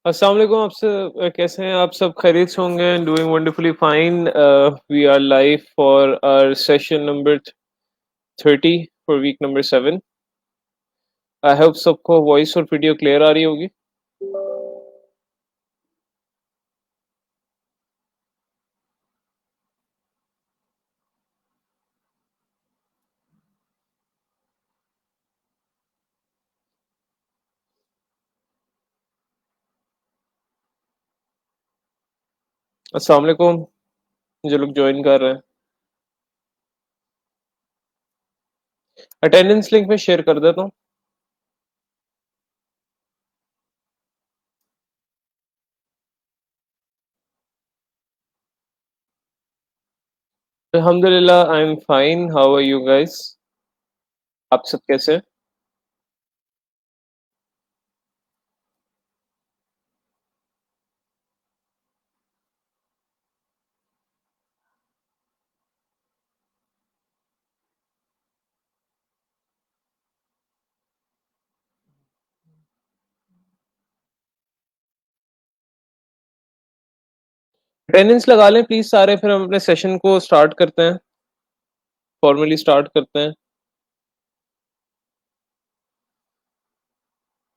अस्सलाम वालेकुम। कैसे हैं आप? सब खैरियत से होंगे। Doing wonderfully fine. We are live for our session number 30 for week number 7। I hope सबको वॉइस और वीडियो क्लियर आ रही होगी। अस्सलाम वालेकुम जो लोग ज्वाइन कर रहे हैं। अटेंडेंस लिंक में शेयर कर देता हूँ। अल्हम्दुलिल्लाह, I am fine. How are you guys? आप सब कैसे हैं? अटेंडेंस लगा लें प्लीज सारे, फिर हम अपने सेशन को स्टार्ट करते हैं। फॉर्मली स्टार्ट करते हैं।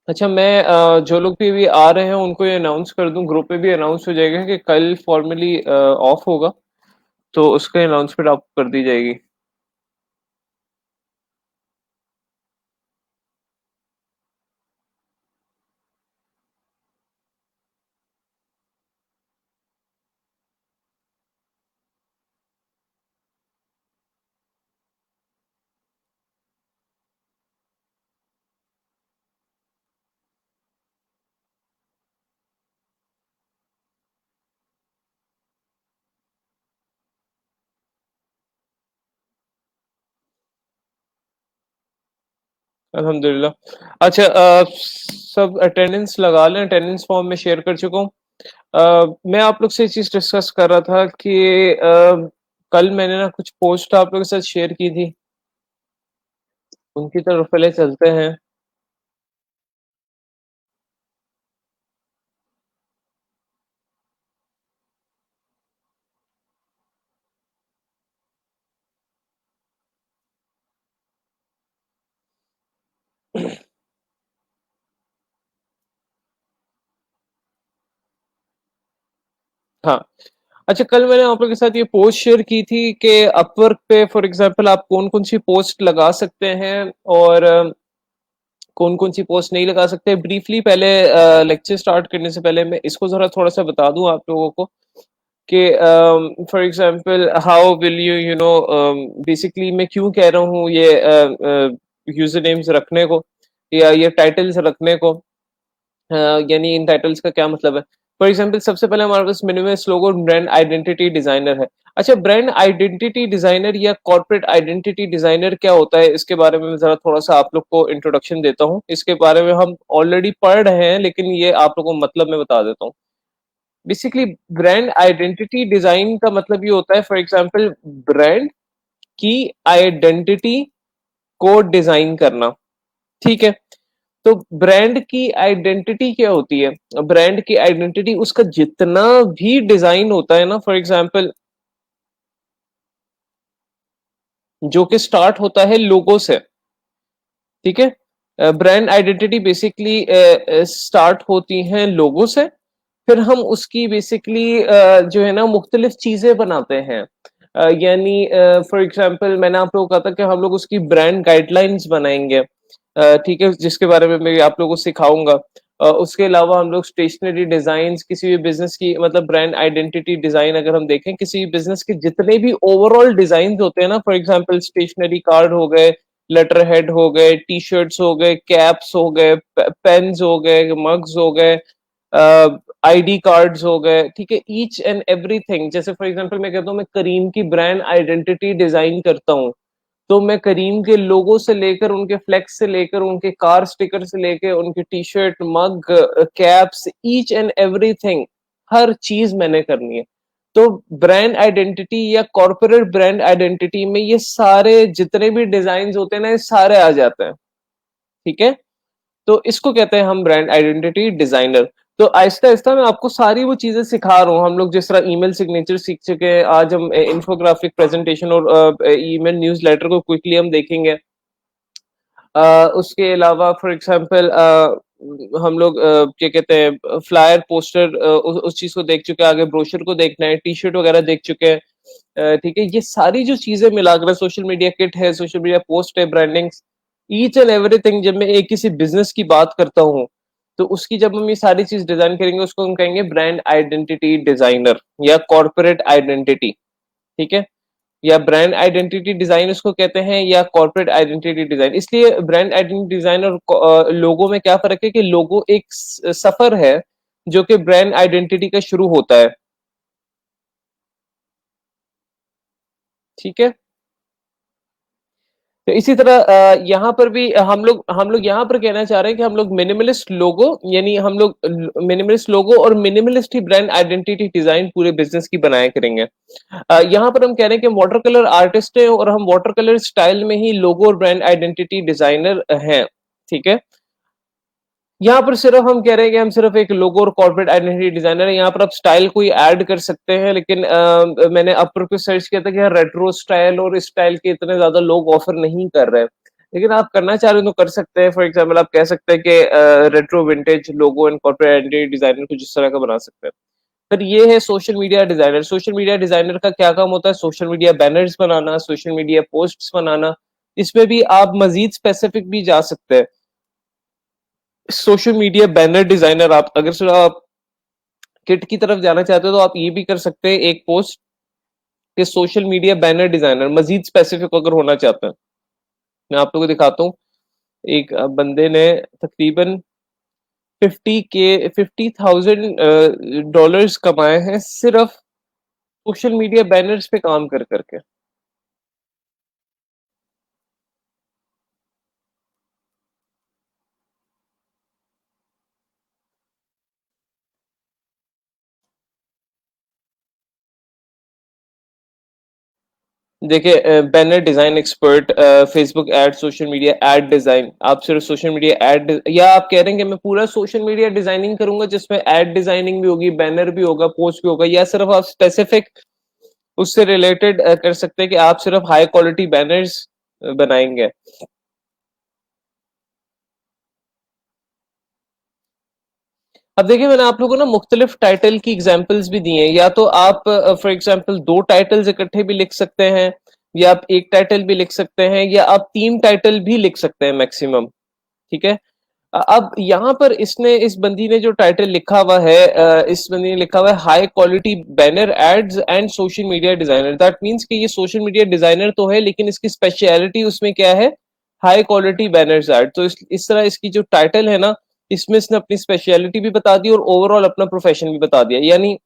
अच्छा, मैं जो लोग भी आ रहे हैं उनको ये अनाउंस कर दूं, ग्रुप पे भी अनाउंस हो जाएगा कि कल फॉर्मली ऑफ होगा, तो उसका अनाउंसमेंट आपको कर दी जाएगी। अल्हम्दुलिल्लाह। अच्छा, सब अटेंडेंस लगा लें। अटेंडेंस फॉर्म में शेयर कर चुका हूँ। मैं आप लोग से ये चीज डिस्कस कर रहा था कि कल मैंने ना कुछ पोस्ट आप लोगों के साथ शेयर की थी, उनकी तरफ पहले चलते हैं। हाँ। अच्छा, कल मैंने आप लोगों के साथ ये पोस्ट शेयर की थी कि अपवर्क पे फॉर एग्जांपल आप कौन कौन सी पोस्ट लगा सकते हैं और कौन कौन सी पोस्ट नहीं लगा सकते। ब्रीफली पहले लेक्चर स्टार्ट करने से पहले मैं इसको जरा थोड़ा सा बता दूं आप लोगों को कि for example how will you you know basically मैं क्यों कह रहा हूँ ये यूजर नेम्स रखने को या ये टाइटल्स रखने को। यानी इन टाइटल्स का क्या मतलब है? फॉर एग्जांपल सबसे पहले हमारे पास मिनिमलिस्ट लोगो ब्रांड आइडेंटिटी डिजाइनर है। अच्छा, ब्रांड आइडेंटिटी डिजाइनर या कॉर्पोरेट आइडेंटिटी डिजाइनर क्या होता है, इसके बारे में मैं जरा थोड़ा सा आप लोग को इंट्रोडक्शन देता हूँ। इसके बारे में हम ऑलरेडी पढ़ रहे हैं, लेकिन ये आप लोगों को मतलब मैं बता देता हूँ। बेसिकली ब्रांड आइडेंटिटी डिजाइन का मतलब ये होता है, फॉर एग्जांपल ब्रांड की आइडेंटिटी को डिजाइन करना। ठीक है। तो ब्रांड की आइडेंटिटी क्या होती है? ब्रांड की आइडेंटिटी उसका जितना भी डिजाइन होता है ना, फॉर एग्जांपल जो कि स्टार्ट होता है लोगो से। ठीक है। ब्रांड आइडेंटिटी बेसिकली स्टार्ट होती हैं लोगो से। फिर हम उसकी बेसिकली जो है ना मुख्तलिफ चीजें बनाते हैं। यानी फॉर एग्जांपल मैंने आप लोगों को कहा था कि हम लोग उसकी ब्रांड गाइडलाइंस बनाएंगे। ठीक है, जिसके बारे में मैं आप लोगों को सिखाऊंगा। उसके अलावा हम लोग स्टेशनरी डिजाइन, किसी भी बिजनेस की मतलब ब्रांड आइडेंटिटी डिजाइन अगर हम देखें किसी भी बिजनेस के जितने भी ओवरऑल डिजाइन होते हैं ना, फॉर एग्जांपल स्टेशनरी कार्ड हो गए, लेटर हेड हो गए, टी शर्ट्स हो गए, कैप्स हो गए, पेन्स हो गए, मग्स हो गए, आईडी कार्ड्स हो गए। ठीक है, ईच एंड एवरीथिंग। जैसे फॉर एग्जांपल मैं कहता हूँ मैं करीम की ब्रांड आइडेंटिटी डिजाइन करता हूँ, तो मैं करीम के लोगो से लेकर उनके फ्लेक्स से लेकर उनके कार स्टिकर से लेकर उनके T shirt, mug, caps, each and everything, हर चीज मैंने करनी है। तो ब्रांड आइडेंटिटी या कॉर्पोरेट ब्रांड आइडेंटिटी में ये सारे जितने भी डिजाइन होते हैं ना, ये सारे आ जाते हैं। ठीक है। तो इसको कहते हैं हम ब्रांड आइडेंटिटी डिजाइनर। तो आहिस्ता-आहिस्ता मैं आपको सारी वो चीज़ें सिखा रहा हूँ। हम लोग जिस तरह ईमेल सिग्नेचर सीख चुके हैं, आज हम इन्फोग्राफिक प्रेज़ेंटेशन और ईमेल न्यूज़लेटर को क्विकली हम देखेंगे। उसके अलावा फॉर एग्जांपल हम लोग क्या कहते हैं फ्लायर पोस्टर उस चीज़ को देख चुके हैं, आगे ब्रोशर को देखना है, टी-शर्ट वगैरह देख चुके हैं। ठीक है? ये सारी जो चीज़ें मिलाकर सोशल मीडिया किट है, सोशल मीडिया पोस्ट है, ब्रांडिंग्स, ईच एंड एवरीथिंग जब मैं एक किसी बिज़नेस की बात करता हूँ, तो उसकी जब हम ये सारी चीज़ डिज़ाइन करेंगे, उसको हम कहेंगे ब्रांड आइडेंटिटी डिज़ाइनर या कॉर्पोरेट आइडेंटिटी, ठीक है? या ब्रांड आइडेंटिटी डिजाइन उसको कहते हैं या कॉर्पोरेट आइडेंटिटी डिजाइन। इसलिए ब्रांड आइडेंटिटी डिजाइन और लोगो में क्या फर्क है कि लोगो एक सफर है जो कि ब्रांड आइडेंटिटी का शुरू होता है। ठीक है? तो इसी तरह यहाँ पर भी हम लोग यहाँ पर कहना चाह रहे हैं कि हम लोग मिनिमलिस्ट लोगो यानी हम लोग मिनिमलिस्ट लोगो और मिनिमलिस्ट ही ब्रांड आइडेंटिटी डिजाइन पूरे बिजनेस की बनाया करेंगे। यहाँ पर हम कह रहे हैं कि वाटर कलर आर्टिस्ट है और हम वाटर कलर स्टाइल में ही लोगो और ब्रांड आइडेंटिटी डिजाइनर हैं। ठीक है? यहाँ पर सिर्फ हम कह रहे हैं कि हम सिर्फ एक लोगो और कॉर्पोरेट आइडेंटिटी डिजाइनर है। यहाँ पर आप स्टाइल कोई ऐड कर सकते हैं, लेकिन मैंने अपर पे सर्च किया था कि यार रेट्रो स्टाइल और इस स्टाइल के इतने ज्यादा लोग ऑफर नहीं कर रहे हैं, लेकिन आप करना चाह रहे हो तो कर सकते हैं। फॉर एग्जाम्पल आप कह सकते हैं कि retro vintage logo and corporate identity designer कुछ इस तरह का बना सकते हैं। फिर ये है social media designer. Social media designer का क्या काम होता है? सोशल मीडिया बैनर्स बनाना, सोशल मीडिया पोस्ट्स बनाना। इसमें भी आप मजीद स्पेसिफिक भी जा सकते हैं। सोशल मीडिया बैनर डिजाइनर, आप अगर सिर्फ आप किट की तरफ जाना चाहते हो तो आप ये भी कर सकते हैं एक पोस्ट के सोशल मीडिया बैनर डिजाइनर, मजीद स्पेसिफिक अगर होना चाहते हैं। मैं आप लोगों को दिखाता हूँ। एक बंदे ने तकरीबन 50,000 डॉलर्स कमाए हैं सिर्फ सोशल मीडिया बैनर्स पे काम कर करके। देखिए banner design expert, Facebook ad, social media ad design. आप सिर्फ सोशल मीडिया एड या आप कह रहे हैं कि मैं पूरा सोशल मीडिया डिजाइनिंग करूंगा जिसमें एड डिजाइनिंग भी होगी, बैनर भी होगा, पोस्ट भी होगा, या सिर्फ आप स्पेसिफिक उससे रिलेटेड कर सकते हैं कि आप सिर्फ हाई क्वालिटी बैनर्स बनाएंगे। अब देखिए मैंने आप लोगों को ना मुख्तलिफ टाइटल की एग्जांपल्स भी दी हैं। या तो आप फॉर एग्जांपल दो टाइटल्स इकट्ठे भी लिख सकते हैं, या आप एक टाइटल भी लिख सकते हैं, या आप तीन टाइटल भी लिख सकते हैं मैक्सिमम। ठीक है? अब यहाँ पर इसने इस बंदी ने जो टाइटल लिखा हुआ है, इस बंदी ने लिखा हुआ है high quality banner ads and social media designer. That means कि ये सोशल मीडिया डिजाइनर तो है, लेकिन इसकी स्पेशलिटी उसमें क्या है? High quality banners ad. तो इस तरह इसकी जो टाइटल है ना, इसमें इसने अपनी स्पेशलिटी भी बता दी और ओवरऑल अपना प्रोफेशन भी बता दिया। यानी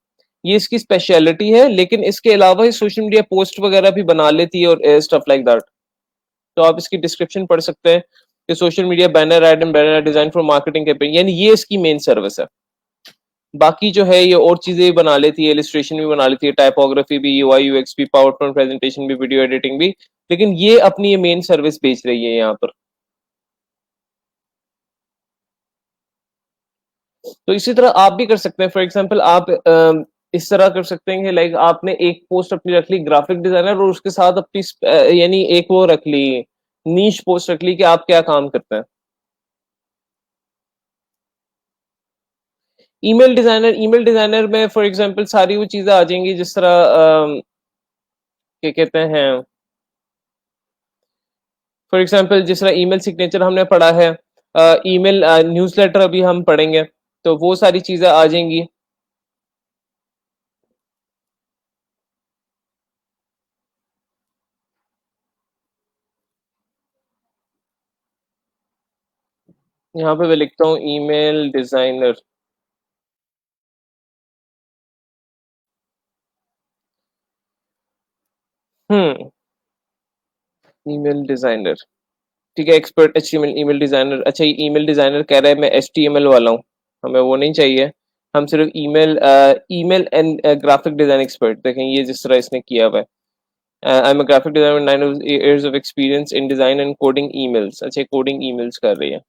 ये इसकी स्पेशलिटी है, लेकिन इसके अलावा ये सोशल मीडिया पोस्ट वगैरह भी बना लेती है और स्टफ लाइक दैट। तो आप इसकी डिस्क्रिप्शन पढ़ सकते हैं कि social media banner add and banner design for marketing campaign, यानी ये इसकी मेन सर्विस है। बाकी जो है ये और चीजें भी बना लेती है, इलिस्ट्रेशन भी बना लेती है, टाइपोग्राफी भी, यूआई यूएक्स भी, पावर पॉइंट प्रेजेंटेशन भी, वीडियो एडिटिंग भी, लेकिन ये अपनी ये मेन सर्विस बेच रही है यहाँ पर। तो इसी तरह आप भी कर सकते हैं। फॉर एग्जाम्पल आप इस तरह कर सकते हैं कि लाइक आपने एक पोस्ट अपनी रख ली ग्राफिक डिजाइनर और उसके साथ अपनी यानी एक वो रख ली, नीश पोस्ट रख ली कि आप क्या काम करते हैं। ईमेल डिजाइनर में फॉर एग्जांपल सारी वो चीजें आ जाएंगी जिस तरह क्या कहते हैं, फॉर एग्जांपल जिस तरह ईमेल सिग्नेचर हमने पढ़ा है, ईमेल न्यूज़लेटर अभी हम पढ़ेंगे, तो वो सारी चीजें आ जाएंगी। यहाँ पे मैं लिखता हूँ ईमेल डिजाइनर। हम्म ईमेल डिजाइनर, ठीक है, एक्सपर्ट एचटीएमएल ईमेल डिजाइनर। अच्छा ये ईमेल डिजाइनर कह रहा है मैं एचटीएमएल वाला हूँ, हमें वो नहीं चाहिए। हम सिर्फ email and graphic design expert. देखें ये जिस तरह इसने किया हुआ है, I am a graphic designer with 9 years of experience in design and coding emails। अच्छा कोडिंग ईमेल्स कर रही है।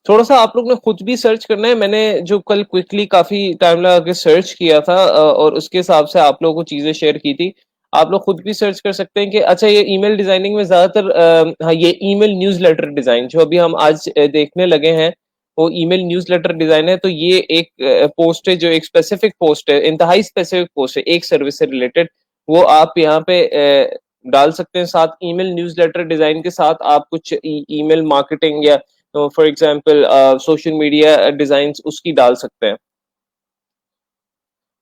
थोड़ा सा आप लोग ने खुद भी सर्च करना है। मैंने जो कल क्विकली काफी टाइम लगा के सर्च किया था और उसके हिसाब से आप लोगों को चीजें शेयर की थी। आप लोग खुद भी सर्च कर सकते हैं कि अच्छा ये ईमेल डिजाइनिंग में ज्यादातर हाँ ये ईमेल न्यूज़लेटर डिजाइन जो अभी हम आज देखने लगे हैं वो ईमेल न्यूज़लेटर डिजाइन है। तो ये एक पोस्ट है जो एक स्पेसिफिक पोस्ट है, इंतहाई स्पेसिफिक पोस्ट है एक सर्विस से रिलेटेड। वो आप यहाँ पे डाल सकते हैं। साथ ईमेल न्यूज़लेटर डिजाइन के साथ आप कुछ ईमेल मार्केटिंग या तो for example social media design उसकी डाल सकते हैं।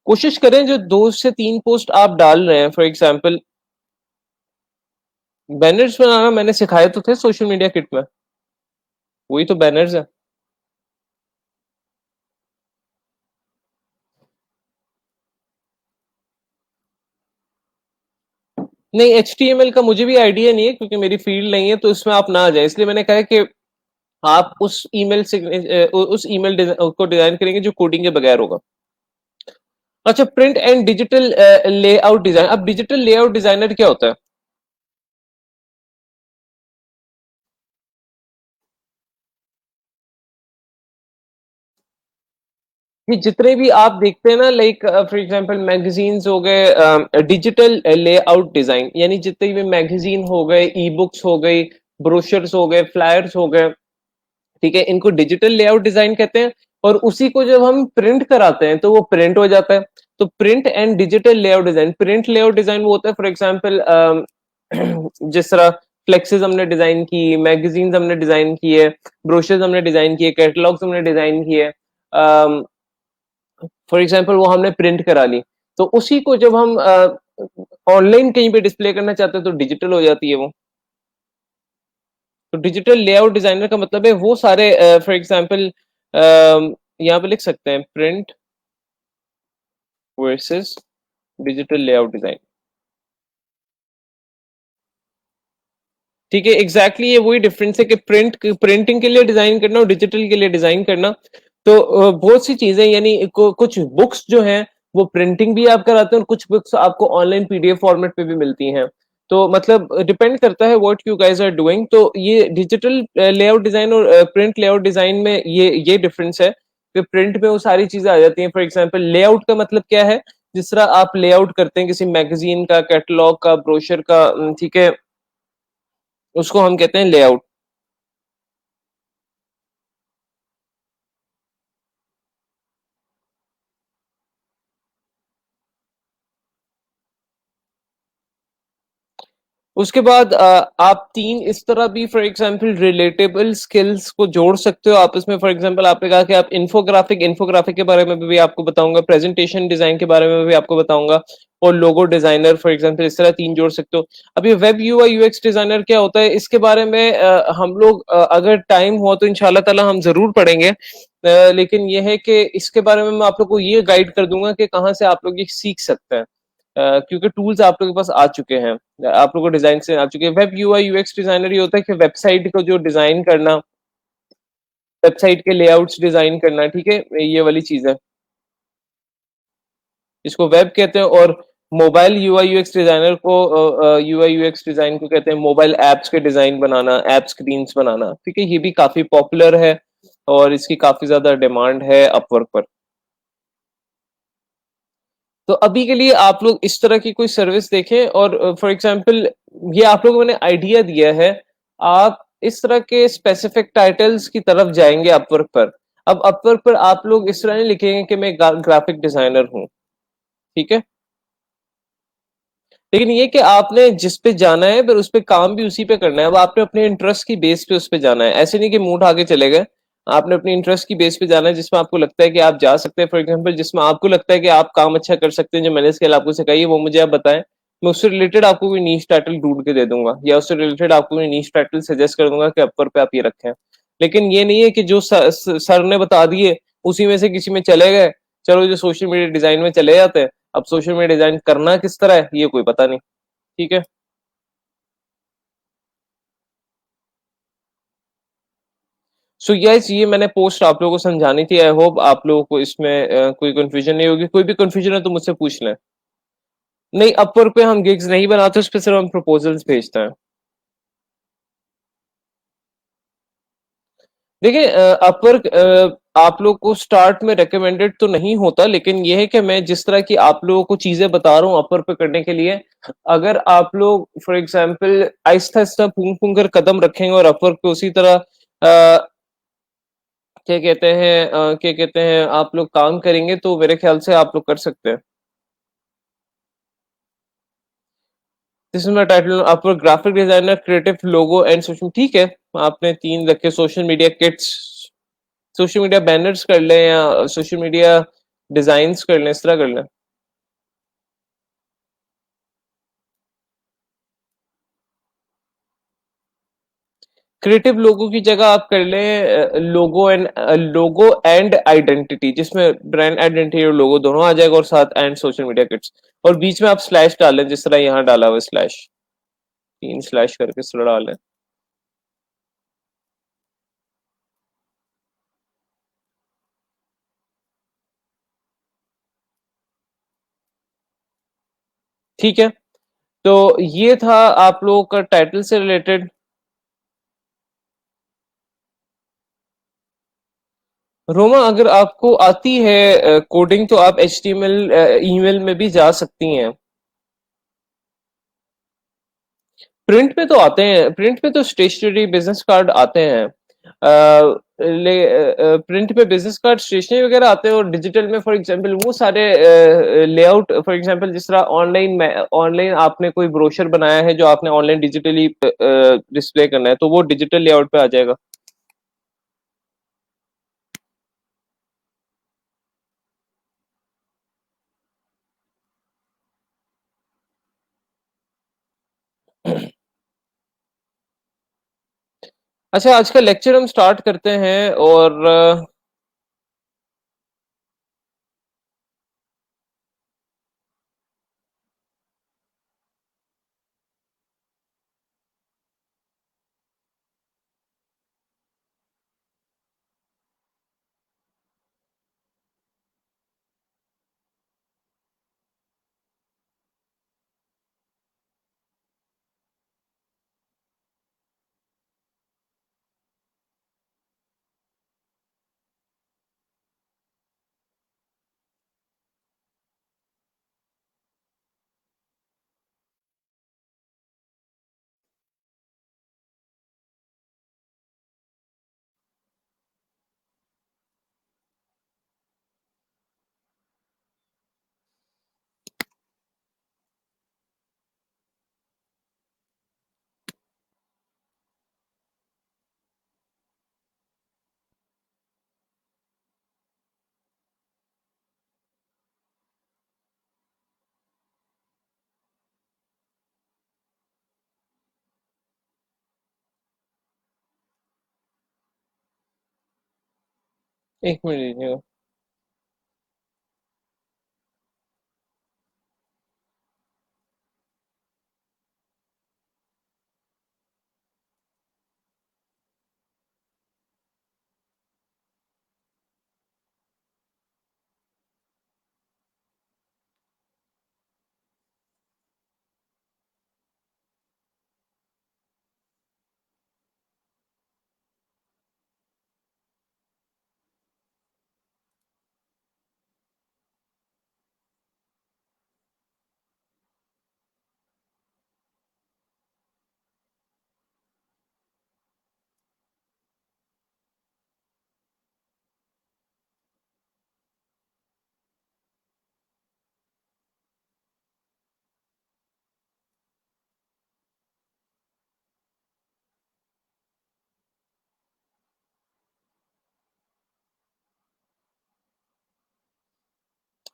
कोशिश करें जो 2 से 3 पोस्ट आप डाल रहे हैं, फॉर एग्जांपल बैनर्स बनाना मैंने सिखाए तो थे सोशल मीडिया किट में, वही तो बैनर्स है। नहीं, HTML का मुझे भी आइडिया नहीं है क्योंकि मेरी फील्ड नहीं है, तो इसमें आप ना आ जाए, इसलिए मैंने कहा कि आप उस ईमेल से उस ईमेल को डिजाइन करेंगे जो कोडिंग के बगैर होगा। अच्छा, print and digital layout design. अब डिजिटल लेआउट डिजाइनर क्या होता है? ये जितने भी आप देखते हैं ना, लाइक फॉर एग्जांपल मैगजीन्स हो गए, डिजिटल लेआउट डिजाइन यानी जितने भी मैगजीन हो गए, ई बुक्स हो गई, ब्रोशर्स हो गए, फ्लायर्स हो गए, ठीक है, इनको डिजिटल लेआउट डिजाइन कहते हैं। और उसी को जब हम प्रिंट कराते हैं तो वो प्रिंट हो जाता है। तो print and digital layout design, print layout design वो होता है फॉर एग्जांपल जिस तरह फ्लेक्सेस हमने डिजाइन की, मैगजीन्स हमने डिजाइन की है, ब्रोशर्स हमने डिजाइन किए, कैटलॉग्स हमने डिजाइन किए, फॉर एग्जाम्पल वो हमने प्रिंट करा ली, तो उसी को जब हम ऑनलाइन कहीं पे डिस्प्ले करना चाहते हैं तो डिजिटल हो जाती है वो। तो डिजिटल लेआउट डिजाइनर का मतलब है वो सारे, फॉर एग्जाम्पल यहाँ पे लिख सकते हैं print versus digital layout design. ठीक है, एग्जैक्टली ये वही डिफरेंस है कि प्रिंटिंग के लिए डिजाइन करना और डिजिटल के लिए डिजाइन करना। तो बहुत सी चीजें यानी कुछ बुक्स जो हैं वो प्रिंटिंग भी आप कराते हैं और कुछ बुक्स आपको ऑनलाइन PDF फॉर्मेट पे भी मिलती हैं। तो मतलब डिपेंड करता है what you guys are doing. तो ये डिजिटल लेआउट डिजाइन और प्रिंट लेआउट डिजाइन में ये डिफरेंस है कि प्रिंट में वो सारी चीजें आ जाती हैं। फॉर एग्जांपल लेआउट का मतलब क्या है? जिस तरह आप लेआउट करते हैं किसी मैगजीन का, कैटलॉग का, ब्रोशर का, ठीक है, उसको हम कहते हैं लेआउट। उसके बाद आप 3 इस तरह भी फॉर एग्जांपल रिलेटेबल स्किल्स को जोड़ सकते हो आप इसमें। फॉर एग्जांपल आपने कहा कि आप इंफोग्राफिक के बारे में भी आपको बताऊंगा, प्रेजेंटेशन डिजाइन के बारे में भी आपको बताऊंगा, और लोगो डिजाइनर फॉर एग्जांपल, इस तरह 3 जोड़ सकते हो। अब ये वेब UI UX डिजाइनर क्या होता है, इसके बारे में हम लोग अगर टाइम हो तो इंशाल्लाह ताला हम जरूर पढ़ेंगे। लेकिन ये है कि इसके बारे में मैं आप लोग को ये गाइड कर दूंगा कि कहाँ से आप लोग ये सीख सकते हैं, क्योंकि टूल्स आप लोगों के पास आ चुके हैं, आप लोगों को डिजाइन से आ चुके हैं। वेब UI UX डिजाइनर ये होता है कि वेबसाइट को जो डिजाइन करना, वेबसाइट के लेआउट्स डिजाइन करना, ठीक है, ये वाली चीज है, इसको वेब कहते हैं। और मोबाइल UI UX डिजाइनर को, UI UX डिजाइन को कहते हैं मोबाइल एप्स के डिजाइन बनाना, ऐप स्क्रीन्स बनाना, ठीक है, ये भी काफी पॉपुलर है और इसकी काफी ज्यादा डिमांड है अपवर्क पर। तो अभी के लिए आप लोग इस तरह की कोई सर्विस देखें और फॉर एग्जांपल ये आप लोगों ने आइडिया दिया है, आप इस तरह के स्पेसिफिक टाइटल्स की तरफ जाएंगे अपवर्क पर। अब अपवर्क पर आप लोग इस तरह नहीं लिखेंगे कि मैं ग्राफिक डिजाइनर हूं, ठीक है, लेकिन ये कि आपने जिस पे जाना है फिर उस पे काम भी उसी पे करना है। अब आपने अपने इंटरेस्ट की बेस पे उस पे जाना है, ऐसे नहीं कि मुंह उठा के चले गए। आपने अपनी इंटरेस्ट की बेस पे जाना है जिसमें आपको लगता है कि आप जा सकते हैं, फॉर एग्जांपल जिसमें आपको लगता है कि आप काम अच्छा कर सकते हैं, जो मैंने स्किल आपको सिखाई है वो मुझे आप बताएं, मैं उससे रिलेटेड आपको कोई नीश टाइटल ढूंढ के दे दूंगा या उससे रिलेटेड आपको कोई नीश टाइटल सजेस्ट कर दूंगा कि अपर पे आप ये रखें। लेकिन ये नहीं है कि जो सर ने बता दिए उसी में से किसी में चले गए, चलो जो सोशल मीडिया डिजाइन में चले जाते हैं। अब सोशल मीडिया डिजाइन करना किस तरह है ये कोई पता नहीं, ठीक है। सो यस, ये मैंने पोस्ट आप लोगों को समझानी थी। आई होप आप लोगों को इसमें कोई कंफ्यूजन नहीं होगी। कोई भी कंफ्यूजन है तो मुझसे पूछ लें। नहीं, अपवर्क पे हम गिग्स नहीं बनाते, उस पे सिर्फ हम प्रपोजल्स भेजते हैं। देखिए अपवर्क आप लोग को स्टार्ट में रिकमेंडेड तो नहीं होता, लेकिन ये है कि मैं जिस तरह की आप लोगों को चीजें बता रहा हूँ अपवर्क पे करने के लिए, अगर आप लोग फॉर एग्जांपल आहिस्ता आहिस्ता फूंक फूंक कर कदम रखेंगे और अपवर्क पे उसी तरह क्या कहते हैं आप लोग काम करेंगे, तो मेरे ख्याल से आप लोग कर सकते हैं। This is my title Upwork graphic designer creative logo and social, ठीक है। आपने तीन रखे, social media kits, social media banners कर लें या सोशल मीडिया डिजाइन्स कर लें, इस तरह कर लें। क्रिएटिव लोगो की जगह आप कर लें लोगो एंड आइडेंटिटी, जिसमें ब्रांड आइडेंटिटी और लोगो दोनों आ जाएगा, और साथ एंड सोशल मीडिया किट्स, और बीच में आप स्लैश डालें जिस तरह यहाँ डाला हुआ स्लैश, तीन स्लैश करके इस तरह डालें। ठीक है, तो ये था आप लोगों का टाइटल से रिलेटेड। रोमा, अगर आपको आती है कोडिंग तो आप HTML ईमेल में भी जा सकती हैं। प्रिंट पे तो आते हैं, प्रिंट पे तो स्टेशनरी बिजनेस कार्ड आते हैं। प्रिंट पे बिजनेस कार्ड स्टेशनरी वगैरह आते हैं, और डिजिटल में फॉर एग्जांपल वो सारे लेआउट, फॉर एग्जांपल जिस तरह ऑनलाइन आपने कोई ब्रोशर बनाया है जो आपने ऑनलाइन डिजिटली डिस्प्ले करना है, तो वो डिजिटल लेआउट पे आ जाएगा। अच्छा, आज का लेक्चर हम स्टार्ट करते हैं, और एक मिनट दीजिएगा।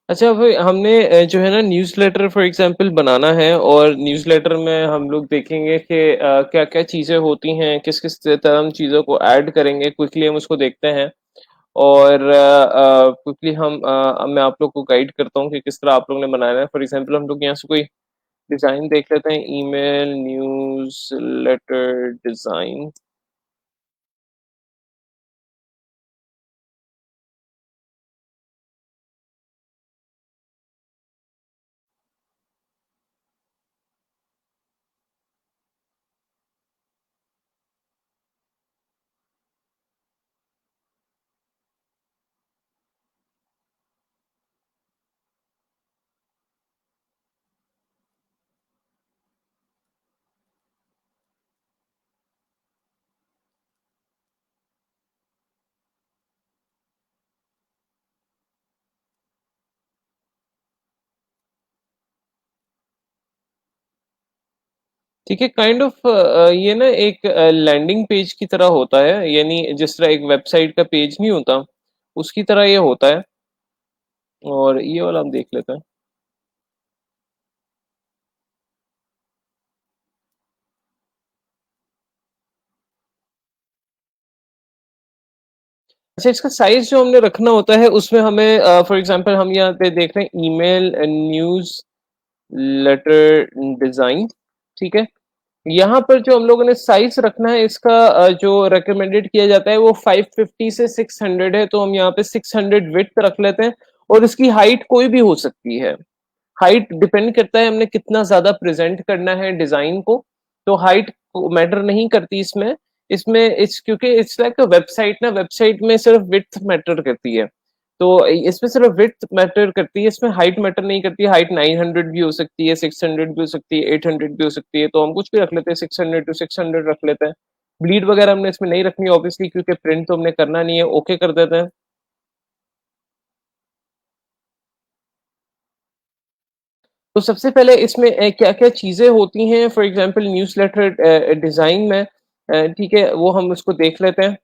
अच्छा भाई, हमने जो है ना न्यूज़लेटर फॉर एग्जांपल बनाना है, और न्यूज़लेटर में हम लोग देखेंगे कि क्या क्या चीज़ें होती हैं, किस किस तरह हम चीज़ों को ऐड करेंगे, क्विकली हम उसको देखते हैं। और क्विकली मैं आप लोग को गाइड करता हूँ कि किस तरह आप लोग ने बनाना है। फॉर एग्जांपल हम लोग यहाँ से कोई डिज़ाइन देख लेते हैं, ईमेल न्यूज़लेटर डिज़ाइन। ठीक है, काइंड ऑफ ये ना एक लैंडिंग पेज की तरह होता है, यानी जिस तरह एक वेबसाइट का पेज नहीं होता, उसकी तरह ये होता है। और ये वाला हम देख लेते हैं। अच्छा, इसका साइज जो हमने रखना होता है उसमें हमें फॉर एग्जांपल हम यहाँ पे देख रहे हैं ईमेल न्यूज़ लेटर डिजाइन। ठीक है, यहाँ पर जो हम लोगों ने साइज रखना है इसका जो रिकमेंडेड किया जाता है वो 550 से 600 है, तो हम यहाँ पे 600 विड्थ रख लेते हैं। और इसकी हाइट कोई भी हो सकती है। हाइट डिपेंड करता है हमने कितना ज्यादा प्रेजेंट करना है डिजाइन को। तो हाइट मैटर नहीं करती इसमें। इसमें इट्स क्योंकि इट्स लाइक वेबसाइट ना, वेबसाइट में सिर्फ विड्थ मैटर करती है। तो इसमें सिर्फ विड्थ मैटर करती है, इसमें हाइट मैटर नहीं करती। हाइट 900 भी हो सकती है, 600 भी हो सकती है, 800 भी हो सकती है, तो हम कुछ भी रख लेते हैं, 600 to 600 रख लेते हैं। ब्लीड वगैरह हमने इसमें नहीं रखनी ऑब्वियसली, क्योंकि प्रिंट तो हमने करना नहीं है, ओके कर देते हैं। तो सबसे पहले इसमें क्या क्या चीजें होती हैं फॉर एग्जांपल न्यूज़लेटर डिजाइन में, ठीक है, वो हम उसको देख लेते हैं।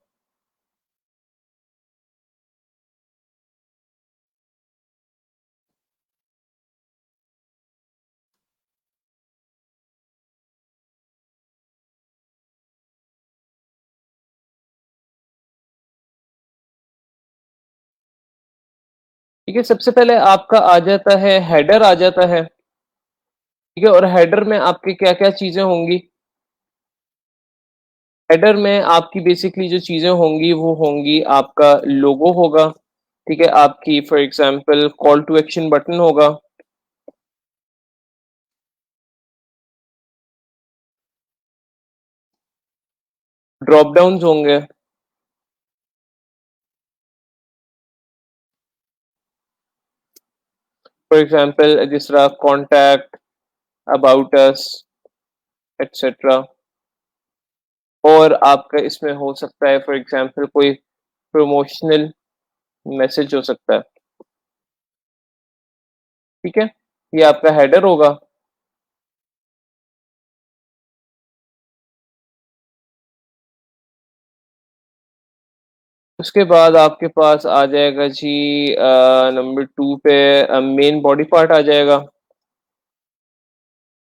ठीक है, सबसे पहले आपका आ जाता है हेडर आ जाता है। ठीक है, और हेडर में आपके क्या क्या चीजें होंगी। हेडर में आपकी बेसिकली जो चीजें होंगी वो होंगी, आपका लोगो होगा। ठीक है, आपकी for example call to action button होगा। ड्रॉप डाउन्स होंगे। फॉर एग्जांपल जिस तरह कॉन्टैक्ट, अबाउट अस, एटसेट्रा। और आपका इसमें हो सकता है फॉर एग्जांपल कोई प्रमोशनल मैसेज हो सकता है। ठीक है, ये आपका हेडर होगा। उसके बाद आपके पास आ जाएगा जी नंबर 2 पे मेन बॉडी पार्ट आ जाएगा,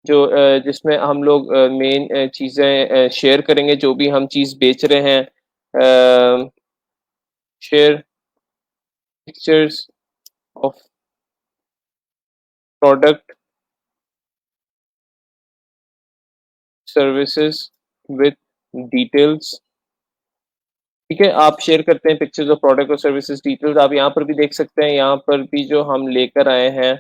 जो जिसमें हम लोग मेन चीजें शेयर करेंगे, जो भी हम चीज बेच रहे हैं। Share pictures of product services with details. ठीक है, आप शेयर करते हैं पिक्चर्स ऑफ प्रोडक्ट और सर्विसेज डिटेल्स। आप यहाँ पर भी देख सकते हैं, यहाँ पर भी जो हम लेकर आए हैं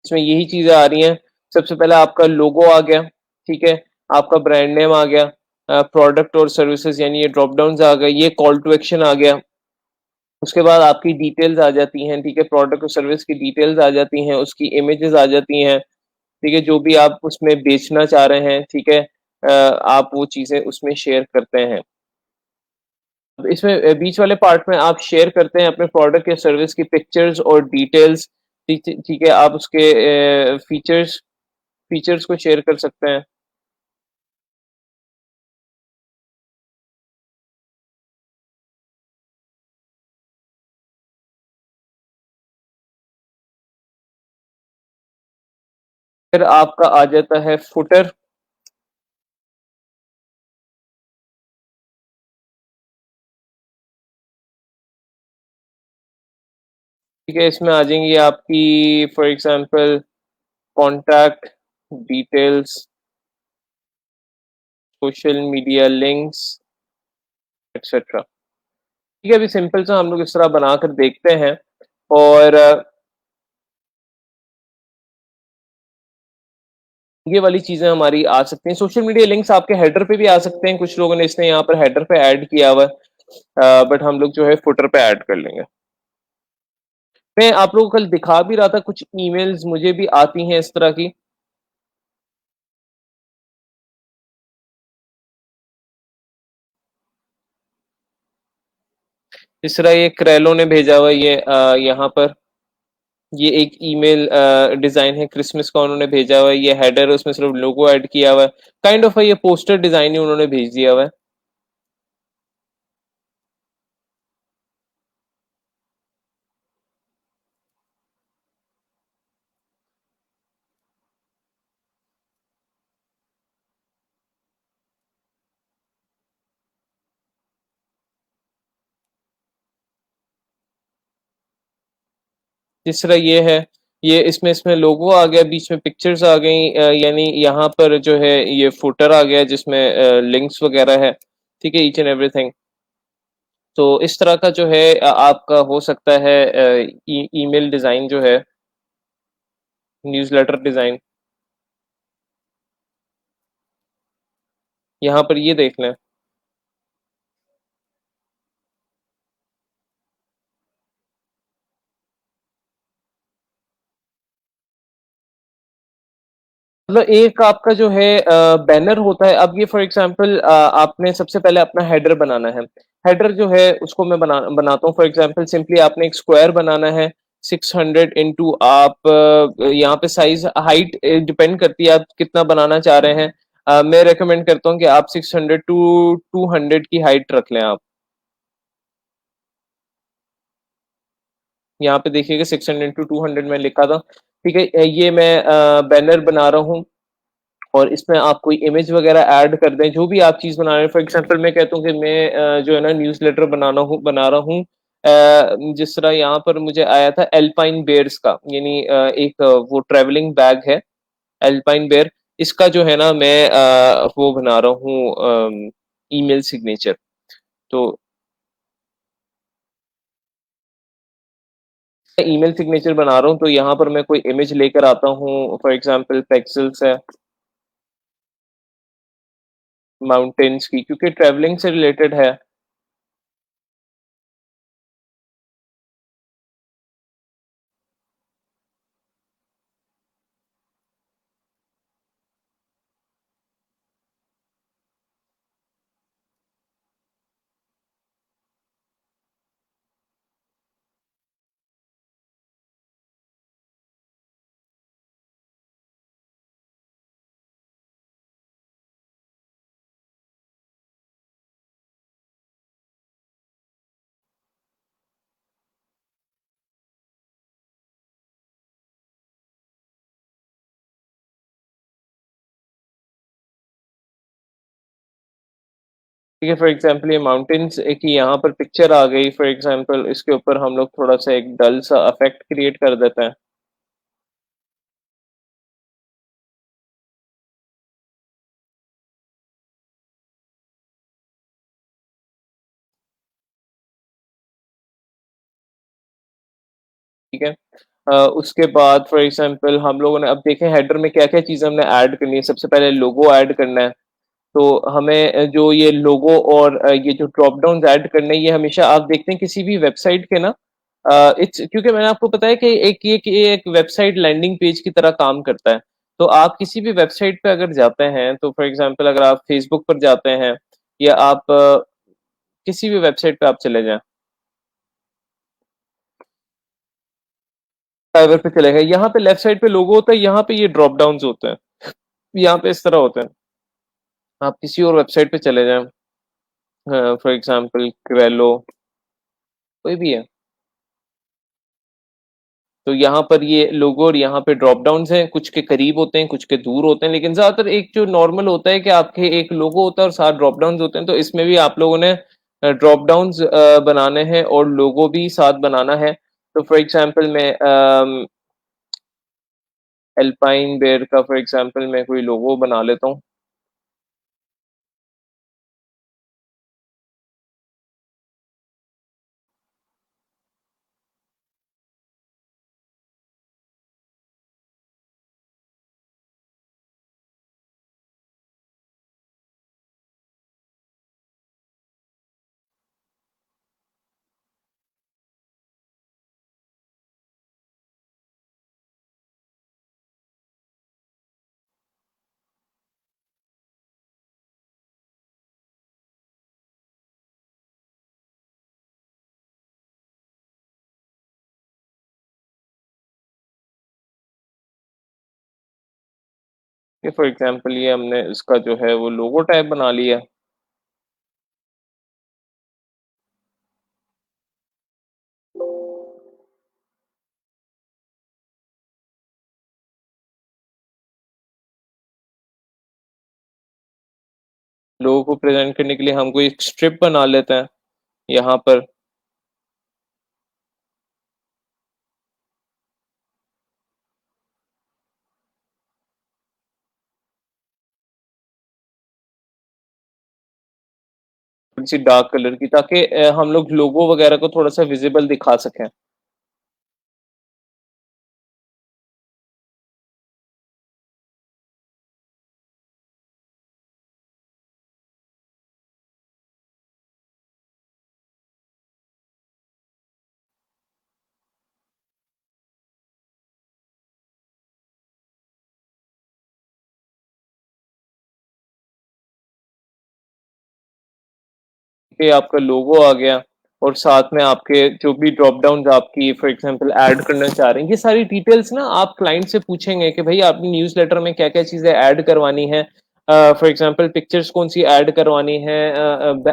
इसमें यही चीजें आ रही हैं। सबसे पहले आपका लोगो आ गया। ठीक है, आपका ब्रांड नेम आ गया, प्रोडक्ट और सर्विसेज यानी ये ड्रॉप डाउन आ गए, ये कॉल टू एक्शन आ गया। उसके बाद आपकी डिटेल्स आ जाती हैं। ठीक है, प्रोडक्ट और सर्विस की डिटेल्स आ जाती हैं, उसकी इमेजेस आ जाती हैं। ठीक है, जो भी आप उसमें बेचना चाह रहे हैं, ठीक है, आप वो चीजें उसमें शेयर करते हैं। इसमें बीच वाले पार्ट में आप शेयर करते हैं अपने प्रोडक्ट या सर्विस की पिक्चर्स और डिटेल्स। ठीक ठीक है, आप उसके फीचर्स फीचर्स को शेयर कर सकते हैं। फिर आपका आ जाता है फुटर। ठीक है, इसमें आ जाएंगी आपकी for example contact details, social media links, etcetera. ठीक है, अभी सिंपल सा हम लोग इस तरह बनाकर देखते हैं। और ये वाली चीजें हमारी आ सकती हैं। सोशल मीडिया लिंक्स आपके हेडर पे भी आ सकते हैं, कुछ लोगों ने इसने यहाँ पर हेडर पे ऐड किया हुआ है, बट हम लोग जो है फुटर पे ऐड कर लेंगे। मैं आप लोगों को कल दिखा भी रहा था, कुछ ईमेल्स मुझे भी आती हैं इस तरह की। इस तरह ये क्रेलो ने भेजा हुआ है, ये यहाँ पर ये एक ईमेल डिजाइन है, क्रिसमस का उन्होंने भेजा हुआ है, ये हेडर है, उसमें सिर्फ लोगो ऐड किया हुआ है, काइंड ऑफ ये पोस्टर डिजाइन ही उन्होंने भेज दिया हुआ है। जिस तरह ये है, ये इसमें इसमें लोगो आ गया, बीच में पिक्चर्स आ गई, यानी यहाँ पर जो है ये फुटर आ गया जिसमें लिंक्स वगैरह है, ठीक है, ईच एंड एवरीथिंग। तो इस तरह का जो है आपका हो सकता है ईमेल डिजाइन जो है, न्यूज़लेटर डिजाइन। यहाँ पर ये देख लें। मतलब एक आपका जो है बैनर होता है। अब ये फॉर एग्जांपल आपने सबसे पहले अपना हेडर बनाना है। हेडर जो है उसको मैं बनाता हूँ। फॉर एग्जांपल सिंपली आपने एक स्क्वायर बनाना है 600 इंटू, आप यहाँ पे साइज हाइट डिपेंड करती है आप कितना बनाना चाह रहे हैं। मैं रेकमेंड करता हूँ कि आप 600 टू 200 की हाइट रख लें आप। यहाँ पे देखिएगा 600 टू 200 में लिखा था। ठीक है, ये मैं बैनर बना रहा हूँ और इसमें आप कोई इमेज वगैरह ऐड कर दें, जो भी आप चीज बना रहे हैं। फॉर एग्जांपल मैं कहता हूँ कि मैं जो है ना न्यूज़लेटर बना रहा हूँ। जिस तरह यहाँ पर मुझे आया था एल्पाइन बेयर्स का, यानी एक वो ट्रेवलिंग बैग है एल्पाइन बेयर, इसका जो है ना मैं वो बना रहा हूँ ईमेल सिग्नेचर। तो ईमेल सिग्नेचर बना रहा हूँ, तो यहाँ पर मैं कोई इमेज लेकर आता हूँ, फॉर एग्जांपल पेक्सल्स है माउंटेन्स की, क्योंकि ट्रेवलिंग से रिलेटेड है। ठीक है, फॉर एग्जांपल ये माउंटेन्स की यहाँ पर पिक्चर आ गई, फॉर एग्जांपल इसके ऊपर हम लोग थोड़ा सा एक डल सा इफेक्ट क्रिएट कर देते हैं। ठीक है, उसके बाद फॉर एग्जांपल हम लोगों ने अब देखें हेडर में क्या क्या चीज़ें हमने ऐड करनी है। सबसे पहले लोगो ऐड करना है। तो हमें जो ये लोगो और ये जो ड्रॉप डाउन ऐड करने हैं, ये हमेशा आप देखते हैं किसी भी वेबसाइट के ना, इट्स क्योंकि मैंने आपको बताया कि ये एक वेबसाइट लैंडिंग पेज की तरह काम करता है। तो आप किसी भी वेबसाइट पे अगर जाते हैं, तो फॉर एग्जांपल अगर आप फेसबुक पर जाते हैं या आप किसी भी वेबसाइट पे आप चले जाएं, फाइवर पे चले गए, यहाँ पे लेफ्ट साइड पे लोगो होता है, यहाँ पे ये ड्रॉप डाउन होते हैं, यहाँ पे इस तरह होते हैं। आप किसी और वेबसाइट पे चले जाएं, फॉर एग्जांपल क्रेलो, कोई भी है, तो यहाँ पर ये लोगो और यहाँ पे ड्रॉप डाउन्स हैं, कुछ के करीब होते हैं कुछ के दूर होते हैं, लेकिन ज्यादातर एक जो नॉर्मल होता है कि आपके एक लोगो होता है और साथ ड्रॉप डाउन्स होते हैं। तो इसमें भी आप लोगों ने ड्रॉप डाउन्स बनाने हैं और लोगो भी साथ बनाना है। तो फॉर एग्जांपल मैं एल्पाइन बेयर का फॉर एग्जांपल मैं कोई लोगो बना लेता हूँ। ये फॉर एग्ज़ाम्पल ये हमने इसका जो है वो लोगो टाइप बना लिया। लोगो को प्रेज़ेंट करने के लिए हम कोई एक स्ट्रिप बना लेते हैं यहाँ पर। थोड़ी-सी डार्क कलर की, ताकि हम लोग लोगो वगैरह को थोड़ा-सा विज़िबल दिखा सकें। ये आपका लोगो आ गया और साथ में आपके जो भी ड्रॉप डाउन्स आपकी फॉर एग्जांपल ऐड करना चाह रहे हैं, ये सारी डिटेल्स ना आप क्लाइंट से पूछेंगे कि भाई आपने न्यूज़लेटर में क्या-क्या चीज़ें ऐड करवानी है। फॉर एग्जांपल पिक्चर्स कौन-सी ऐड करवानी है,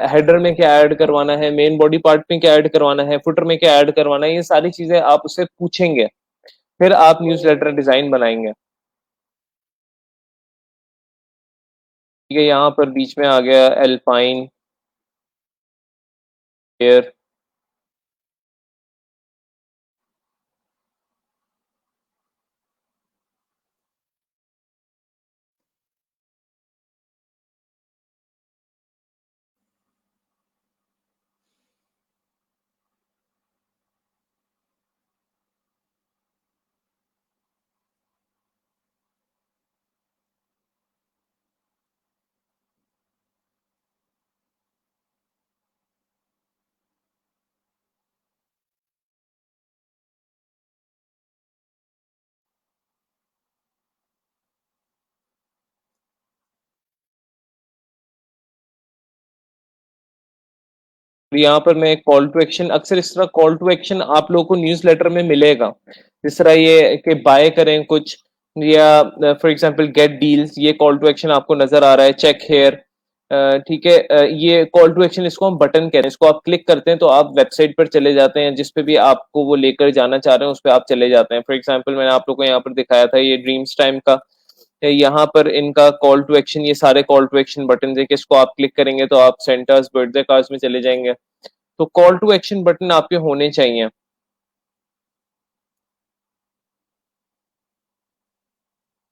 हेडर में क्या ऐड करवाना है, मेन बॉडी पार्ट में क्या ऐड करवाना है, फुटर में क्या ऐड करवाना है, ये सारी चीज़ें आप उससे पूछेंगे, फिर आप न्यूज़लेटर डिज़ाइन बनाएँगे। ठीक है, यहाँ पर बीच में आ गया एल्पाइन एयर। यहाँ पर मैं एक कॉल टू एक्शन, अक्सर इस तरह कॉल टू एक्शन आप लोगों को न्यूज़लेटर में मिलेगा। जिस तरह ये कि बाय करें कुछ, या फॉर एग्जांपल गेट डील्स, ये कॉल टू एक्शन आपको नज़र आ रहा है, चेक हियर। ठीक है, ये कॉल टू एक्शन, इसको हम बटन कहते हैं। इसको आप क्लिक करते हैं तो आप वेबसाइट पर चले जाते हैं, जिस पे भी आपको वो लेकर जाना चाह रहे हैं, उस पे आप चले जाते हैं। फॉर एग्जांपल मैंने आप लोगों को यहाँ पर दिखाया था ये ड्रीम्स टाइम का। यहाँ पर इनका कॉल टू एक्शन, ये सारे कॉल टू एक्शन बटन है कि इसको आप क्लिक करेंगे तो आप सेंटर्स बर्थडे कार्ड्स में चले जाएंगे। तो कॉल टू एक्शन बटन आपके होने चाहिए।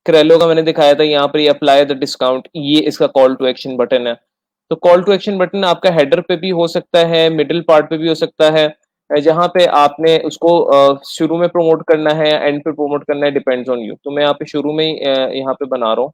क्रेलो का मैंने दिखाया था यहाँ पर, ये अप्लाई द डिस्काउंट, ये इसका कॉल टू एक्शन बटन है। तो कॉल टू एक्शन बटन आपका हेडर पे भी हो सकता है, मिडिल पार्ट पे भी हो सकता है, जहाँ पे आपने उसको शुरू में प्रमोट करना है, एंड पे प्रमोट करना है, डिपेंड्स ऑन यू। तो मैं यहाँ पे शुरू में ही यहाँ पे बना रहा हूँ।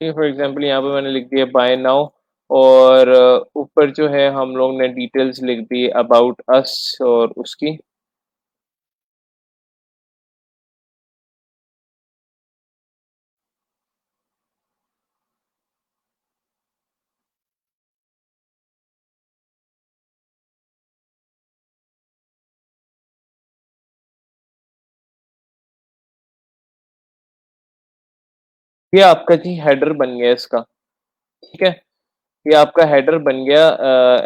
फॉर एग्जाम्पल यहाँ पे मैंने लिख दिया बाय नाउ, और ऊपर जो है हम लोग ने डिटेल्स लिख दी अबाउट अस और उसकी। ये आपका जी हेडर बन गया इसका। ठीक है, ये आपका हेडर बन गया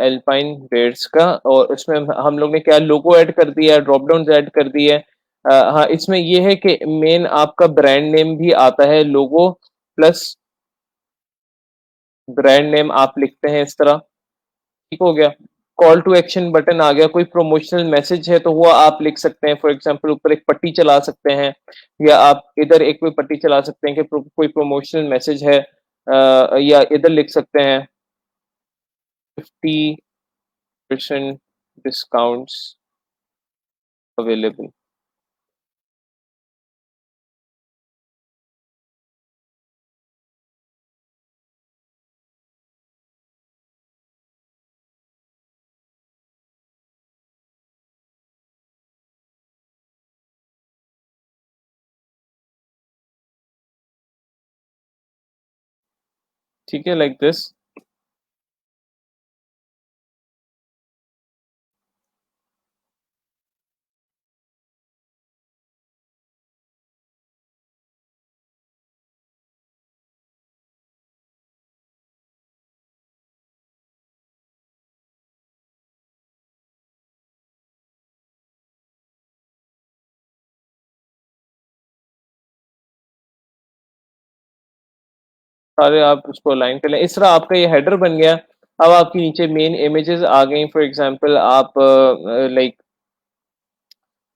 एल्पाइन बेड्स का, और इसमें हम लोग ने क्या लोगो ऐड कर दिया, ड्रॉप डाउन ऐड कर दिए। हाँ, इसमें ये है कि मेन आपका ब्रांड नेम भी आता है, लोगो प्लस ब्रांड नेम आप लिखते हैं इस तरह। ठीक हो गया। कॉल टू एक्शन बटन आ गया, कोई प्रमोशनल मैसेज है तो वो आप लिख सकते हैं। फॉर एग्जांपल ऊपर एक पट्टी चला सकते हैं, या आप इधर एक कोई पट्टी चला सकते हैं कि कोई प्रमोशनल मैसेज है, या इधर लिख सकते हैं 50% डिस्काउंट्स अवेलेबल। ठीक है, लाइक दिस। सारे आप उसको अलाइन कर लें। इस तरह आपका ये हेडर बन गया। अब आपके नीचे मेन इमेजेस आ गई। फॉर एग्जांपल आप लाइक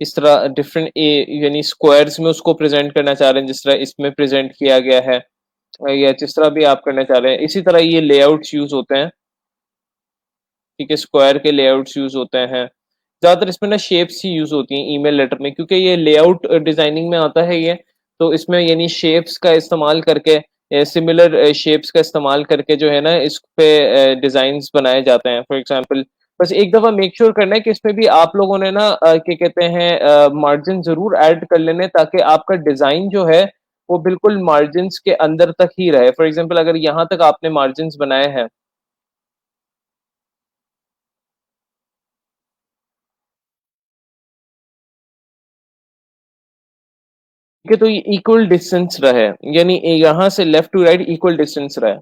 इस तरह डिफरेंट यानी स्क्वायर्स में उसको प्रेजेंट करना चाह रहे हैं, जिस तरह इसमें प्रेजेंट किया गया है, या जिस तरह भी आप करना चाह रहे हैं। इसी तरह ये लेआउट्स यूज होते हैं। ठीक है, स्क्वायर के लेआउट्स यूज होते हैं। ज्यादातर इसमें ना शेप्स ही यूज होती हैं ईमेल लेटर में, क्योंकि ये लेआउट डिजाइनिंग में आता है ये। तो इसमें यानी शेप्स का इस्तेमाल करके, सिमिलर शेप्स का इस्तेमाल करके जो है ना, इस पे डिजाइन्स बनाए जाते हैं। फॉर एग्जांपल, बस एक दफा मेक श्योर करना है कि इसमें भी आप लोगों ने ना क्या कहते हैं, मार्जिन जरूर ऐड कर लेने, ताकि आपका डिजाइन जो है वो बिल्कुल मार्जिन के अंदर तक ही रहे। फॉर एग्जाम्पल, अगर यहाँ तक आपने मार्जिन बनाए हैं, ठीक है, तो ये इक्वल डिस्टेंस रहे, यानी यहाँ से left to right equal distance रहे।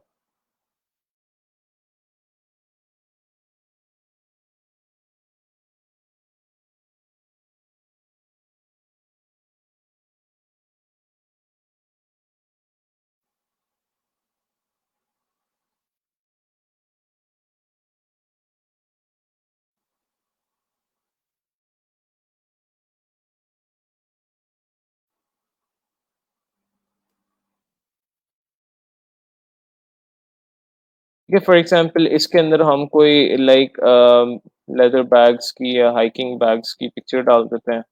ठीक है, फॉर एग्जांपल इसके अंदर हम कोई लाइक लेदर बैग्स की या हाइकिंग बैग्स की पिक्चर डाल देते हैं।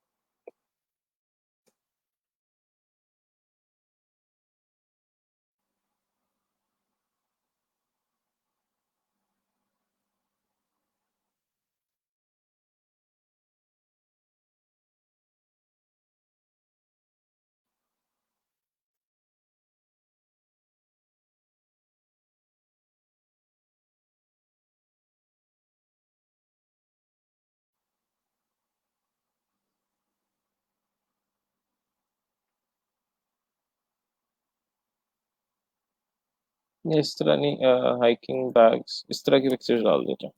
इस तरह नहीं, हाइकिंग बैग्स इस तरह की पिक्चर्स डाल देते हैं।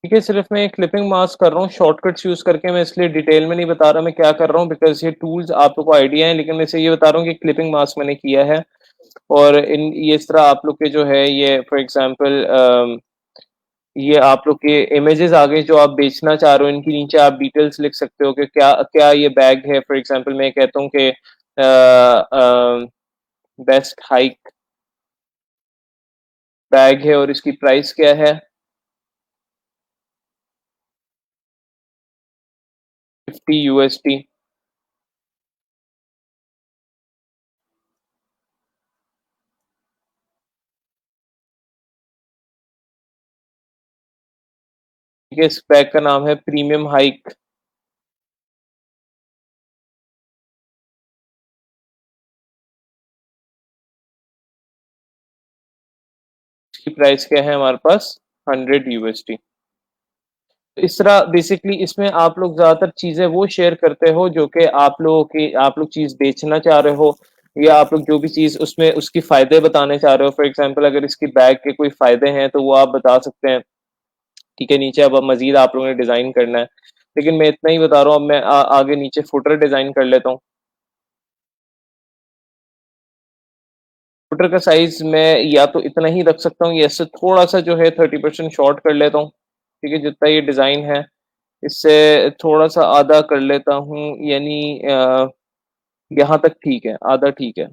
ठीक है, सिर्फ मैं क्लिपिंग मास्क कर रहा हूँ शॉर्टकट्स यूज करके। मैं इसलिए डिटेल में नहीं बता रहा मैं क्या कर रहा हूँ, बिकॉज ये टूल्स आप लोग को आइडिया है, लेकिन मैं इसे ये बता रहा हूँ कि क्लिपिंग मास्क मैंने किया है। और इन ये इस तरह आप लोग के जो है ये फॉर एग्जांपल, ये आप लोग के इमेजेस आ गए जो आप बेचना चाह रहे हो। इनके नीचे आप डिटेल्स लिख सकते हो कि क्या क्या ये बैग है। फॉर एग्जांपल मैं कहता हूँ कि बेस्ट हाइक बैग है और इसकी प्राइस क्या है, 50 USD। ठीक है, इस बैग का नाम है प्रीमियम हाइक। इसकी प्राइस क्या है हमारे पास, 100 USD। इस तरह बेसिकली इसमें आप लोग ज्यादातर चीजें वो शेयर करते हो जो कि आप लोग चीज बेचना चाह रहे हो, या आप लोग जो भी चीज उसमें उसकी फायदे बताने चाह रहे हो। फॉर एग्जांपल, अगर इसकी बैग के कोई फायदे हैं तो वो आप बता सकते हैं। ठीक है, नीचे अब मजीद आप लोगों ने डिजाइन करना है, लेकिन मैं इतना ही बता रहा हूँ। अब मैं आगे नीचे फुटर डिजाइन कर लेता हूँ। फुटर का साइज मैं या तो इतना ही रख सकता हूँ या इससे थोड़ा सा जो है 30% शॉर्ट कर लेता हूँ, ठीक है, जितना ये डिजाइन है इससे थोड़ा सा आधा कर लेता हूँ, यानी यहाँ तक ठीक है, आधा ठीक है।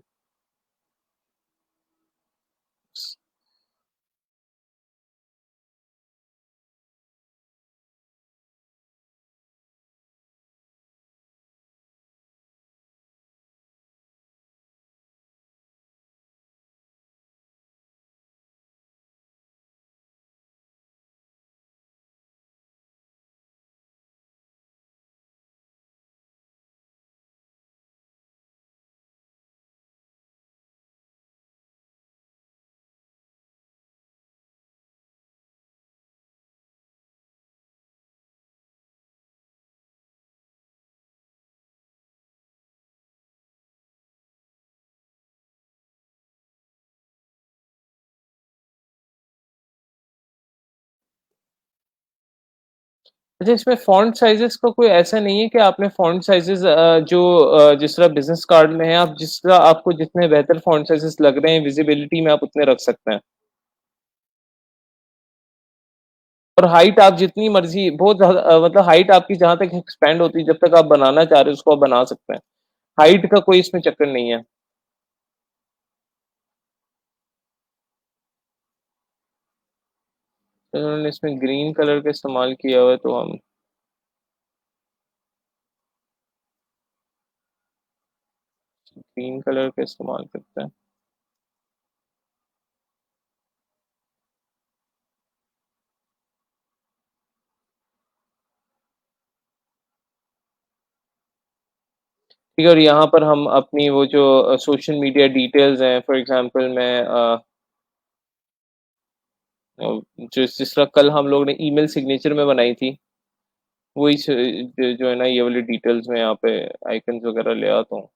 अच्छा, इसमें फ़ॉन्ट साइज़ेस का कोई ऐसा नहीं है कि आपने फ़ॉन्ट साइज़ेस जो जिस तरह बिज़नेस कार्ड में है, आप जिस तरह आपको जितने बेहतर फ़ॉन्ट साइज़ेस लग रहे हैं, विज़िबिलिटी में आप उतने रख सकते हैं। और हाइट आप जितनी मर्ज़ी बहुत ज़्यादा मतलब हाइट आपकी जहाँ तक एक्सपेंड होती है, जब तक आप बनाना चाह रहे हो उसको आप बना सकते हैं। हाइट का कोई इसमें चक्कर नहीं है। तो उन्होंने इसमें ग्रीन कलर का इस्तेमाल किया हुआ है तो हम ग्रीन कलर का इस्तेमाल करते हैं। ठीक है, और यहाँ पर हम अपनी वो जो सोशल मीडिया डिटेल्स हैं, फॉर एग्ज़ाम्पल मैं जिस तरह कल हम लोग ने ईमेल सिग्नेचर में बनाई थी, वही जो है ना ये वाली डिटेल्स में यहाँ पे आइकन्स वगैरह ले आता हूँ।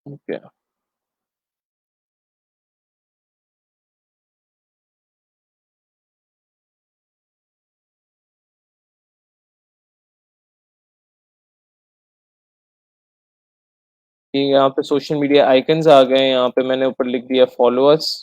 ठीक है, ये यहाँ पे सोशल मीडिया आइकन्स आ गए हैं, यहाँ पे मैंने ऊपर लिख दिया फॉलोअर्स।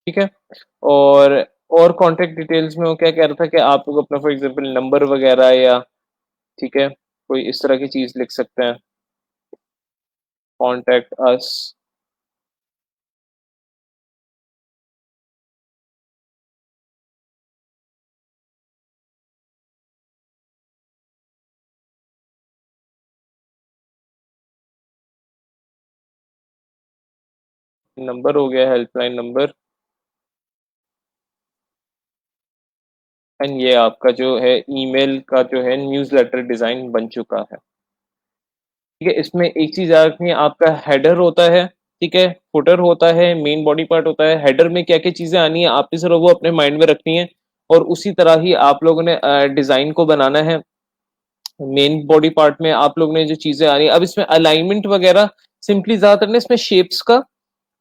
ठीक है, और और कॉन्टेक्ट डिटेल्स में वो क्या कह रहा था कि आप लोग अपना फॉर एग्ज़ाम्पल नंबर वगैरह या ठीक है, कोई इस तरह की चीज़ लिख सकते हैं, कॉन्टैक्ट अस, नंबर हो गया हेल्पलाइन नंबर, एंड ये आपका जो है ईमेल का जो है न्यूज़लेटर डिज़ाइन बन चुका है। ठीक है, इसमें एक चीज़ याद रखनी है, आपका हेडर होता है, ठीक है, फुटर होता है, मेन बॉडी पार्ट होता है, हेडर में क्या-क्या चीज़ें आनी है, आपने सिर्फ वो अपने माइंड में रखनी है और उसी तरह ही आप लोगों ने डिज़ाइन को बनाना है। मेन बॉडी पार्ट में आप लोगों ने जो चीज़ें आ रही हैं, अब इसमें अलाइनमेंट वगैरह सिंपली ज़्यादातर ना इसमें शेप्स का,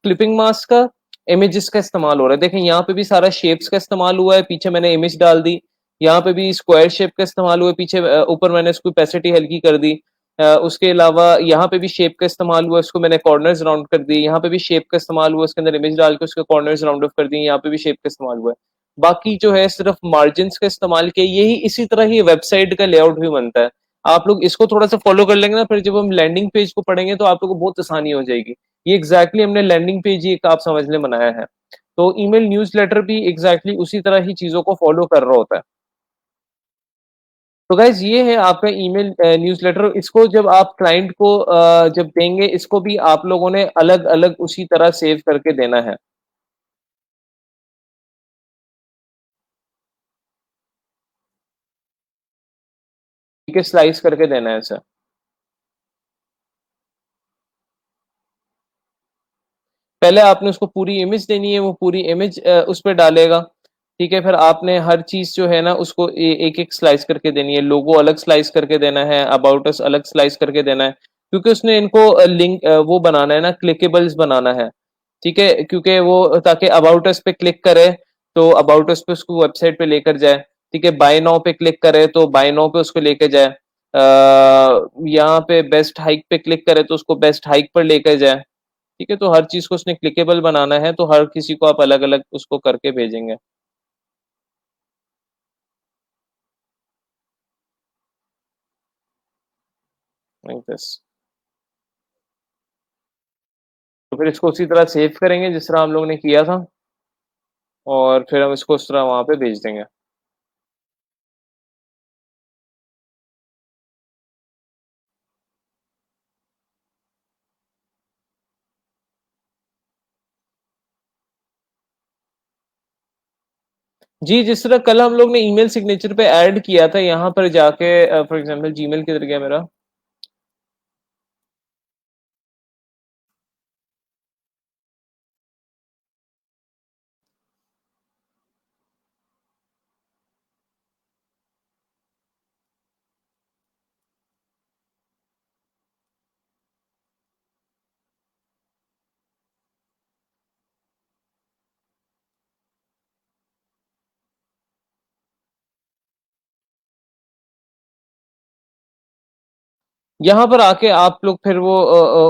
क्लिपिंग मास्क का, इमेजेस का इस्तेमाल हो रहा है। देखें यहाँ पे भी सारा शेप्स का इस्तेमाल हुआ है, पीछे मैंने इमेज डाल दी, यहाँ पे भी स्क्वायर शेप का इस्तेमाल हुआ है, पीछे ऊपर मैंने इसको ओपेसिटी हल्की कर दी। उसके अलावा यहाँ पे भी शेप का इस्तेमाल हुआ है, इसको मैंने कॉर्नर्स राउंड कर दिए, यहाँ पे भी शेप का इस्तेमाल हुआ है, इसके अंदर इमेज डाल के उसके कॉर्नर्स राउंड ऑफ कर दिए, यहाँ पे भी शेप का इस्तेमाल हुआ है। बाकी जो है सिर्फ मार्जिन का इस्तेमाल किया, यही इसी तरह ही वेबसाइट का लेआउट भी बनता है। आप लोग इसको थोड़ा सा फॉलो कर लेंगे ना, फिर जब हम लैंडिंग पेज को पढ़ेंगे तो आप लोगों को बहुत आसानी हो जाएगी। ये एग्जैक्टली हमने लैंडिंग पेज ही एक आप समझ लें बनाया है। तो ईमेल न्यूज़लेटर भी एग्जैक्टली उसी तरह ही चीजों को फॉलो कर रहा होता है। तो गाइज ये है आपका ईमेल न्यूज़लेटर। इसको जब आप क्लाइंट को जब देंगे, इसको भी आप लोगों ने अलग अलग उसी तरह सेव करके देना है। ठीक है, स्लाइस करके देना है सर। पहले आपने उसको पूरी इमेज देनी है, वो पूरी इमेज उस पर डालेगा। ठीक है, फिर आपने हर चीज जो है ना उसको एक एक स्लाइस करके देनी है। लोगो अलग स्लाइस करके देना है, अबाउट अस अलग स्लाइस करके देना है, क्योंकि उसने इनको लिंक वो बनाना है ना, क्लिकेबल्स बनाना है। ठीक है, क्योंकि वो ताकि अबाउट अस पे क्लिक करे तो अबाउट अस पे उसको वेबसाइट पे लेकर जाए। ठीक है, बाय नाउ पे क्लिक करे तो बाय नाउ पे उसको लेकर जाए। यहाँ पे बेस्ट हाइक पे क्लिक करे तो उसको बेस्ट हाइक पर लेकर जाए। ठीक है, तो हर चीज को उसने क्लिकेबल बनाना है, तो हर किसी को आप अलग अलग उसको करके भेजेंगे। Like this. तो फिर इसको उसी तरह सेव करेंगे जिस तरह हम लोग ने किया था, और फिर हम इसको उस तरह वहां पे भेज देंगे। जी, जिस तरह कल हम लोग ने ईमेल सिग्नेचर पे ऐड किया था, यहाँ पर जाके फॉर एग्जांपल जीमेल किधर गया मेरा। यहाँ पर आके आप लोग फिर वो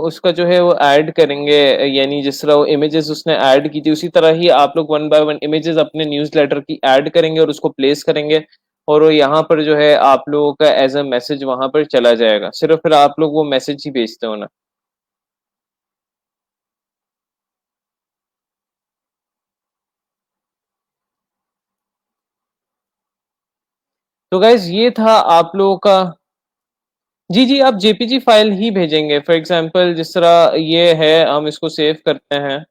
उसका जो है वो ऐड करेंगे। यानी जिस तरह वो इमेजेस उसने ऐड की थी उसी तरह ही आप लोग वन बाय वन इमेजेस अपने न्यूज़लेटर की ऐड करेंगे और उसको प्लेस करेंगे। और वो यहाँ पर जो है आप लोगों का एज अ मैसेज वहां पर चला जाएगा। सिर्फ फिर आप लोग वो मैसेज ही भेजते हो ना। तो गाइज ये था आप लोगों का। जी जी, आप जेपीजी फाइल ही भेजेंगे। फॉर एग्जांपल जिस तरह ये है, हम इसको सेव करते हैं।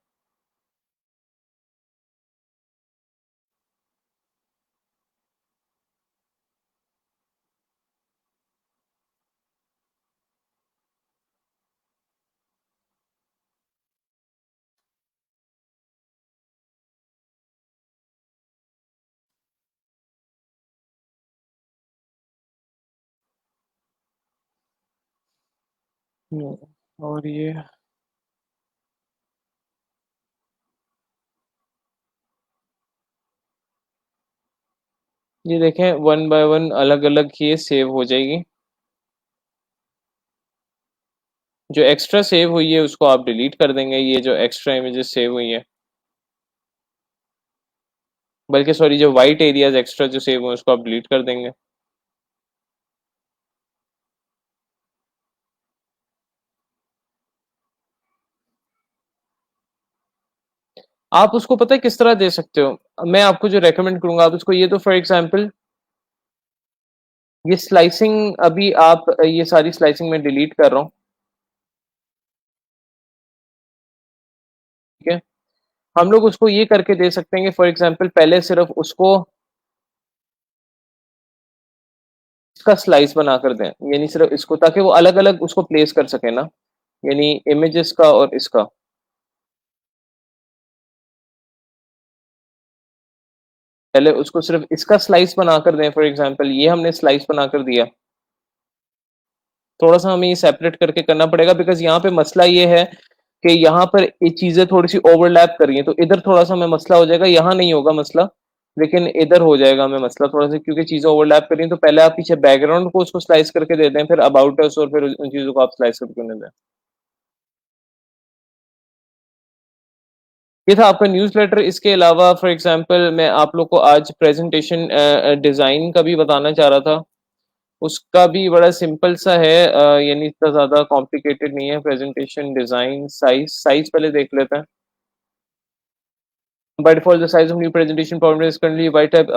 और ये देखें, वन बाय वन अलग अलग ये सेव हो जाएगी। जो एक्स्ट्रा सेव हुई है उसको आप डिलीट कर देंगे, ये जो एक्स्ट्रा इमेजेस सेव हुई है। बल्कि सॉरी, जो वाइट एरियाज एक्स्ट्रा जो सेव हुए उसको आप डिलीट कर देंगे। आप उसको पता है किस तरह दे सकते हो, मैं आपको जो रेकमेंड करूंगा आप उसको ये, तो फॉर एग्जांपल ये स्लाइसिंग अभी आप ये सारी स्लाइसिंग मैं डिलीट कर रहा हूँ। ठीक है, हम लोग उसको ये करके दे सकते हैं कि फॉर एग्जांपल पहले सिर्फ उसको इसका स्लाइस बनाकर दें, यानी सिर्फ इसको, ताकि वो अलग अलग उसको प्लेस कर सके ना, यानी इमेजेस का और इसका। पहले उसको सिर्फ इसका स्लाइस बनाकर दें। फॉर एग्जांपल ये हमने स्लाइस बनाकर दिया। थोड़ा सा हमें ये सेपरेट करके करना पड़ेगा, बिकॉज यहाँ पे मसला ये है कि यहाँ पर ये चीजें थोड़ी सी ओवरलैप कर रही हैं, तो इधर थोड़ा सा हमें मसला हो जाएगा। यहाँ नहीं होगा मसला, लेकिन इधर हो जाएगा हमें मसला थोड़ा सा, क्योंकि चीजें ओवरलैप कर रही हैं। तो पहले आप पीछे बैकग्राउंड को उसको स्लाइस करके दे दें, फिर अबाउट अस, और फिर उन चीजों को आप स्लाइस करके उन्हें दें। ये था आपका न्यूज़लेटर। इसके अलावा फॉर एग्जांपल मैं आप लोग को आज प्रेजेंटेशन डिजाइन का भी बताना चाह रहा था। उसका भी बड़ा सिंपल सा है, यानी इतना ज्यादा कॉम्प्लिकेटेड नहीं है। प्रेजेंटेशन डिजाइन, साइज साइज पहले देख लेते हैं। By default, the size of new presentation PowerPoint is currently y type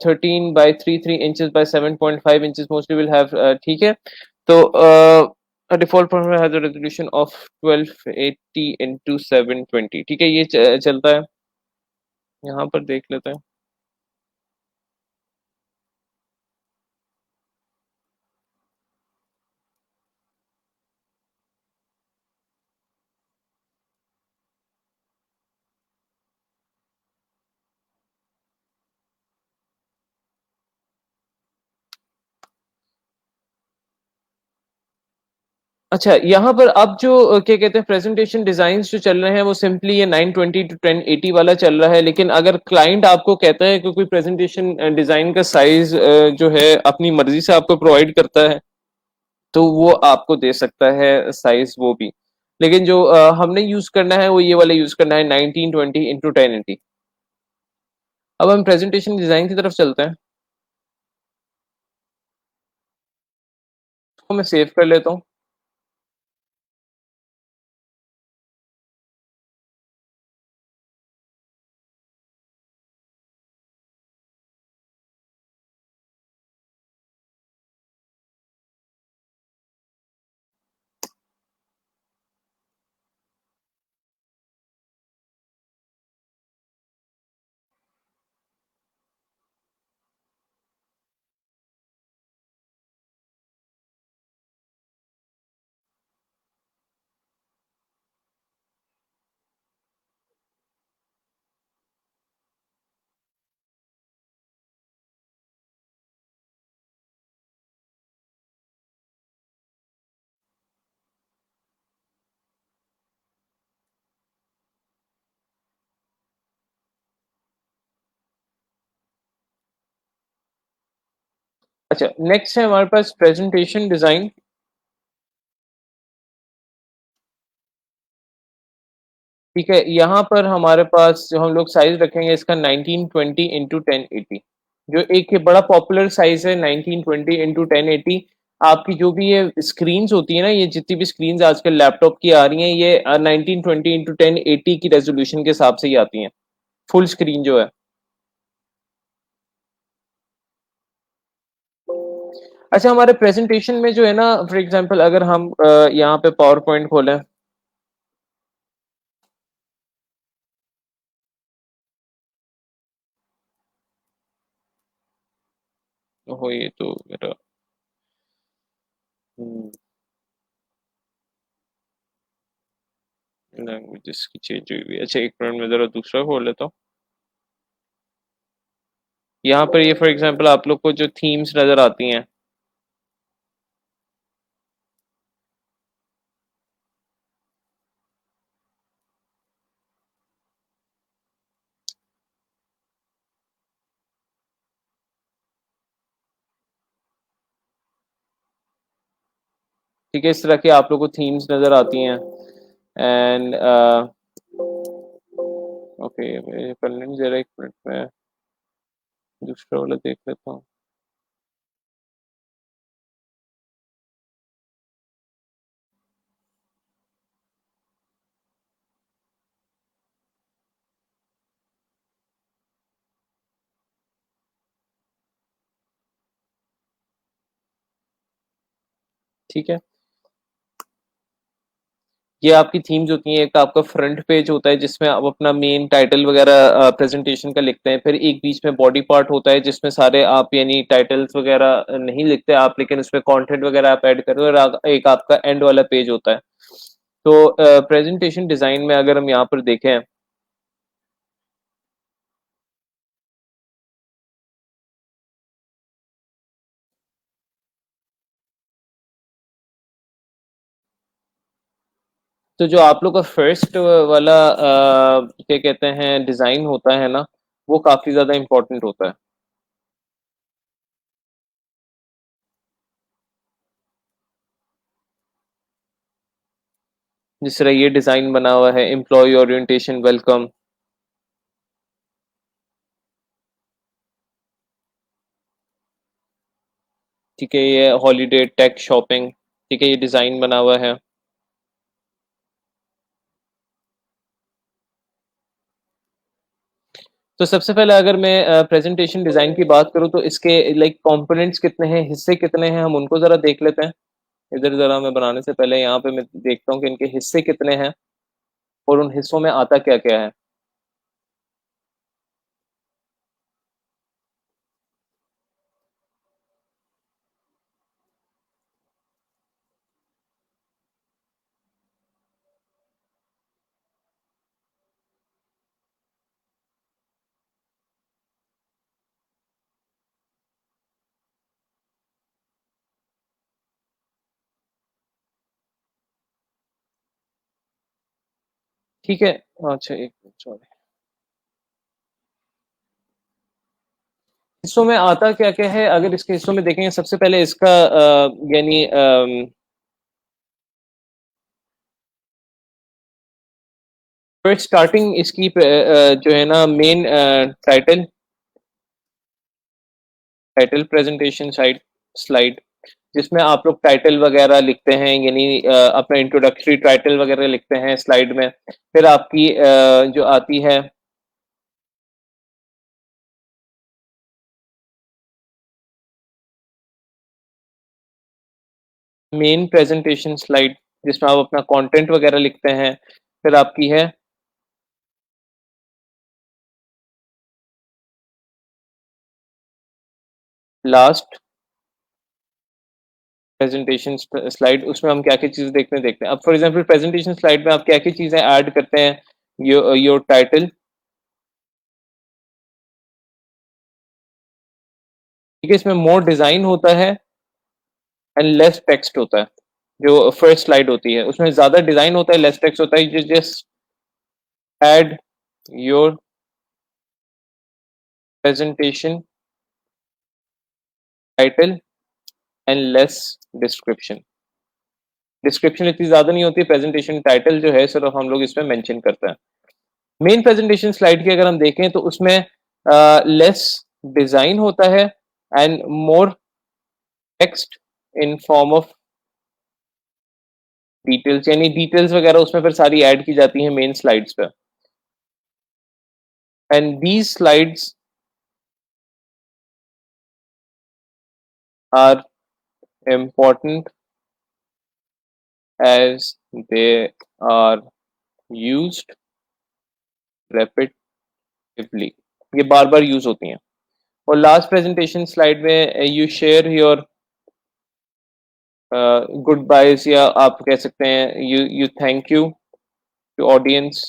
13 by 33 inches by 7.5 inches. Mostly will have ठीक है. तो a default PowerPoint has a resolution of 1280 into 720. ठीक है, ये चलता है. यहाँ पर देख लेते हैं. अच्छा, यहाँ पर अब जो क्या कहते हैं प्रेजेंटेशन डिजाइन जो चल रहे हैं वो सिंपली ये 920 टू 1080 वाला चल रहा है. लेकिन अगर क्लाइंट आपको कहता है कि कोई प्रेजेंटेशन डिजाइन का साइज जो है अपनी मर्जी से आपको प्रोवाइड करता है, तो वो आपको दे सकता है साइज वो भी. लेकिन जो हमने यूज करना है वो ये वाला यूज करना है 1920 इंटू 1080. अब हम प्रेजेंटेशन डिजाइन की तरफ चलते हैं. तो मैं सेव कर लेता हूँ. अच्छा, नेक्स्ट है हमारे पास प्रेजेंटेशन डिजाइन. ठीक है, यहाँ पर हमारे पास जो हम लोग साइज रखेंगे इसका 1920 इंटू 1080. जो एक ये बड़ा पॉपुलर साइज है 1920 इंटू 1080. आपकी जो भी ये स्क्रीन्स होती है ना, ये जितनी भी स्क्रीन्स आजकल लैपटॉप की आ रही हैं, ये 1920 इंटू 1080 की रेजोल्यूशन के हिसाब से ही आती हैं, फुल स्क्रीन जो है. अच्छा, हमारे प्रेजेंटेशन में जो है ना, फॉर एग्जांपल अगर हम यहाँ पे पावर पॉइंट खोलें. हो ये तो मेरा लैंग्वेजेस की चेंज हुई हुई है. अच्छा, एक मिनट में जरा दूसरा खोल लेता हूँ. यहाँ पर ये फॉर एग्जांपल आप लोग को जो थीम्स नजर आती हैं. ठीक है, इस तरह की आप लोग को थीम्स नजर आती हैं. एंड ओके, कर लेंगे जरा एक मिनट में दूसरा वाला देख लेता हूँ. ठीक है, ये आपकी थीम्स होती हैं. एक आपका फ्रंट पेज होता है जिसमें आप अपना मेन टाइटल वगैरह प्रेजेंटेशन का लिखते हैं. फिर एक बीच में बॉडी पार्ट होता है जिसमें सारे आप यानी टाइटल्स वगैरह नहीं लिखते आप, लेकिन उसमें कंटेंट वगैरह आप ऐड करते हो. और एक आपका एंड वाला पेज होता है. तो प्रेजेंटेशन डिजाइन में अगर हम यहाँ पर देखें, तो जो आप लोग का फर्स्ट वाला क्या कहते हैं डिजाइन होता है ना, वो काफी ज्यादा इम्पोर्टेंट होता है. जिस तरह ये डिजाइन बना हुआ है, एम्प्लॉय ओरिएंटेशन वेलकम. ठीक है, ये हॉलीडे टेक शॉपिंग. ठीक है, ये डिजाइन बना हुआ है. तो सबसे पहले अगर मैं प्रेजेंटेशन डिजाइन की बात करूं तो इसके लाइक कंपोनेंट्स कितने हैं, हिस्से कितने हैं, हम उनको जरा देख लेते हैं। इधर जरा मैं बनाने से पहले यहाँ पे मैं देखता हूँ कि इनके हिस्से कितने हैं और उन हिस्सों में आता क्या क्या है। ठीक है। अच्छा एक मिनट, सॉरी। हिस्सों में आता क्या क्या है, अगर इसके हिस्सों में देखेंगे सबसे पहले इसका यानी फर्स्ट स्टार्टिंग इसकी जो है ना main title, title presentation side slide, जिसमें आप लोग टाइटल वगैरह लिखते हैं, यानी अपना इंट्रोडक्टरी टाइटल वगैरह लिखते हैं स्लाइड में। फिर आपकी जो आती है मेन प्रेजेंटेशन स्लाइड, जिसमें आप अपना कंटेंट वगैरह लिखते हैं। फिर आपकी है लास्ट प्रेजेंटेशन स्लाइड, उसमें हम क्या क्या चीजें देखते हैं। अब फॉर एग्जांपल प्रेजेंटेशन स्लाइड में आप क्या क्या चीजें ऐड करते हैं, योर टाइटल, ठीक है, इसमें मोर डिजाइन होता है एंड लेस टेक्स्ट होता है। जो फर्स्ट स्लाइड होती है उसमें ज्यादा डिजाइन होता है, लेस टेक्स्ट होता है। You just add your presentation title and less description. Description इतनी ज्यादा नहीं होती, प्रेजेंटेशन टाइटल जो है सिर्फ हम लोग इसमें मेंशन करते हैं। मेन प्रेजेंटेशन स्लाइड की अगर हम देखें तो उसमें लेस डिजाइन होता है and more text in form of details, यानी डिटेल्स वगैरह उसमें फिर सारी ऐड की जाती हैं मेन स्लाइड्स पे। And these slides are important as they are used repetitively, ये बार बार यूज होती हैं। और लास्ट प्रेजेंटेशन स्लाइड में you share your goodbyes, या आप कह सकते हैं you you thank you to audience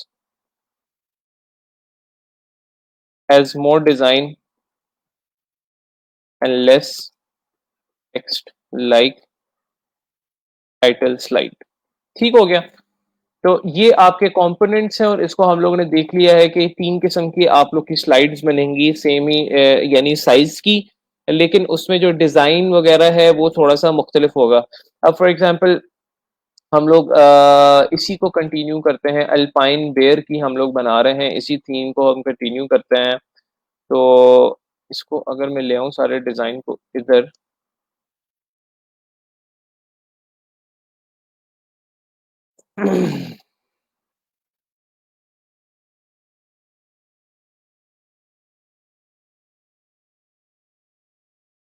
has more design and less text like title slide. ठीक हो गया। तो ये आपके कंपोनेंट्स हैं और इसको हम लोगों ने देख लिया है कि तीन किस्म की आप लोग की स्लाइड्स बनेंगी, सेम ही यानी साइज की, लेकिन उसमें जो डिजाइन वगैरह है वो थोड़ा सा मुख्तलिफ होगा। अब फॉर एग्जांपल हम लोग इसी को कंटिन्यू करते हैं, अल्पाइन बेयर की हम लोग बना रहे हैं, इसी थीम को हम कंटिन्यू करते हैं। तो इसको अगर मैं ले आऊं सारे डिजाइन को इधर,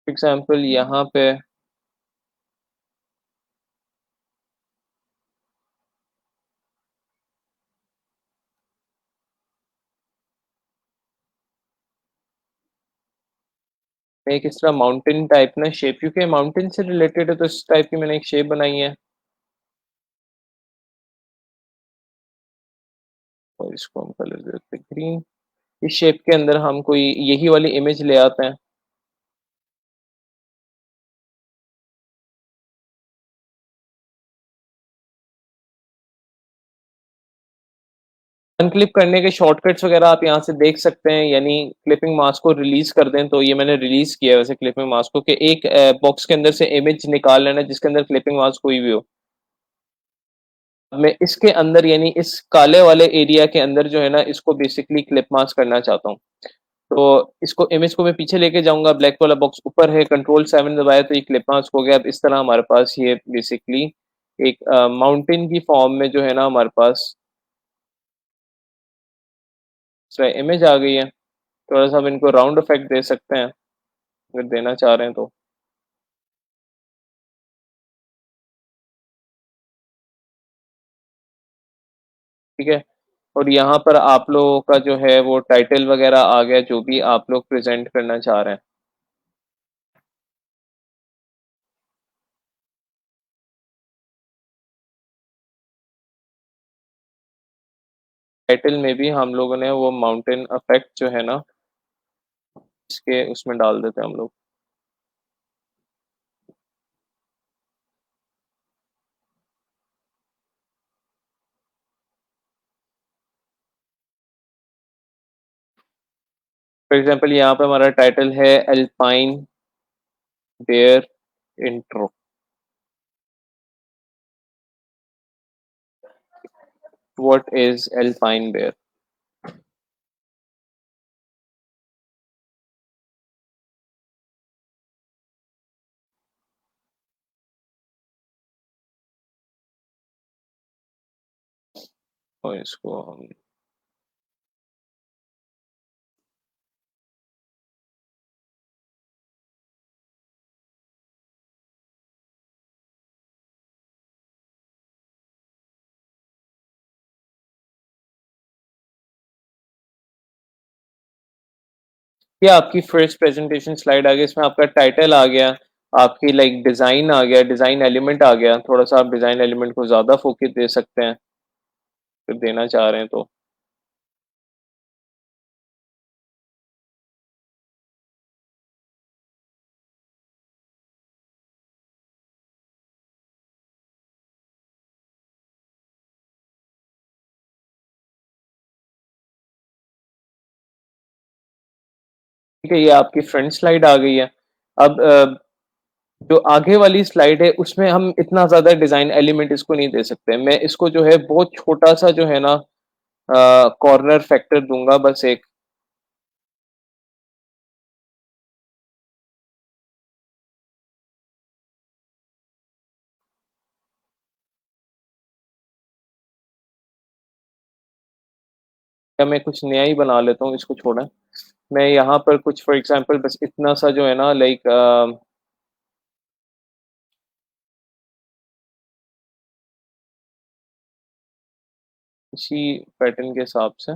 एग्जाम्पल यहाँ पे मैं एक इस तरह माउंटेन टाइप ना शेप, क्योंकि माउंटेन से रिलेटेड है तो इस टाइप की मैंने एक शेप बनाई है और इसको हम कलर देते हैं ग्रीन। इस शेप के अंदर हम कोई यही वाली इमेज ले आते हैं। अनक्लिप करने के शॉर्टकट्स वगैरह आप यहाँ से देख सकते हैं, यानी क्लिपिंग मास्क को रिलीज कर दें तो ये मैंने रिलीज किया है वैसे क्लिपिंग मास्क को, कि एक बॉक्स के अंदर से इमेज निकाल लेना जिसके अंदर क्लिपिंग मास्क कोई भी हो। मैं इसके अंदर यानी इस काले वाले एरिया के अंदर जो है ना इसको बेसिकली क्लिप मास्क करना चाहता हूँ। तो इसको इमेज को मैं पीछे लेके जाऊंगा, ब्लैक वाला बॉक्स ऊपर है, कंट्रोल 7 दबाया तो ये क्लिप मास्क हो गया। अब इस तरह हमारे पास ये बेसिकली एक माउंटेन की फॉर्म में जो है ना हमारे पास इमेज आ गई है। थोड़ा सा हम इनको राउंड इफेक्ट दे सकते हैं अगर देना चाह रहे हैं तो। ठीक है, और यहाँ पर आप लोगों का जो है वो टाइटल वगैरह आ गया, जो भी आप लोग प्रेजेंट करना चाह रहे हैं। टाइटल में भी हम लोगों ने वो माउंटेन इफेक्ट जो है ना, इसके उसमें डाल देते हैं हम लोग। फॉर एग्जांपल यहाँ पे हमारा टाइटल है Alpine bear intro. What is Alpine bear? और इसको हम ये आपकी फर्स्ट प्रेजेंटेशन स्लाइड आ गई, इसमें आपका टाइटल आ गया, आपकी लाइक डिजाइन आ गया, डिजाइन एलिमेंट आ गया। थोड़ा सा आप डिजाइन एलिमेंट को ज्यादा फोकस दे सकते हैं फिर देना चाह रहे हैं तो। ठीक है, ये आपकी फ्रंट स्लाइड आ गई है। अब जो आगे वाली स्लाइड है उसमें हम इतना ज्यादा डिजाइन एलिमेंट इसको नहीं दे सकते। मैं इसको जो है बहुत छोटा सा जो है ना कॉर्नर फैक्टर दूंगा बस एक। या मैं कुछ नया ही बना लेता हूँ, इसको छोड़ा। मैं यहाँ पर कुछ फॉर एग्जांपल बस इतना सा जो है ना लाइक इसी पैटर्न के हिसाब से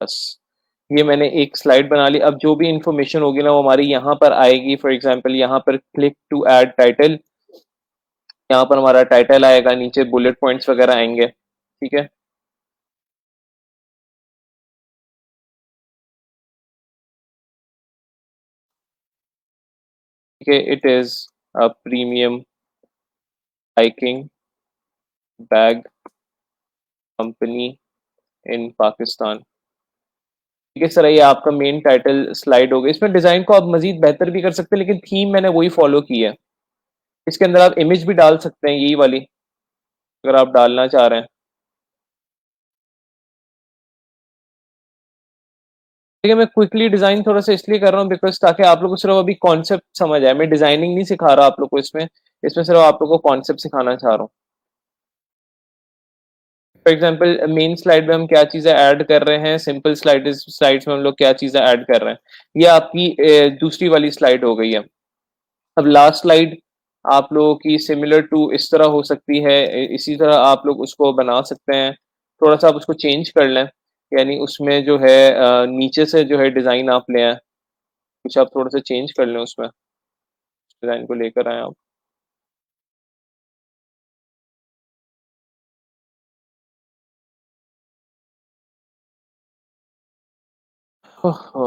बस ये मैंने एक स्लाइड बना ली। अब जो भी इंफॉर्मेशन होगी ना वो हमारी यहाँ पर आएगी। फॉर एग्जांपल यहाँ पर क्लिक टू ऐड टाइटल, यहाँ पर हमारा टाइटल आएगा, नीचे बुलेट पॉइंट्स वगैरह आएंगे। ठीक है, ठीक है। It is a premium hiking bag company इन पाकिस्तान। ठीक है सर, ये आपका मेन टाइटल स्लाइड हो गई। इसमें डिजाइन को आप मजीद बेहतर भी कर सकते हैं, लेकिन थीम मैंने वही फॉलो की है। इसके अंदर आप इमेज भी डाल सकते हैं, यही वाली, अगर आप डालना चाह रहे हैं। ठीक है, मैं क्विकली डिजाइन थोड़ा सा इसलिए कर रहा हूँ बिकॉज ताकि आप लोग को सिर्फ अभी कॉन्सेप्ट समझ आए। मैं डिजाइनिंग नहीं सिखा रहा आप लोग को इसमें, इसमें सिर्फ आप लोग को कॉन्सेप्ट सिखाना चाह रहा हूँ। फॉर एग्जाम्पल मेन स्लाइड में हम क्या चीजें ऐड कर रहे हैं, सिंपल स्लाइड्स में हम लोग क्या चीजें ऐड कर रहे हैं, ये आपकी दूसरी वाली स्लाइड हो गई है। अब लास्ट स्लाइड आप लोगों की सिमिलर टू इस तरह हो सकती है, इसी तरह आप लोग उसको बना सकते हैं। थोड़ा सा आप उसको चेंज कर लें, यानी उसमें जो है नीचे से जो है डिजाइन आप ले आए, कुछ आप थोड़ा सा चेंज कर लें उसमें, डिजाइन को लेकर आए आप। ओहो।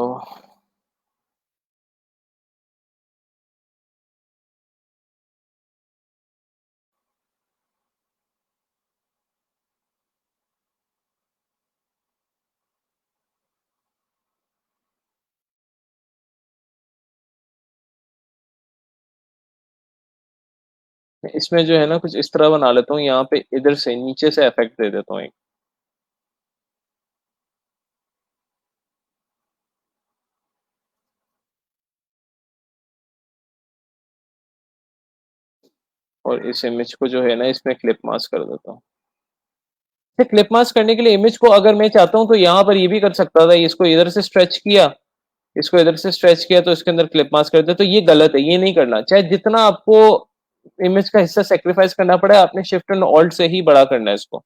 इसमें जो है ना कुछ इस तरह बना लेता हूँ, यहाँ पे इधर से नीचे से इफेक्ट दे देता हूँ एक। और इस इमेज को जो है ना इसमें क्लिप मास्क कर देता हूँ। क्लिप मास्क करने के लिए इमेज को अगर मैं चाहता हूँ तो यहाँ पर ये भी कर सकता था, इसको इधर से स्ट्रेच किया, इसको इधर से स्ट्रेच किया तो इसके अंदर क्लिप मास्क कर दिया। तो ये गलत है, ये नहीं करना। चाहे जितना आपको इमेज का हिस्सा सेक्रीफाइस करना पड़े, आपने शिफ्ट एंड ऑल्ट से ही बड़ा करना है इसको।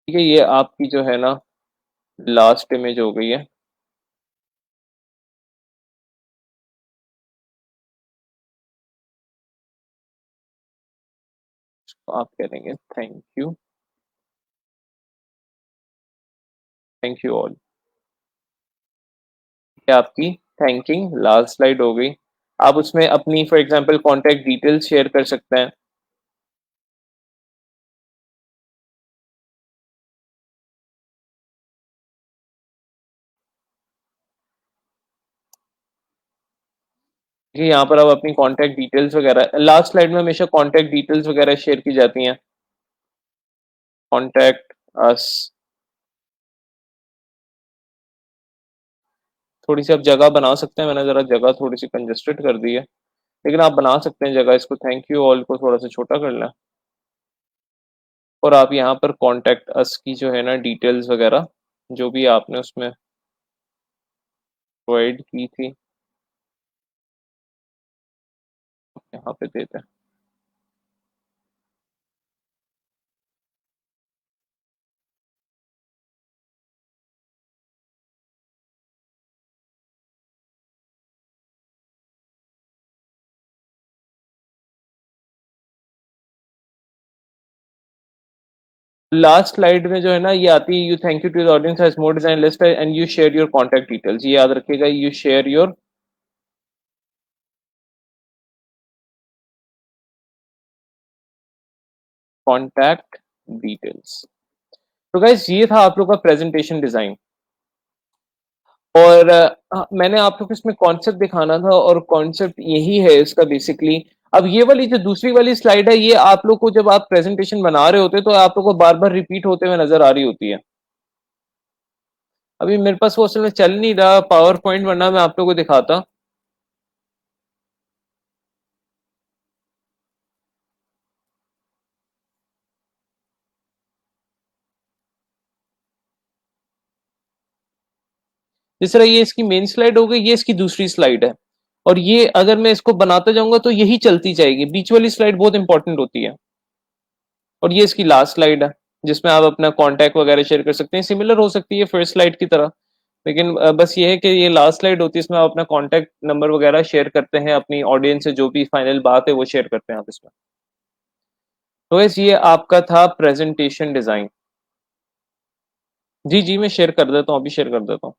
ठीक है, ये आपकी जो है ना लास्ट इमेज हो गई है। आप करेंगे thank you, thank you all. आपकी थैंकिंग लास्ट स्लाइड हो गई। आप उसमें अपनी for example contact details share कर सकते हैं। कि यहाँ पर आप अपनी कांटेक्ट डिटेल्स वगैरह, लास्ट स्लाइड में हमेशा कांटेक्ट डिटेल्स वगैरह शेयर की जाती हैं। कांटेक्ट अस। थोड़ी सी आप जगह बना सकते हैं, मैंने जरा जगह थोड़ी सी कंजेस्टेड कर दी है, लेकिन आप बना सकते हैं जगह। इसको थैंक यू ऑल को थोड़ा सा छोटा कर लें। और आप यहाँ पर कांटेक्ट अस की जो है ना डिटेल्स वगैरह जो भी आपने उसमें प्रोवाइड की थी, यहाँ पे देते हैं। लास्ट स्लाइड में जो है ना ये आती है, you thank you to the audience has more design list and you share your contact details. ये याद रखिएगा, you share your contact details. तो गाइस ये था आप लोग का प्रेजेंटेशन डिजाइन। और मैंने आप लोग को इसमें कॉन्सेप्ट दिखाना था, और कॉन्सेप्ट यही है इसका बेसिकली। अब ये वाली जो दूसरी वाली स्लाइड है, ये आप लोग को जब आप प्रेजेंटेशन बना रहे होते हैं तो आप लोग को बार बार रिपीट होते हुए नजर आ रही होती है। अभी मेरे पास वो असल में चल नहीं रहा पावर पॉइंट, वरना मैं आप लोग को दिखाता। जिस तरह ये इसकी मेन स्लाइड हो गई, ये इसकी दूसरी स्लाइड है, और ये अगर मैं इसको बनाता जाऊंगा तो यही चलती जाएगी। बीच वाली स्लाइड बहुत इंपॉर्टेंट होती है। और ये इसकी लास्ट स्लाइड है जिसमें आप अपना कॉन्टैक्ट वगैरह शेयर कर सकते हैं। सिमिलर हो सकती है फर्स्ट स्लाइड की तरह, लेकिन बस ये है कि ये लास्ट स्लाइड होती है, इसमें आप अपना कॉन्टैक्ट नंबर वगैरह शेयर करते हैं, अपनी ऑडियंस से जो भी फाइनल बात है वो शेयर करते हैं आप इसमें। तो इस ये आपका था प्रेजेंटेशन डिजाइन। जी जी, मैं शेयर कर देता हूँ, अभी शेयर कर देता हूँ।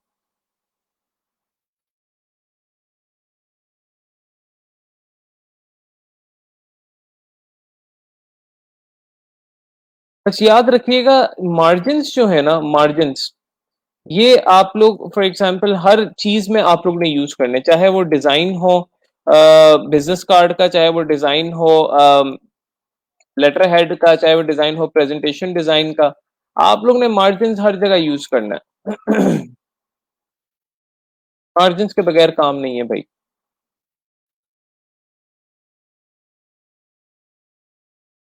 बस याद रखिएगा, मार्जिन्स जो है ना, मार्जिन्स ये आप लोग फॉर एग्जांपल हर चीज में आप लोग ने यूज करने, चाहे वो डिजाइन हो बिजनेस कार्ड का, चाहे वो डिजाइन हो लेटर हेड का, चाहे वो डिजाइन हो प्रेजेंटेशन डिजाइन का, आप लोग ने मार्जिन हर जगह यूज करना है। मार्जिन के बगैर काम नहीं है भाई।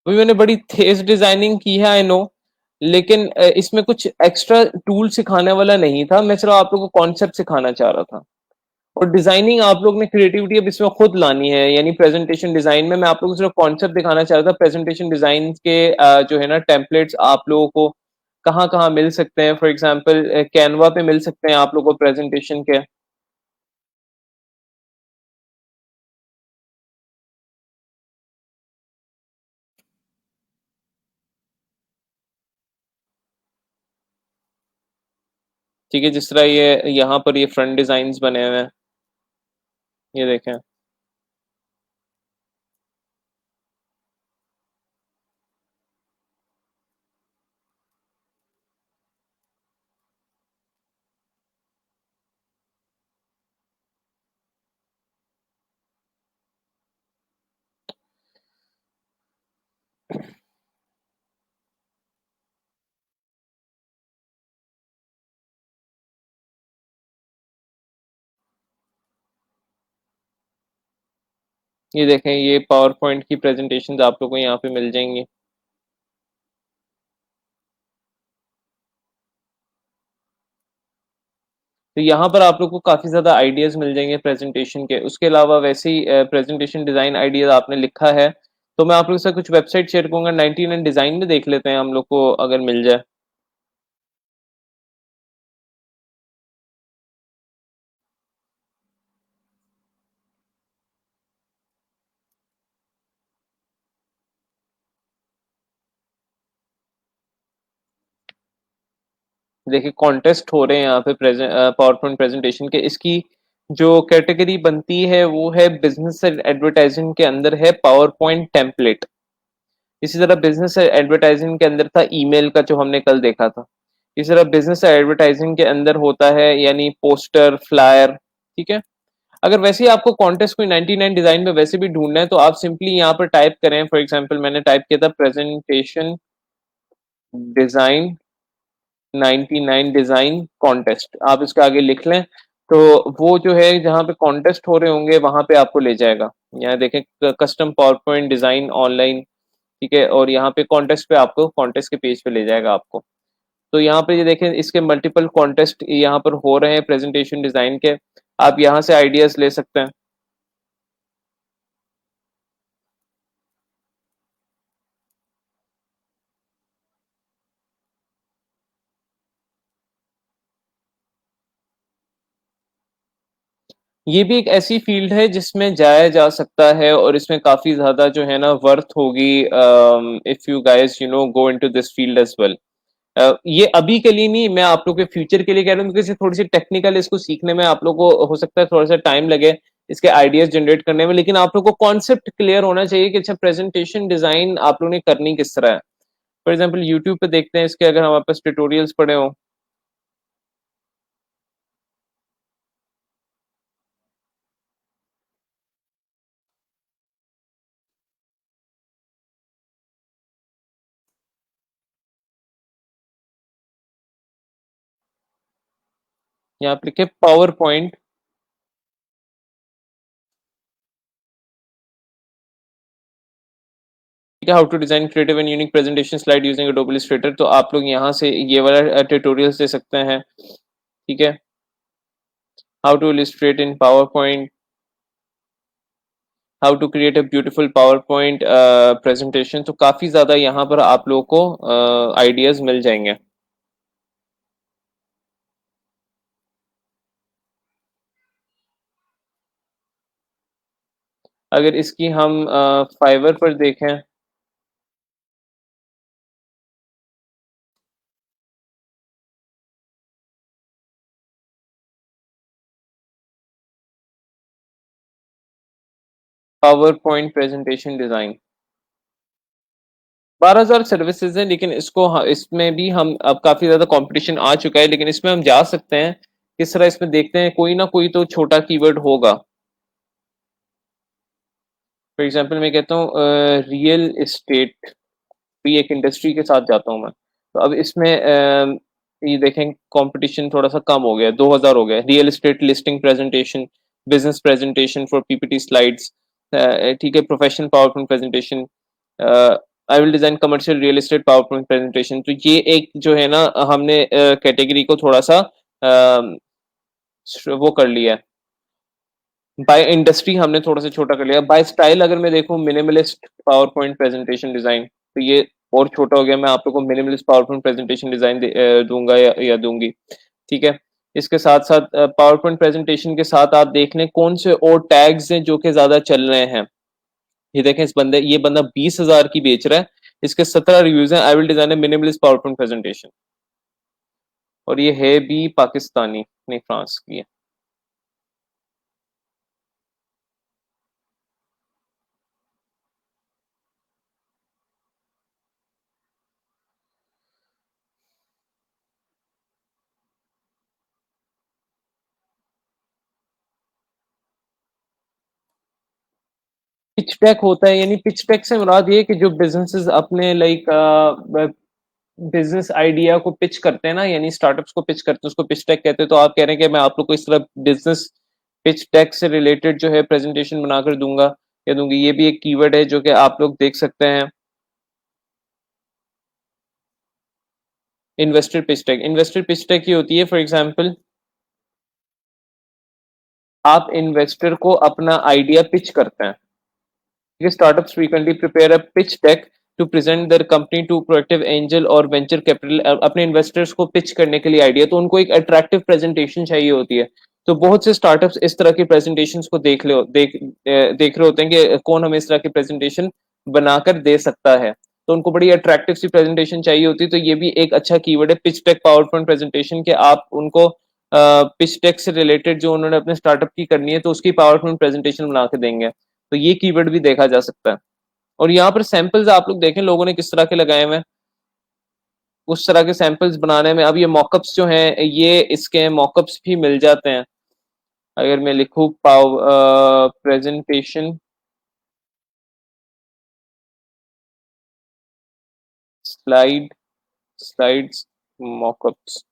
अभी मैंने बड़ी तेज डिजाइनिंग की है आई नो, लेकिन इसमें कुछ एक्स्ट्रा टूल सिखाने वाला नहीं था, मैं सिर्फ आप लोगों को कॉन्सेप्ट सिखाना चाह रहा था। और डिजाइनिंग आप लोग ने क्रिएटिविटी अब इसमें खुद लानी है, यानी प्रेजेंटेशन डिजाइन में मैं आप लोगों को सिर्फ कॉन्सेप्ट दिखाना चाह रहा था। प्रेजेंटेशन डिजाइन के जो है ना टेम्पलेट्स आप लोगों को कहाँ कहाँ मिल सकते हैं, फॉर एग्जांपल कैनवा पे मिल सकते हैं आप लोगों को प्रेजेंटेशन के। ठीक है, जिस तरह ये यहाँ पर ये फ्रंट डिजाइन बने हुए हैं, ये देखें। ये देखें, ये पावर पॉइंट की प्रेजेंटेशंस आप लोगों को यहाँ पे मिल जाएंगी। तो यहाँ पर आप लोग को काफ़ी ज़्यादा आइडियाज़ मिल जाएंगे प्रेजेंटेशन के। उसके अलावा वैसे ही प्रेजेंटेशन डिज़ाइन आइडियाज़ आपने लिखा है, तो मैं आप लोगों से कुछ वेबसाइट शेयर करूँगा। 99 डिज़ाइन में देख लेते हैं हम लोग को अगर मिल जाए। देखिए कॉन्टेस्ट हो रहे हैं यहाँ पे पावर पॉइंट प्रेजेंटेशन के। इसकी जो कैटेगरी बनती है वो है बिजनेस एडवर्टाइजिंग के अंदर है पावर पॉइंट टेम्पलेट। इसी तरह बिजनेस एडवर्टाइजिंग के अंदर था ईमेल का, जो हमने कल देखा था। इसी तरह बिजनेस एडवर्टाइजिंग के अंदर होता है यानी पोस्टर, फ्लायर। ठीक है। अगर वैसे ही आपको कॉन्टेस्ट कोई 99 डिजाइन में वैसे भी ढूंढना है, तो आप सिंपली यहाँ पर टाइप करें। फॉर एग्जांपल मैंने टाइप किया था प्रेजेंटेशन डिजाइन 99 डिजाइन कॉन्टेस्ट, आप इसके आगे लिख लें, तो वो जो है जहाँ पे कॉन्टेस्ट हो रहे होंगे वहां पे आपको ले जाएगा। यहाँ देखें, custom power point design online. ठीक है। और यहाँ पे कॉन्टेस्ट पे आपको कॉन्टेस्ट के पेज पे ले जाएगा आपको। तो यहाँ पे ये देखें, इसके मल्टीपल कॉन्टेस्ट यहाँ पर हो रहे हैं प्रेजेंटेशन डिजाइन के। आप यहाँ से आइडियाज ले सकते हैं। ये भी एक ऐसी फील्ड है जिसमें जाया जा सकता है, और इसमें काफी ज्यादा जो है ना वर्थ होगी, if you guys go into this field as well. ये अभी के लिए नहीं, मैं आप लोग के फ्यूचर के लिए कह रहा हूँ, क्योंकि थोड़ी सी टेक्निकल इसको सीखने में आप लोग को हो सकता है थोड़ा सा टाइम लगे इसके आइडियाज जनरेट करने में, लेकिन आप लोग को कॉन्सेप्ट क्लियर होना चाहिए कि अच्छा प्रेजेंटेशन डिजाइन आप लोगों ने करनी किस तरह है। फॉर एग्जाम्पल यूट्यूब पे देखते हैं इसके, अगर हमारे पास ट्यूटोरियल्स पड़े हो। यहाँ पे लिखे PowerPoint, how to design creative and unique presentation slide using Adobe Illustrator, तो आप लोग यहाँ से ये वाला ट्यूटोरियल्स दे सकते हैं। ठीक है। How to illustrate in PowerPoint, how to create a beautiful PowerPoint presentation, तो काफी ज्यादा यहाँ पर आप लोगों को आइडियाज मिल जाएंगे। अगर इसकी हम फाइवर पर देखें, power point presentation design 12,000 services है, लेकिन इसमें भी हम अब काफी ज्यादा कंपटीशन आ चुका है, लेकिन इसमें हम जा सकते हैं। किस तरह इसमें देखते हैं, कोई ना कोई तो छोटा कीवर्ड होगा। फॉर एग्जांपल मैं कहता हूँ रियल एस्टेट, भी एक इंडस्ट्री के साथ जाता हूँ मैं। तो अब इसमें ये देखें कंपटीशन थोड़ा सा कम हो गया, 2000 हो गया। Real estate listing presentation, business presentation for PPT slides. ठीक है। Professional power point presentation, I will design commercial real estate power point presentation. तो ये एक जो है ना, हमने कैटेगरी को थोड़ा सा वो कर लिया है। बाय इंडस्ट्री हमने थोड़ा सा छोटा कर लिया। बाय स्टाइल अगर मैं देखूं, minimalist power point presentation design, तो ये और छोटा हो गया। मैं आप लोग को minimalist power point presentation design दूंगा या दूंगी। ठीक है। इसके साथ साथ पावर पॉइंट प्रेजेंटेशन के साथ आप देख लें कौन से और टैग्स हैं जो कि ज्यादा चल रहे हैं। ये देखें, ये बंदा 20,000 की बेच रहा है, इसके 17 रिव्यूज हैं। I will design A minimalist power point presentation, और ये है भी पाकिस्तानी, नहीं फ्रांस की है। पिच टेक होता है, यानी पिच टेक से मुराद ये कि जो बिजनेसेस अपने लाइक बिजनेस आइडिया को पिच करते हैं ना, यानी स्टार्टअप्स को पिच करते हैं, उसको पिच टेक कहते हैं। तो आप कह रहे हैं कि मैं आप लोग को इस तरह बिजनेस पिच टेक से रिलेटेड जो है प्रेजेंटेशन बनाकर दूंगा। कह दूंगी। ये भी एक कीवर्ड है जो कि आप लोग देख सकते हैं। Investor pitch deck, investor pitch deck ये होती है फॉर एग्जांपल आप इन्वेस्टर को अपना आइडिया पिच करते हैं। Startups frequently prepare a pitch deck to present their company to proactive angel और venture capital। अपने इन्वेस्टर्स को पिच करने के लिए आइडिया, तो उनको एक अट्रैक्टिव प्रेजेंटेशन चाहिए होती है। तो बहुत से स्टार्टअप्स इस तरह की प्रेजेंटेशंस को देख रहे होते हैं कि कौन हमें इस तरह की प्रेजेंटेशन बनाकर दे सकता है। तो उनको बड़ी अट्रैक्टिव सी प्रेजेंटेशन चाहिए होती है। तो ये भी एक अच्छा कीवर्ड है, pitch deck power point presentation, के आप उनको पिच डेक से रिलेटेड जो उन्होंने अपने स्टार्टअप की करनी है तो उसकी पावर पॉइंट प्रेजेंटेशन बना के देंगे। तो ये कीवर्ड भी देखा जा सकता है। और यहाँ पर सैंपल्स आप लोग देखें लोगों ने किस तरह के लगाए हुए हैं, उस तरह के सैंपल्स बनाने में। अब ये मॉकअप्स जो हैं ये इसके मॉकअप्स भी मिल जाते हैं। अगर मैं लिखूं पाव प्रेजेंटेशन स्लाइड स्लाइड्स मॉकअप्स,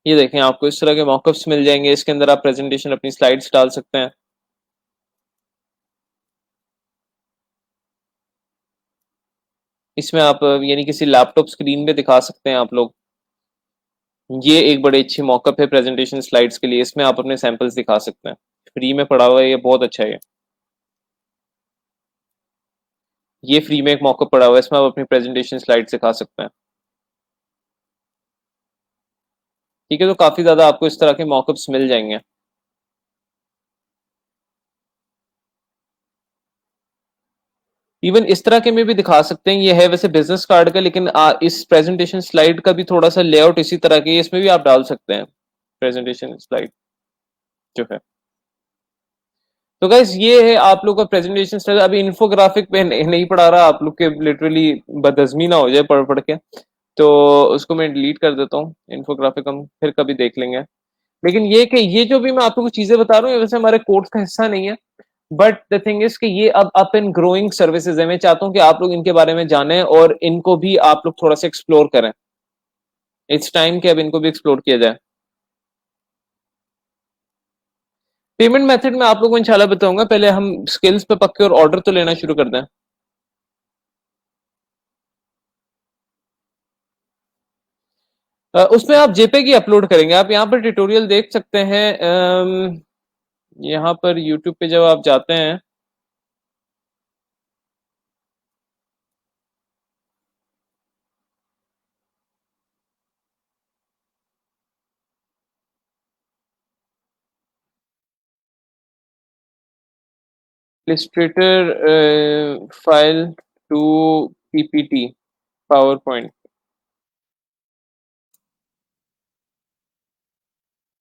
ये देखें आपको इस तरह के मॉकअप्स मिल जाएंगे। इसके अंदर आप प्रेजेंटेशन अपनी स्लाइड्स डाल सकते हैं। इसमें आप यानी किसी लैपटॉप स्क्रीन पे दिखा सकते हैं आप लोग। ये एक बड़ी अच्छी मॉकअप है प्रेजेंटेशन स्लाइड्स के लिए। इसमें आप अपने सैंपल्स दिखा सकते हैं। फ्री में पड़ा हुआ है, ये बहुत अच्छा है। ये फ्री में एक मौका पड़ा हुआ है, इसमें आप अपनी प्रेजेंटेशन स्लाइड सिखा सकते हैं। ठीक है, तो काफी ज्यादा आपको इस तरह के मॉकअप्स मिल जाएंगे। इवन इस तरह के में भी दिखा सकते हैं। ये है वैसे बिजनेस कार्ड का, लेकिन इस प्रेजेंटेशन स्लाइड का भी थोड़ा सा लेआउट इसी तरह के, इसमें भी आप डाल सकते हैं प्रेजेंटेशन स्लाइड जो है। तो गाइस ये है आप लोग का प्रेजेंटेशन स्टाइल। अभी इन्फोग्राफिक पे नहीं पढ़ा रहा, आप लोग के लिटरली बदहजमी ना हो जाए पढ़ पढ़ के, तो उसको मैं डिलीट कर देता हूँ। इन्फोग्राफिक हम फिर कभी देख लेंगे। लेकिन ये कि ये जो भी मैं आप लोगों को चीजें बता रहा हूँ वैसे हमारे कोर्स का हिस्सा नहीं है। बट द थिंग इज कि ये अब अप एंड ग्रोइंग सर्विसेज है। मैं चाहता हूँ कि आप लोग इनके बारे में जानें और इनको भी आप लोग थोड़ा सा एक्सप्लोर करें। इट्स टाइम कि अब इनको भी एक्सप्लोर किया जाए। पेमेंट मेथड में आप लोगों को इंशाल्लाह बताऊंगा। पहले हम स्किल्स पे पक्के और ऑर्डर तो लेना शुरू कर दें। उसमें आप जेपेग ही अपलोड करेंगे। आप यहाँ पर ट्यूटोरियल देख सकते हैं। यहाँ पर यूट्यूब पे जब आप जाते हैं Illustrator file to PPT PowerPoint,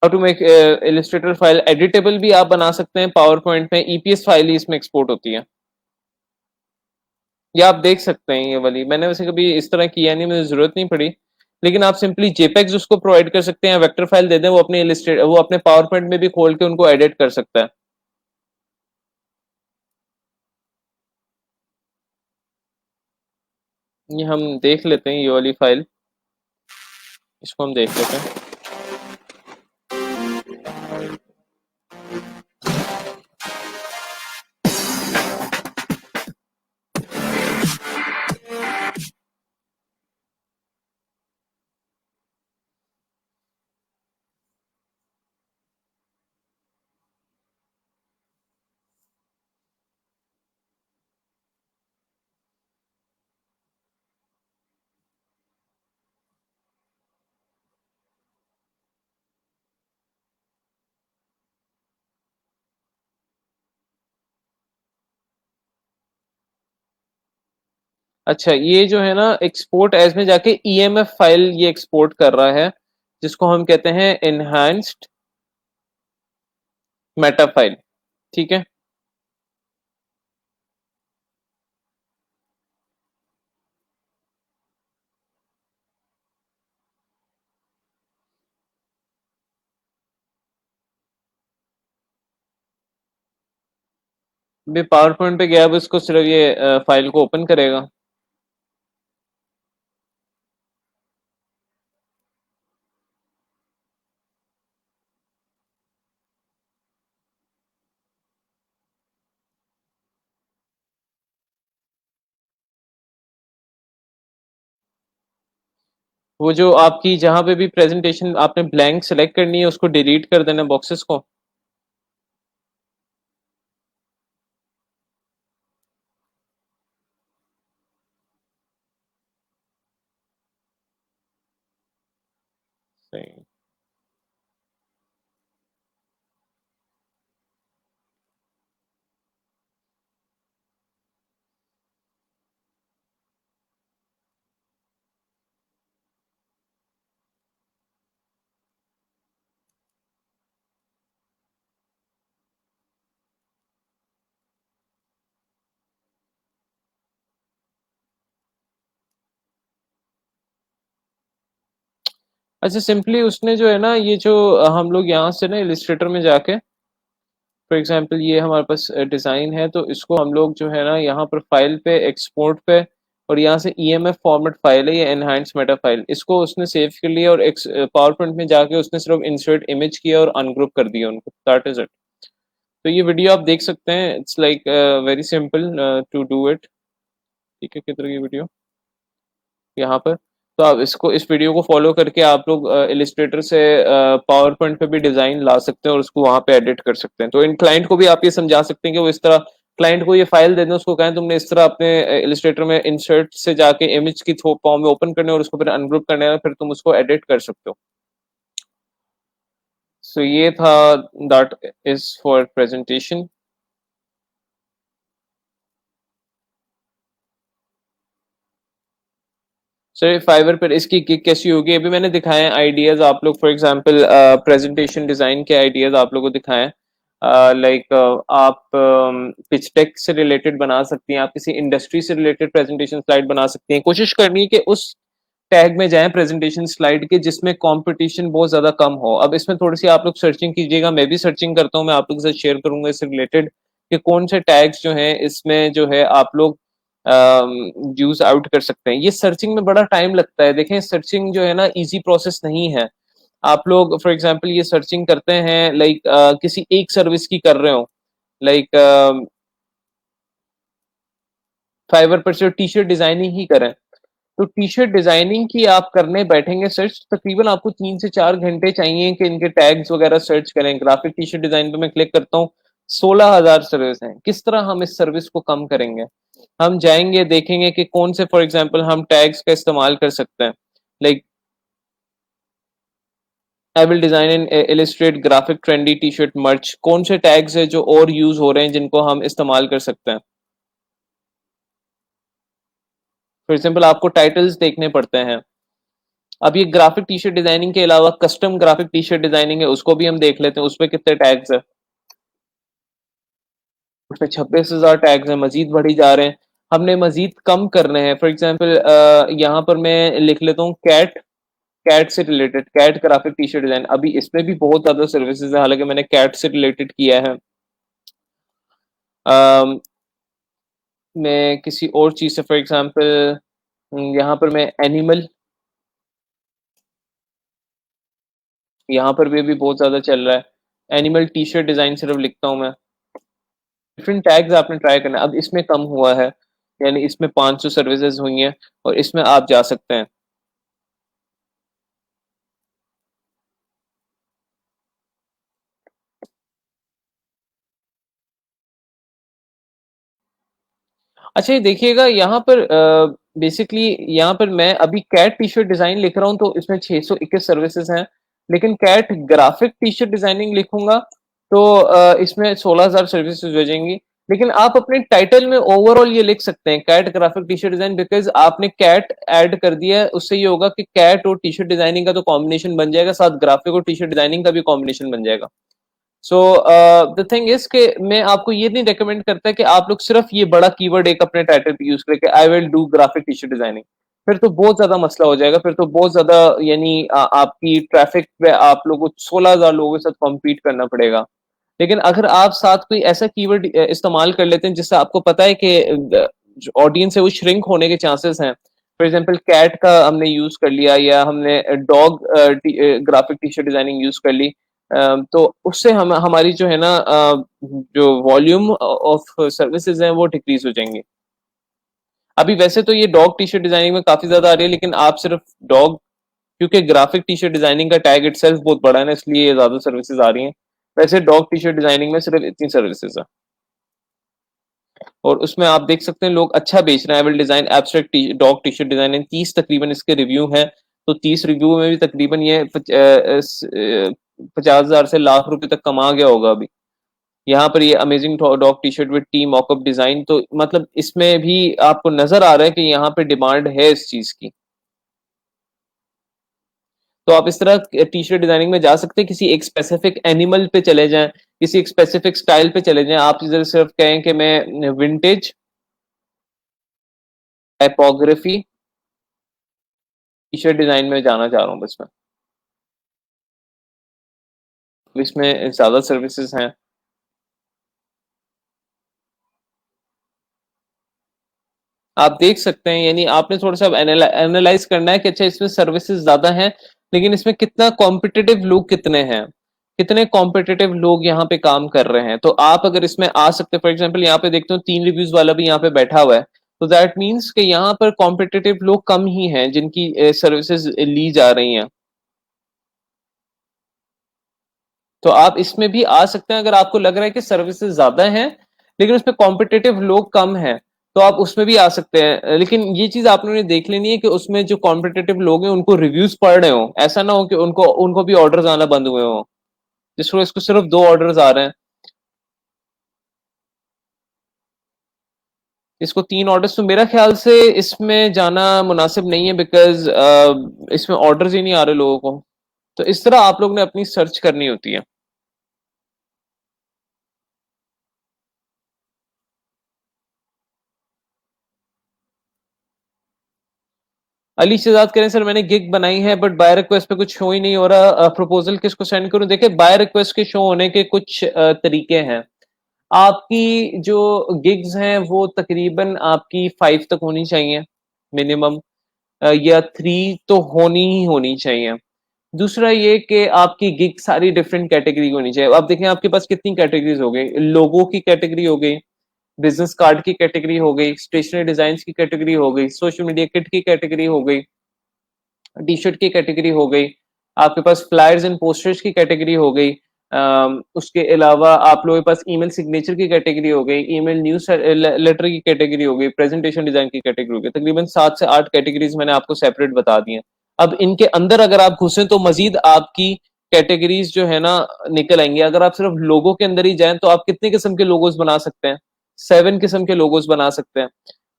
how to make Illustrator file editable भी आप बना सकते हैं पावर पॉइंट में। ईपीएस फाइल ही इसमें एक्सपोर्ट होती है। ये आप देख सकते हैं। ये वाली मैंने वैसे कभी इस तरह किया नहीं, मुझे जरूरत नहीं पड़ी। लेकिन आप सिंपली जेपेग्स उसको प्रोवाइड कर सकते हैं, वेक्टर फाइल दे दें, वो अपने इलिस्ट्रेट वो अपने पावर पॉइंट में भी खोल के उनको एडिट कर सकता है। ये हम देख लेते हैं, ये वाली फाइल, इसको हम देख लेते हैं। अच्छा, ये जो है ना एक्सपोर्ट एज में जाके ईएमएफ फाइल ये एक्सपोर्ट कर रहा है, जिसको हम कहते हैं एनहांस्ड मेटा फाइल। ठीक है, भी पावर पॉइंट पे गया, अब इसको सिर्फ ये फाइल को ओपन करेगा। वो जो आपकी जहां पे भी प्रेजेंटेशन आपने ब्लैंक सेलेक्ट करनी है उसको डिलीट कर देना बॉक्सेस को। सही। अच्छा सिंपली उसने जो है ना ये जो हम लोग यहाँ से ना इलिस्ट्रेटर में जाके फॉर एग्जांपल ये हमारे पास डिज़ाइन है तो इसको हम लोग जो है ना यहाँ पर फाइल पे एक्सपोर्ट पे और यहाँ से ईएमएफ फॉर्मेट फाइल है ये एनहांस मेटा फाइल इसको उसने सेव कर लिया और पावर पॉइंट में जाके उसने सिर्फ इंसर्ट इमेज किया और अनग्रुप कर दिया उनको दैट इज इट। तो ये वीडियो आप देख सकते हैं it's like very simple to do it. ठीक है किधर ये वीडियो यहाँ पर। तो आप इसको इस वीडियो को फॉलो करके आप लोग इलिस्ट्रेटर से पावर पॉइंट पे भी डिजाइन ला सकते हैं और उसको वहां पे एडिट कर सकते हैं। तो इन क्लाइंट को भी आप ये समझा सकते हैं कि वो इस तरह क्लाइंट को ये फाइल दे दें उसको कहें तुमने इस तरह अपने इलिस्ट्रेटर में इंसर्ट से जाके इमेज की फॉर्म में ओपन करने और उसको फिर अनग्रुप करने है फिर तुम उसको एडिट कर सकते हो। सो ये था that is for presentation. Sir Fiverr पर इसकी किक कैसी होगी अभी मैंने दिखाए आइडियाज आप लोग फॉर एग्जांपल प्रेजेंटेशन डिजाइन के आइडियाज आप लोगों को दिखाए लाइक आप पिच टेक से रिलेटेड बना सकती हैं आप किसी इंडस्ट्री से रिलेटेड प्रेजेंटेशन स्लाइड बना सकती हैं। कोशिश करनी है कि उस टैग में जाएं प्रेजेंटेशन स्लाइड के जिसमें कंपटीशन बहुत ज्यादा कम हो। अब इसमें थोड़ी सी आप लोग सर्चिंग कीजिएगा मैं भी सर्चिंग करता हूँ मैं आप लोग के साथ शेयर करूंगा इससे रिलेटेड कि कौन से टैग्स जो हैं इसमें जो है आप लोग यूज आउट कर सकते हैं। ये सर्चिंग में बड़ा टाइम लगता है देखें सर्चिंग जो है ना इजी प्रोसेस नहीं है। आप लोग फॉर एग्जांपल ये सर्चिंग करते हैं लाइक किसी एक सर्विस की कर रहे हो लाइक फाइवर पर से टी शर्ट डिजाइनिंग ही करें तो टी शर्ट डिजाइनिंग की आप करने बैठेंगे सर्च तकरीबन आपको 3 से 4 घंटे चाहिए कि इनके टैग्स वगैरह सर्च करें। ग्राफिक टी शर्ट डिजाइन पे मैं क्लिक करता हूँ 16,000 सर्विस हैं। किस तरह हम इस सर्विस को कम करेंगे हम जाएंगे देखेंगे कि कौन से फॉर एग्जांपल हम टैग्स का इस्तेमाल कर सकते हैं like I will design and illustrate graphic trendy T shirt मर्च कौन से टैग्स है जो और यूज हो रहे हैं जिनको हम इस्तेमाल कर सकते हैं। फॉर एग्जांपल आपको टाइटल्स देखने पड़ते हैं। अब ये ग्राफिक टी शर्ट डिजाइनिंग के अलावा custom graphic T shirt designing है उसको भी हम देख लेते हैं उसमें कितने टैग्स है। उसमें 26,000 टैग्स हैं मजीद बढ़ी जा रहे हैं। हमने मजीद कम करने हैं फॉर एग्जांपल यहाँ पर मैं लिख लेता हूँ कैट कैट से related cat graphic T shirt design अभी इसमें भी बहुत ज्यादा सर्विसेज है हालांकि मैंने कैट से रिलेटेड किया है। मैं किसी और चीज से फॉर एग्जांपल यहाँ पर मैं एनिमल यहाँ पर भी अभी बहुत ज्यादा चल रहा है एनिमल टी शर्ट डिजाइन सिर्फ लिखता हूँ मैं। डिफरेंट टैग्स आपने ट्राई करना है। अब इसमें कम हुआ है यानी इसमें 500 सर्विसेज हुई हैं और इसमें आप जा सकते हैं। अच्छा ये देखिएगा यहाँ पर बेसिकली यहाँ पर मैं अभी कैट टी शर्ट डिजाइन लिख रहा हूँ तो इसमें 621 सर्विसेज हैं लेकिन cat graphic T shirt designing लिखूंगा तो इसमें 16,000 सर्विसेज हो जाएंगी। लेकिन आप अपने टाइटल में ओवरऑल ये लिख सकते हैं cat graphic T shirt design because आपने कैट ऐड कर दिया है उससे ये होगा कि कैट और टी शर्ट डिजाइनिंग का तो कॉम्बिनेशन बन जाएगा साथ ग्राफिक और टी शर्ट डिजाइनिंग का भी कॉम्बिनेशन बन जाएगा। सो द थिंग इज कि मैं आपको ये नहीं रिकमेंड करता कि आप लोग सिर्फ ये बड़ा कीवर्ड एक अपने टाइटल पे यूज करके I will do graphic T shirt designing फिर तो बहुत ज्यादा मसला हो जाएगा फिर तो बहुत ज्यादा यानी आपकी ट्रैफिक पे आप लोगों को 16,000 लोगों के साथ कॉम्पीट करना पड़ेगा। लेकिन अगर आप साथ कोई ऐसा कीवर्ड इस्तेमाल कर लेते हैं जिससे आपको पता है कि जो ऑडियंस है वो श्रिंक होने के चांसेस हैं फॉर एग्जाम्पल कैट का हमने यूज कर लिया या हमने dog graphic T shirt designing use कर ली तो उससे हम हमारी जो है ना जो वॉल्यूम ऑफ सर्विसेज हैं वो डिक्रीज हो जाएंगे। अभी वैसे तो ये डॉग टी शर्ट डिजाइनिंग में काफी ज्यादा आ रही है लेकिन आप सिर्फ डॉग क्योंकि ग्राफिक टी शर्ट डिजाइनिंग का टैग इटसेल्फ बहुत बड़ा है ना, इसलिए ये ज्यादा सर्विसेज आ रही हैं। वैसे डॉग टी शर्ट डिजाइनिंग में सिर्फ इतनी सर्विसेज है, और उसमें आप देख सकते हैं लोग अच्छा बेच रहे हैं। I will design abstract dog T shirt design, 30 तकरीबन इसके रिव्यू हैं। तो 30 रिव्यू में भी तकरीबन ये 50,000 से लाख रुपए तक कमा गया होगा अभी। यहाँ पर ये amazing dog T shirt with T mock-up design, तो मतलब इसमें भी आपको नजर आ रहा है कि यहाँ पे डिमांड है इस चीज की। तो आप इस तरह टी शर्ट डिजाइनिंग में जा सकते हैं, किसी एक स्पेसिफिक एनिमल पे चले जाएं, किसी एक स्पेसिफिक स्टाइल पे चले जाएं। आप इधर सिर्फ कहें कि मैं vintage typography T shirt design में जाना चाह रहा हूँ बस मैं, इसमें ज्यादा सर्विसेज हैं। आप देख सकते हैं, यानी आपने थोड़ा सा एनालाइज करना है कि अच्छा इसमें सर्विसेज ज्यादा हैं, लेकिन इसमें कितना कॉम्पिटिटिव लोग कितने हैं, कितने कॉम्पिटिटिव लोग यहाँ पे काम कर रहे हैं। तो आप अगर इसमें आ सकते हैं, फॉर एग्जांपल यहाँ पे देखते हो 3 रिव्यूज वाला भी यहाँ पे बैठा हुआ है, तो दैट मीन्स कि यहाँ पर कॉम्पिटिटिव लोग कम ही हैं जिनकी सर्विसेज ली जा रही हैं। तो आप इसमें भी आ सकते हैं अगर आपको लग रहा है कि सर्विसेज ज्यादा हैं लेकिन उसमें कॉम्पिटिटिव लोग कम हैं, तो आप उसमें भी आ सकते हैं। लेकिन ये चीज आप लोगों ने देख लेनी है कि उसमें जो कॉम्पिटिटिव लोग हैं उनको रिव्यूज पढ़ रहे हो, ऐसा ना हो कि उनको उनको भी ऑर्डर्स आना बंद हुए हो, जिसको इसको सिर्फ 2 ऑर्डर्स आ रहे हैं, इसको 3 ऑर्डर्स, तो मेरा ख्याल से इसमें जाना मुनासिब नहीं है, बिकॉज इसमें ऑर्डर्स ही नहीं आ रहे लोगों को। तो इस तरह आप लोग ने अपनी सर्च करनी होती है। अली शहजाद कह रहे हैं सर मैंने गिग बनाई है बट बाय रिक्वेस्ट पे कुछ शो ही नहीं हो रहा, प्रपोजल किसको सेंड करूं? देखिए बाय रिक्वेस्ट के शो होने के कुछ तरीके हैं। आपकी जो गिग्स हैं वो तकरीबन आपकी 5 तक होनी चाहिए मिनिमम, या 3 तो होनी ही होनी चाहिए। दूसरा ये कि आपकी गिग सारी डिफरेंट कैटेगरी की होनी चाहिए। अब देखें आपके पास कितनी कैटेगरीज हो गई, लोगो की कैटेगरी हो गई, बिजनेस कार्ड की कैटेगरी हो गई, स्टेशनरी डिजाइन की कैटेगरी हो गई, सोशल मीडिया किट की कैटेगरी हो गई, टी शर्ट की कैटेगरी हो गई, आपके पास फ्लायर्स एंड पोस्टर्स की कैटेगरी हो गई, उसके अलावा आप लोगों के पास ईमेल सिग्नेचर की कैटेगरी हो गई, ईमेल न्यूज लेटर की कैटेगरी हो गई, प्रेजेंटेशन डिजाइन की कैटेगरी हो गई। तकरीबन 7 से 8 कैटेगरीज मैंने आपको सेपरेट बता दी हैं। अब इनके अंदर अगर आप घुसें तो मजीद आपकी कैटेगरीज जो है ना निकल आएंगी। अगर आप सिर्फ लोगों के अंदर ही जाएं तो आप कितने किस्म के लोगोस बना सकते हैं? 7 किस्म के लोगोस बना सकते हैं।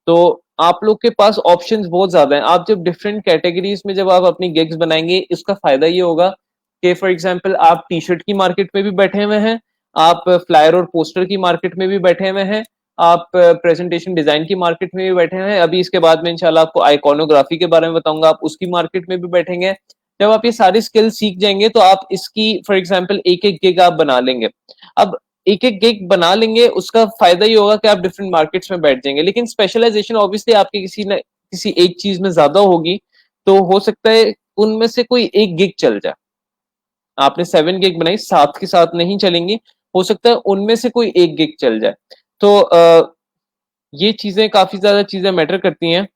तो आप लोग के पास ऑप्शंस बहुत ज्यादा हैं। आप जब डिफरेंट कैटेगरीज में जब आप अपनी गिग्स बनाएंगे, इसका फायदा ये होगा कि फॉर एग्जांपल आप टी शर्ट की मार्केट में भी बैठे हुए हैं, आप फ्लायर और पोस्टर की मार्केट में भी बैठे हुए हैं, आप प्रेजेंटेशन डिजाइन की मार्केट में भी बैठे हुए हैं, अभी इसके बाद में इंशाल्लाह आपको आइकॉनोग्राफी के बारे में बताऊंगा, आप उसकी मार्केट में भी बैठेंगे। जब आप ये सारी स्किल सीख जाएंगे तो आप इसकी फॉर एग्जाम्पल एक एक गिग आप बना लेंगे। अब एक एक गिग बना लेंगे, उसका फायदा ये होगा कि आप डिफरेंट मार्केट्स में बैठ जाएंगे, लेकिन स्पेशलाइजेशन ऑब्वियसली आपकी किसी न किसी एक चीज में ज्यादा होगी। तो हो सकता है उनमें से कोई एक गिग चल जाए। आपने 7 गिग बनाई, 7 के साथ नहीं चलेंगी, हो सकता है उनमें से कोई एक गिग चल जाए। तो ये चीजें काफी ज्यादा चीजें मैटर करती हैं।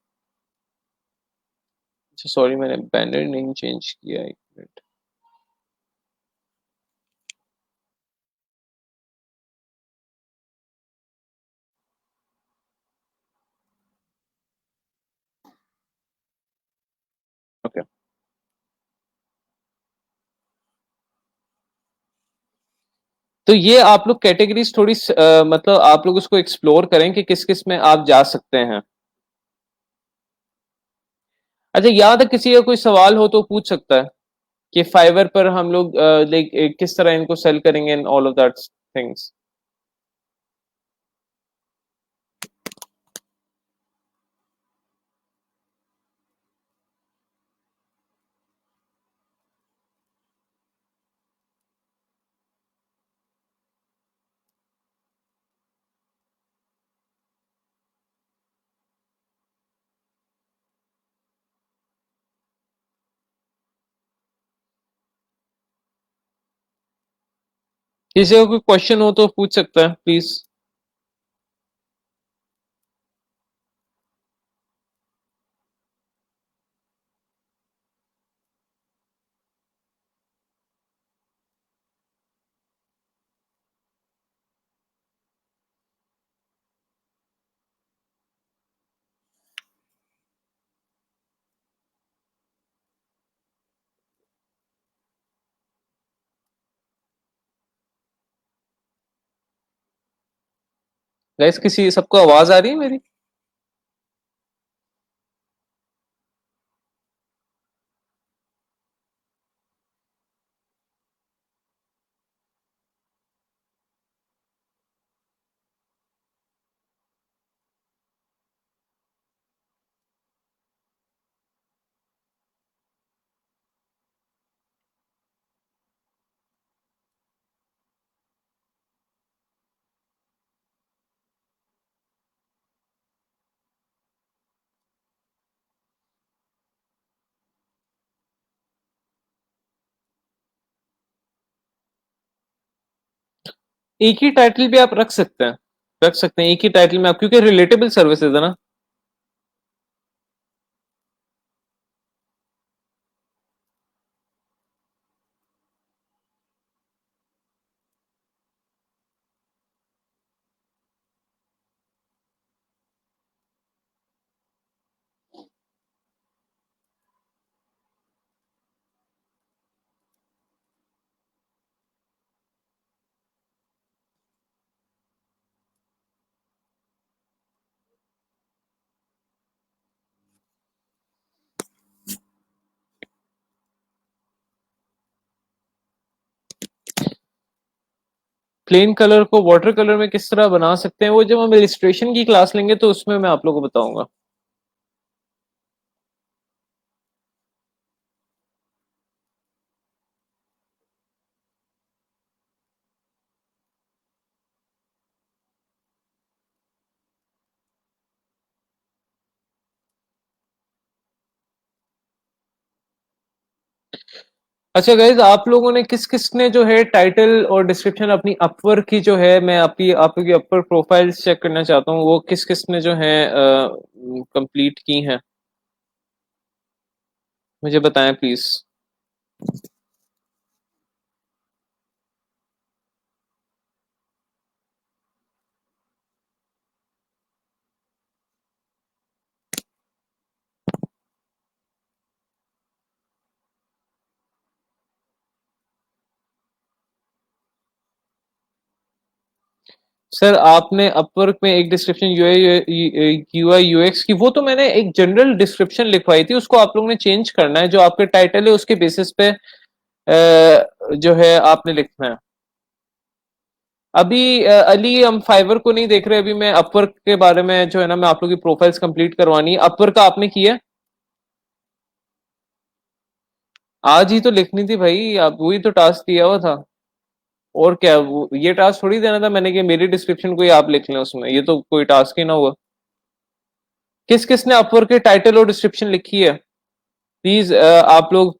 सॉरी मैंने बैनर नहीं चेंज किया, एक मिनट। ओके, तो ये आप लोग कैटेगरीज थोड़ी मतलब आप लोग उसको एक्सप्लोर करें कि किस किस में आप जा सकते हैं। अच्छा, यहाँ तक किसी का कोई सवाल हो तो पूछ सकता है कि फाइवर पर हम लोग लाइक किस तरह इनको सेल करेंगे in all of that things. किसी का कोई क्वेश्चन हो तो पूछ सकता है प्लीज। गाइस किसी सबको आवाज आ रही है मेरी? एक ही टाइटल भी आप रख सकते हैं, रख सकते हैं एक ही टाइटल में आप, क्योंकि रिलेटेबल सर्विसेज है ना। प्लेन कलर को वाटर कलर में किस तरह बना सकते हैं, वो जब हम इलिस्ट्रेशन की क्लास लेंगे तो उसमें मैं आप लोगों को बताऊंगा। अच्छा गाइज, आप लोगों ने किस किस ने जो है टाइटल और डिस्क्रिप्शन अपनी अपवर्क की जो है, मैं आपकी आपकी अपवर्क प्रोफाइल चेक करना चाहता हूँ, वो किस किस ने जो है कंप्लीट की हैं, मुझे बताएं प्लीज। सर आपने अपवर्क में एक डिस्क्रिप्शन यूआई यूएक्स की, वो तो मैंने एक जनरल डिस्क्रिप्शन लिखवाई थी, उसको आप लोगों ने चेंज करना है, जो आपके टाइटल है उसके बेसिस पे जो है आपने लिखना है। अभी अली हम फाइवर को नहीं देख रहे, अभी मैं अपवर्क के बारे में जो है ना, मैं आप लोग की प्रोफाइल्स कंप्लीट करवानी है। अपवर्क का आपने किया है? आज ही तो लिखनी थी भाई, आप वही तो टास्क दिया हुआ था। और क्या, ये टास्क थोड़ी देना था मैंने कि मेरी डिस्क्रिप्शन को ही आप लिख लें उसमें, ये तो कोई टास्क ही ना हुआ। किस किस ने अपवर्क के टाइटल और डिस्क्रिप्शन लिखी है? प्लीज आप लोग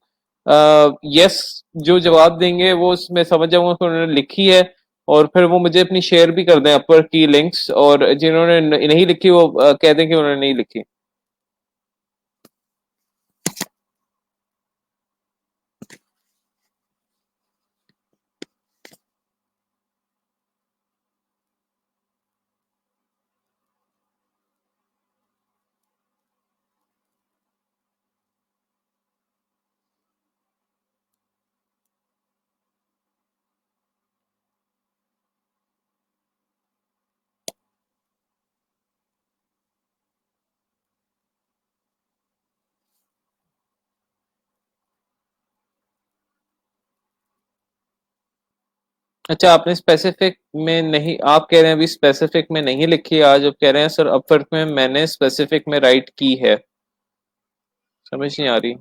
यस जो जवाब देंगे वो उसमें समझ जाऊंगा कि उन्होंने लिखी है, और फिर वो मुझे अपनी शेयर भी कर दें अपवर्क की लिंक्स, और जिन्होंने नहीं लिखी वो कह दें कि उन्होंने नहीं लिखी। अच्छा, आपने स्पेसिफिक में नहीं, आप कह रहे हैं अभी स्पेसिफिक में नहीं लिखी है आज, अब कह रहे हैं सर अपवर्क में मैंने स्पेसिफिक में राइट की है। समझ नहीं आ रही।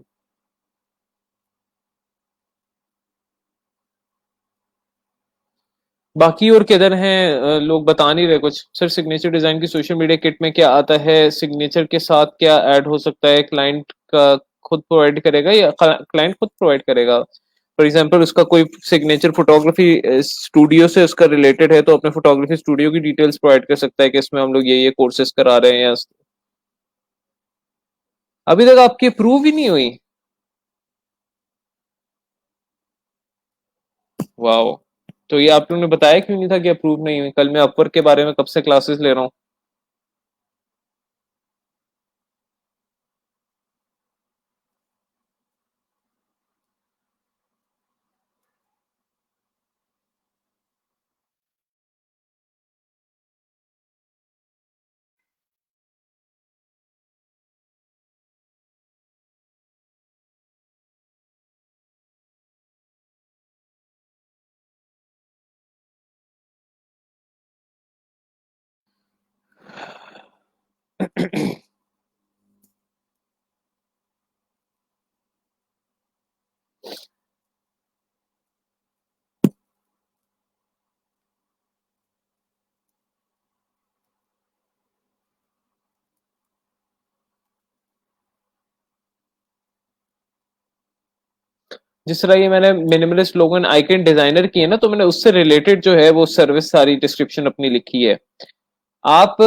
बाकी और किधर हैं लोग बता नहीं रहे कुछ। सर सिग्नेचर डिजाइन की सोशल मीडिया किट में क्या आता है, सिग्नेचर के साथ क्या ऐड हो सकता है, क्लाइंट का खुद प्रोवाइड करेगा या क्लाइंट खुद प्रोवाइड करेगा? फॉर एग्जांपल उसका कोई सिग्नेचर फोटोग्राफी स्टूडियो से उसका रिलेटेड है, तो अपने फोटोग्राफी स्टूडियो की डिटेल्स प्रोवाइड कर सकता है कि इसमें हम लोग ये कोर्सेज करा रहे हैं या। अभी तक आपकी अप्रूव ही नहीं हुई? वाह। तो ये आप लोगों ने बताया क्यों नहीं था कि अप्रूव नहीं हुई? कल मैं अपवर्क के बारे में कब से क्लासेस ले रहा हूँ। जिस तरह ये मैंने minimalist logo and icon designer की है ना, तो मैंने उससे रिलेटेड जो है वो सर्विस सारी डिस्क्रिप्शन अपनी लिखी है। आप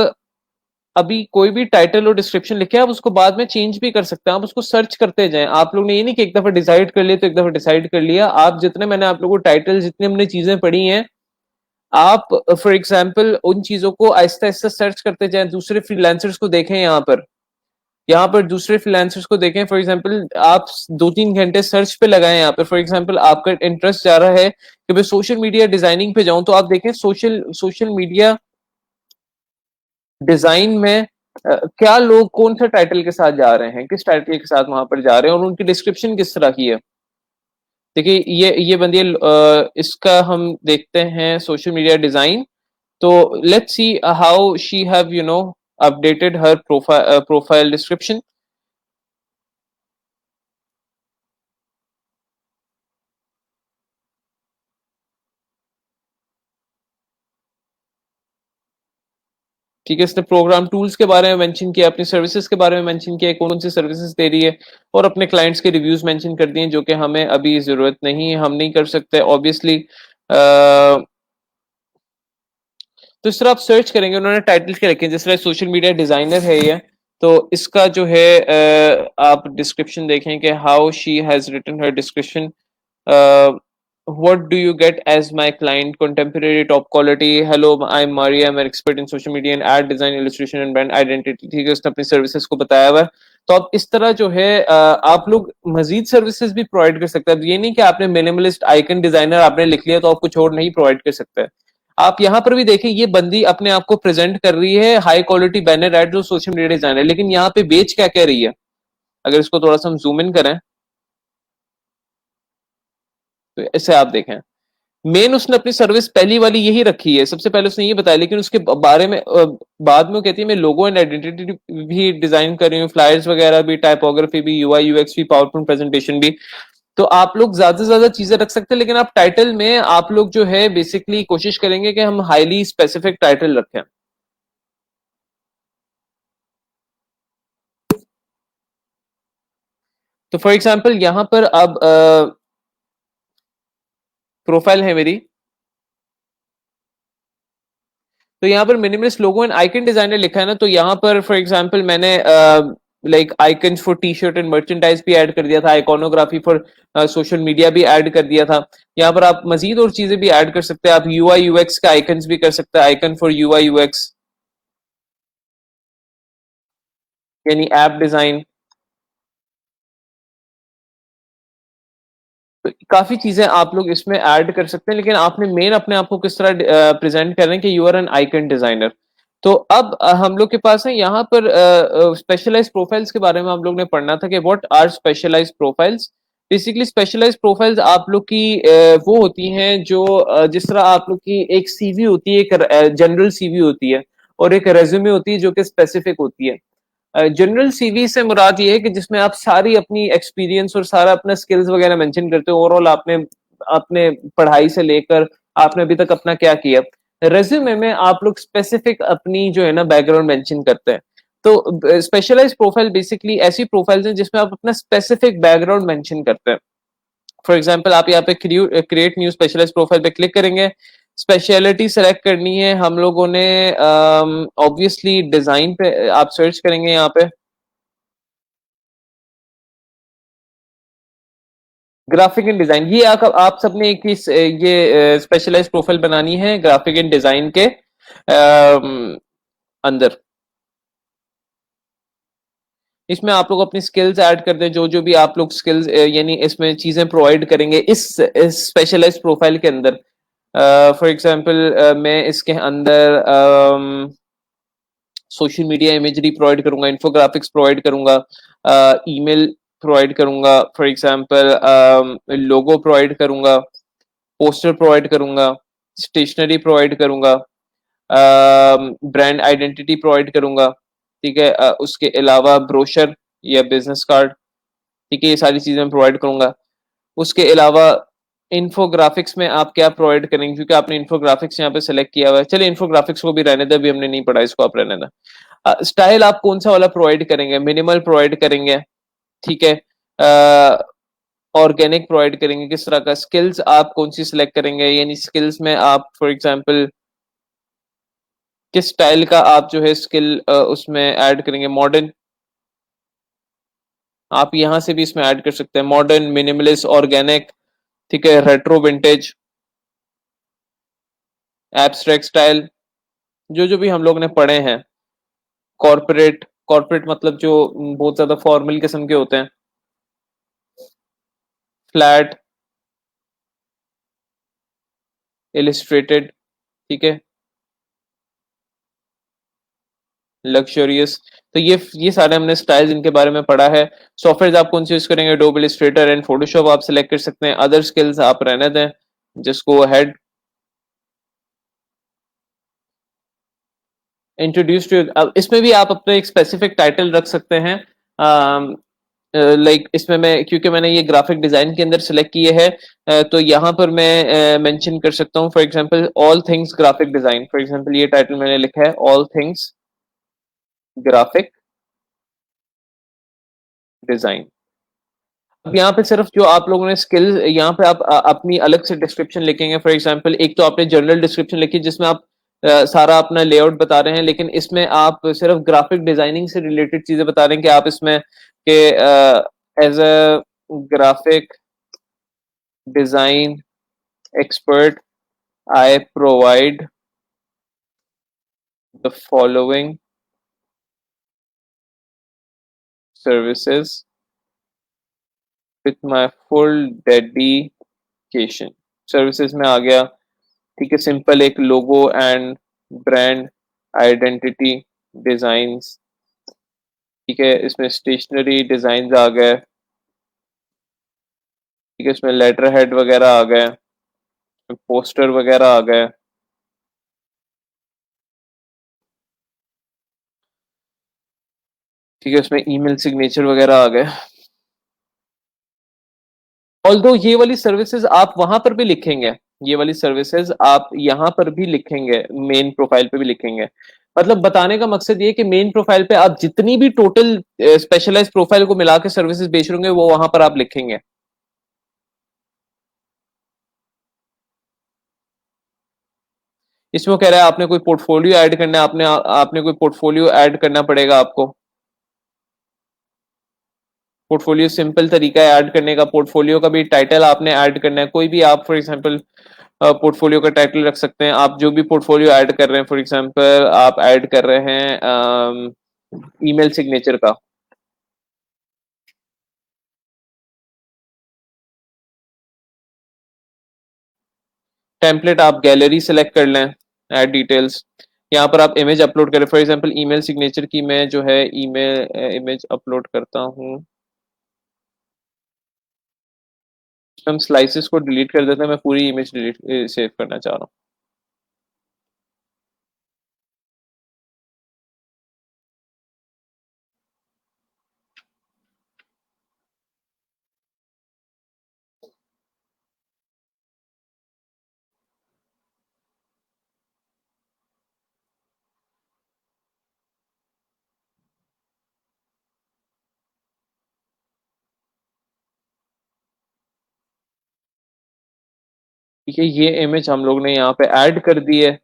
अभी कोई भी टाइटल और डिस्क्रिप्शन लिखे, आप उसको बाद में चेंज भी कर सकते हैं, आप उसको सर्च करते जाएं। आप लोग ने ये नहीं कि एक दफा डिसाइड कर लिया तो एक दफा डिसाइड कर लिया। आप जितने, मैंने आप लोगों को टाइटल, जितने हमने चीजें पढ़ी हैं, आप फॉर एग्जाम्पल उन चीजों को आहिस्ता आहिस्ता सर्च करते जाएं, दूसरे फ्रीलांसर्स को देखें, यहाँ पर दूसरे फ्रीलांसर्स को देखें। फॉर एग्जांपल आप 2-3 घंटे सर्च पे लगाएं यहाँ पे। फॉर एग्जांपल आपका इंटरेस्ट जा रहा है कि मैं सोशल मीडिया डिजाइनिंग पे जाऊं, तो आप देखें सोशल सोशल मीडिया डिजाइन में क्या लोग कौन सा टाइटल के साथ जा रहे हैं, किस टाइटल के साथ वहां पर जा रहे हैं, और उनकी डिस्क्रिप्शन किस तरह की है। देखिए ये बंदी इसका हम देखते हैं सोशल मीडिया डिजाइन। तो let's see how she have updated her profile description. ठीक है, इसने प्रोग्राम टूल्स के बारे में मेंशन किया, अपनी सर्विसेज के बारे में मेंशन किया, कौन सी सर्विसेज दे रही है, और अपने क्लाइंट्स के रिव्यूज मेंशन कर दिए, जो कि हमें अभी जरूरत नहीं है, हम नहीं कर सकते ऑब्वियसली। तो इस तरह आप सर्च करेंगे, उन्होंने टाइटल के रखे हैं, जिस तरह सोशल मीडिया डिजाइनर है ये, तो इसका जो है आप डिस्क्रिप्शन देखें कि how she has written her description. what do you get as my client? Contemporary, top quality. Hello, I'm Maria, I'm an expert in social media and ad design, illustration and brand identity। ठीक है, उसने अपनी services को बताया हुआ है। तो आप इस तरह जो है आप लोग मजीद सर्विसेज भी प्रोवाइड कर सकते हैं। ये नहीं कि आपने मिनिमलिस्ट आइकन डिजाइनर आपने लिख लिया तो आप कुछ और नहीं प्रोवाइड कर सकते। आप यहाँ पर भी देखें, ये बंदी अपने आप को प्रेजेंट कर रही है हाई क्वालिटी बैनर एड जो सोशल मीडिया डिजाइनर, लेकिन यहाँ पे बेच क्या कह रही है। अगर इसको थोड़ा सा हम जूम इन करें तो इसे आप देखें, मेन उसने अपनी सर्विस पहली वाली यही रखी है, सबसे पहले उसने ये बताया, लेकिन उसके बारे में बाद में वो कहती है मैं लोगो एंड आइडेंटिटी भी डिजाइन कर रही हूँ, फ्लायर्स वगैरह भी, टाइपोग्राफी भी, यूआई यूएक्स भी, पावरपॉइंट प्रेजेंटेशन भी। तो आप लोग ज्यादा से ज्यादा चीजें रख सकते हैं, लेकिन आप टाइटल में आप लोग जो है बेसिकली कोशिश करेंगे कि हम हाईली स्पेसिफिक टाइटल रखें। तो फॉर एग्जाम्पल यहाँ पर अब प्रोफाइल है मेरी, तो यहाँ पर minimalist logo and icon designer लिखा है ना, तो यहाँ पर फॉर एग्जांपल मैंने like icons for T shirt and merchandise भी ऐड कर दिया था, आइकोनोग्राफी फॉर सोशल मीडिया भी ऐड कर दिया था। यहाँ पर आप मजीद और चीजें भी ऐड कर सकते हैं, आप यूआई यूएक्स का आइकन्स भी कर सकते हैं, आइकन फॉर यूआई यूएक्स यानी ऐप डिजाइन। तो काफी चीजें आप लोग इसमें ऐड कर सकते हैं, लेकिन आपने मेन अपने आप को किस तरह प्रेजेंट कर रहे हैं कि you are an icon designer. तो अब हम लोग के पास है यहाँ पर स्पेशलाइज प्रोफाइल्स के बारे में हम लोग ने पढ़ना था कि what are specialise profiles. Basically specialise profiles आप लोग की वो होती हैं जो जिस तरह आप लोग की एक सीवी होती है, एक जनरल सीवी होती है, और एक रेज्यूमे होती है जो कि स्पेसिफिक होती है। जनरल सीवी से मुराद ये है कि जिसमें आप सारी अपनी एक्सपीरियंस और सारा अपना स्किल्स वगैरह मेंशन करते हो, ओवरऑल आपने अपने पढ़ाई से लेकर आपने अभी तक अपना क्या किया। रेज्यूमे में आप लोग स्पेसिफिक अपनी जो है ना बैकग्राउंड मेंशन करते हैं। तो स्पेशलाइज प्रोफाइल बेसिकली ऐसी प्रोफाइल्स हैं जिसमें आप अपना स्पेसिफिक बैकग्राउंड मेंशन करते हैं। फॉर एग्जाम्पल आप यहाँ पे क्रिएट न्यू स्पेशलाइज प्रोफाइल पे क्लिक करेंगे, स्पेशलिटी सेलेक्ट करनी है हम लोगों ने। ऑब्वियसली डिजाइन पे आप सर्च करेंगे यहाँ पे, ग्राफिक एंड डिजाइन। ये आप सबने एक ही ये स्पेशलाइज प्रोफाइल बनानी है ग्राफिक एंड डिजाइन के अंदर। इसमें आप लोग अपनी स्किल्स ऐड कर दें, जो जो भी आप लोग स्किल्स यानी इसमें चीजें प्रोवाइड करेंगे इस स्पेशलाइज प्रोफाइल के अंदर। फॉर एग्जांपल मैं इसके अंदर सोशल मीडिया इमेजरी प्रोवाइड करूंगा, इन्फोग्राफिक्स प्रोवाइड करूंगा, ईमेल प्रोवाइड करूंगा, फॉर एग्जांपल लोगो प्रोवाइड करूंगा, पोस्टर प्रोवाइड करूंगा, स्टेशनरी प्रोवाइड करूंगा, ब्रांड आइडेंटिटी प्रोवाइड करूंगा। ठीक है, उसके अलावा ब्रोशर या बिजनेस कार्ड, ठीक है, ये सारी चीजें मैं प्रोवाइड करूंगा। उसके अलावा इन्फोग्राफिक्स में आप क्या प्रोवाइड करेंगे, क्योंकि आपने इन्फोग्राफिक्स यहाँ पे सेलेक्ट किया हुआ है, चलिए इन्फोग्राफिक्स को भी रहने दे, अभी हमने नहीं पढ़ा, इसको आप रहने दें। स्टाइल आप कौन सा वाला प्रोवाइड करेंगे, मिनिमल प्रोवाइड करेंगे, ठीक है, ऑर्गेनिक प्रोवाइड करेंगे, किस तरह का, स्किल्स आप कौन सी सिलेक्ट करेंगे, यानी स्किल्स में आप फॉर एग्जांपल किस स्टाइल का आप जो है स्किल उसमें ऐड करेंगे, मॉडर्न, आप यहां से भी इसमें ऐड कर सकते हैं, मॉडर्न, मिनिमलिस्ट, ऑर्गेनिक, ठीक है, रेट्रो, विंटेज, एब्स्ट्रैक्ट स्टाइल, जो जो भी हम लोग ने पढ़े हैं, कॉर्पोरेट, कॉर्पोरेट मतलब जो बहुत ज्यादा फॉर्मल किस्म के होते हैं, फ्लैट, इलिस्ट्रेटेड, ठीक है, लग्जरियस। तो ये सारे हमने स्टाइल्स इनके बारे में पढ़ा है। सॉफ्टवेयर आप कौन से यूज करेंगे, एडोब इलिस्ट्रेटर एंड फोटोशॉप आप सिलेक्ट कर सकते हैं, अदर स्किल्स आप रहने दें, जिसको हेड इंट्रोड्यूस टू, अब इसमें भी आप अपने एक स्पेसिफिक टाइटल रख सकते हैं, लाइक इसमें मैं क्योंकि मैंने ये ग्राफिक डिजाइन के अंदर सेलेक्ट किए हैं, तो यहाँ पर मैं मेंशन कर सकता हूँ for example all things graphic design, for example ये टाइटल मैंने लिखा है ऑल थिंग्स ग्राफिक डिजाइन। अब यहाँ पे सिर्फ जो आप लोगों ने स्किल, यहाँ पे आप अपनी अलग से डिस्क्रिप्शन लिखेंगे, फॉर एग्जांपल एक तो आपने जनरल डिस्क्रिप्शन लिखी जिसमें आप सारा अपना लेआउट बता रहे हैं, लेकिन इसमें आप सिर्फ ग्राफिक डिजाइनिंग से रिलेटेड चीजें बता रहे हैं कि आप इसमें के as a graphic design expert, I provide the following services with my full dedication। Services में आ गया, ठीक है, सिंपल एक logo and brand identity designs, ठीक है, इसमें स्टेशनरी डिजाइन आ गए, ठीक है, इसमें लेटर हेड वगैरह आ गए, पोस्टर वगैरह आ गए, ठीक है, इसमें ईमेल सिग्नेचर वगैरह आ गए। ऑल्दो ये वाली सर्विसेज आप वहां पर भी लिखेंगे, ये वाली सर्विसेज आप यहाँ पर भी लिखेंगे, मेन प्रोफाइल पे भी लिखेंगे, मतलब बताने का मकसद ये कि मेन प्रोफाइल पे आप जितनी भी टोटल स्पेशलाइज प्रोफाइल को मिला के सर्विसेज बेच रहे होंगे वो वहां पर आप लिखेंगे। इसमें कह रहा है आपने कोई पोर्टफोलियो ऐड करना है, आपने आपने कोई पोर्टफोलियो ऐड करना पड़ेगा आपको। पोर्टफोलियो सिंपल तरीका है ऐड करने का, पोर्टफोलियो का भी टाइटल आपने ऐड करना है, कोई भी आप फॉर एग्जांपल पोर्टफोलियो का टाइटल रख सकते हैं, आप जो भी पोर्टफोलियो ऐड कर रहे हैं, फॉर एग्जांपल आप ऐड कर रहे हैं ईमेल सिग्नेचर का, टेम्पलेट आप गैलरी सेलेक्ट कर लें, ऐड डिटेल्स, यहाँ पर आप इमेज अपलोड करें, फॉर एग्जांपल ईमेल सिग्नेचर की मैं जो है ईमेल इमेज अपलोड करता हूँ, हम स्लाइसेस को डिलीट कर देते हैं, मैं पूरी इमेज डिलीट सेव करना चाह रहा हूँ। ठीक है, ये इमेज हम लोग ने यहाँ पे ऐड कर दी है,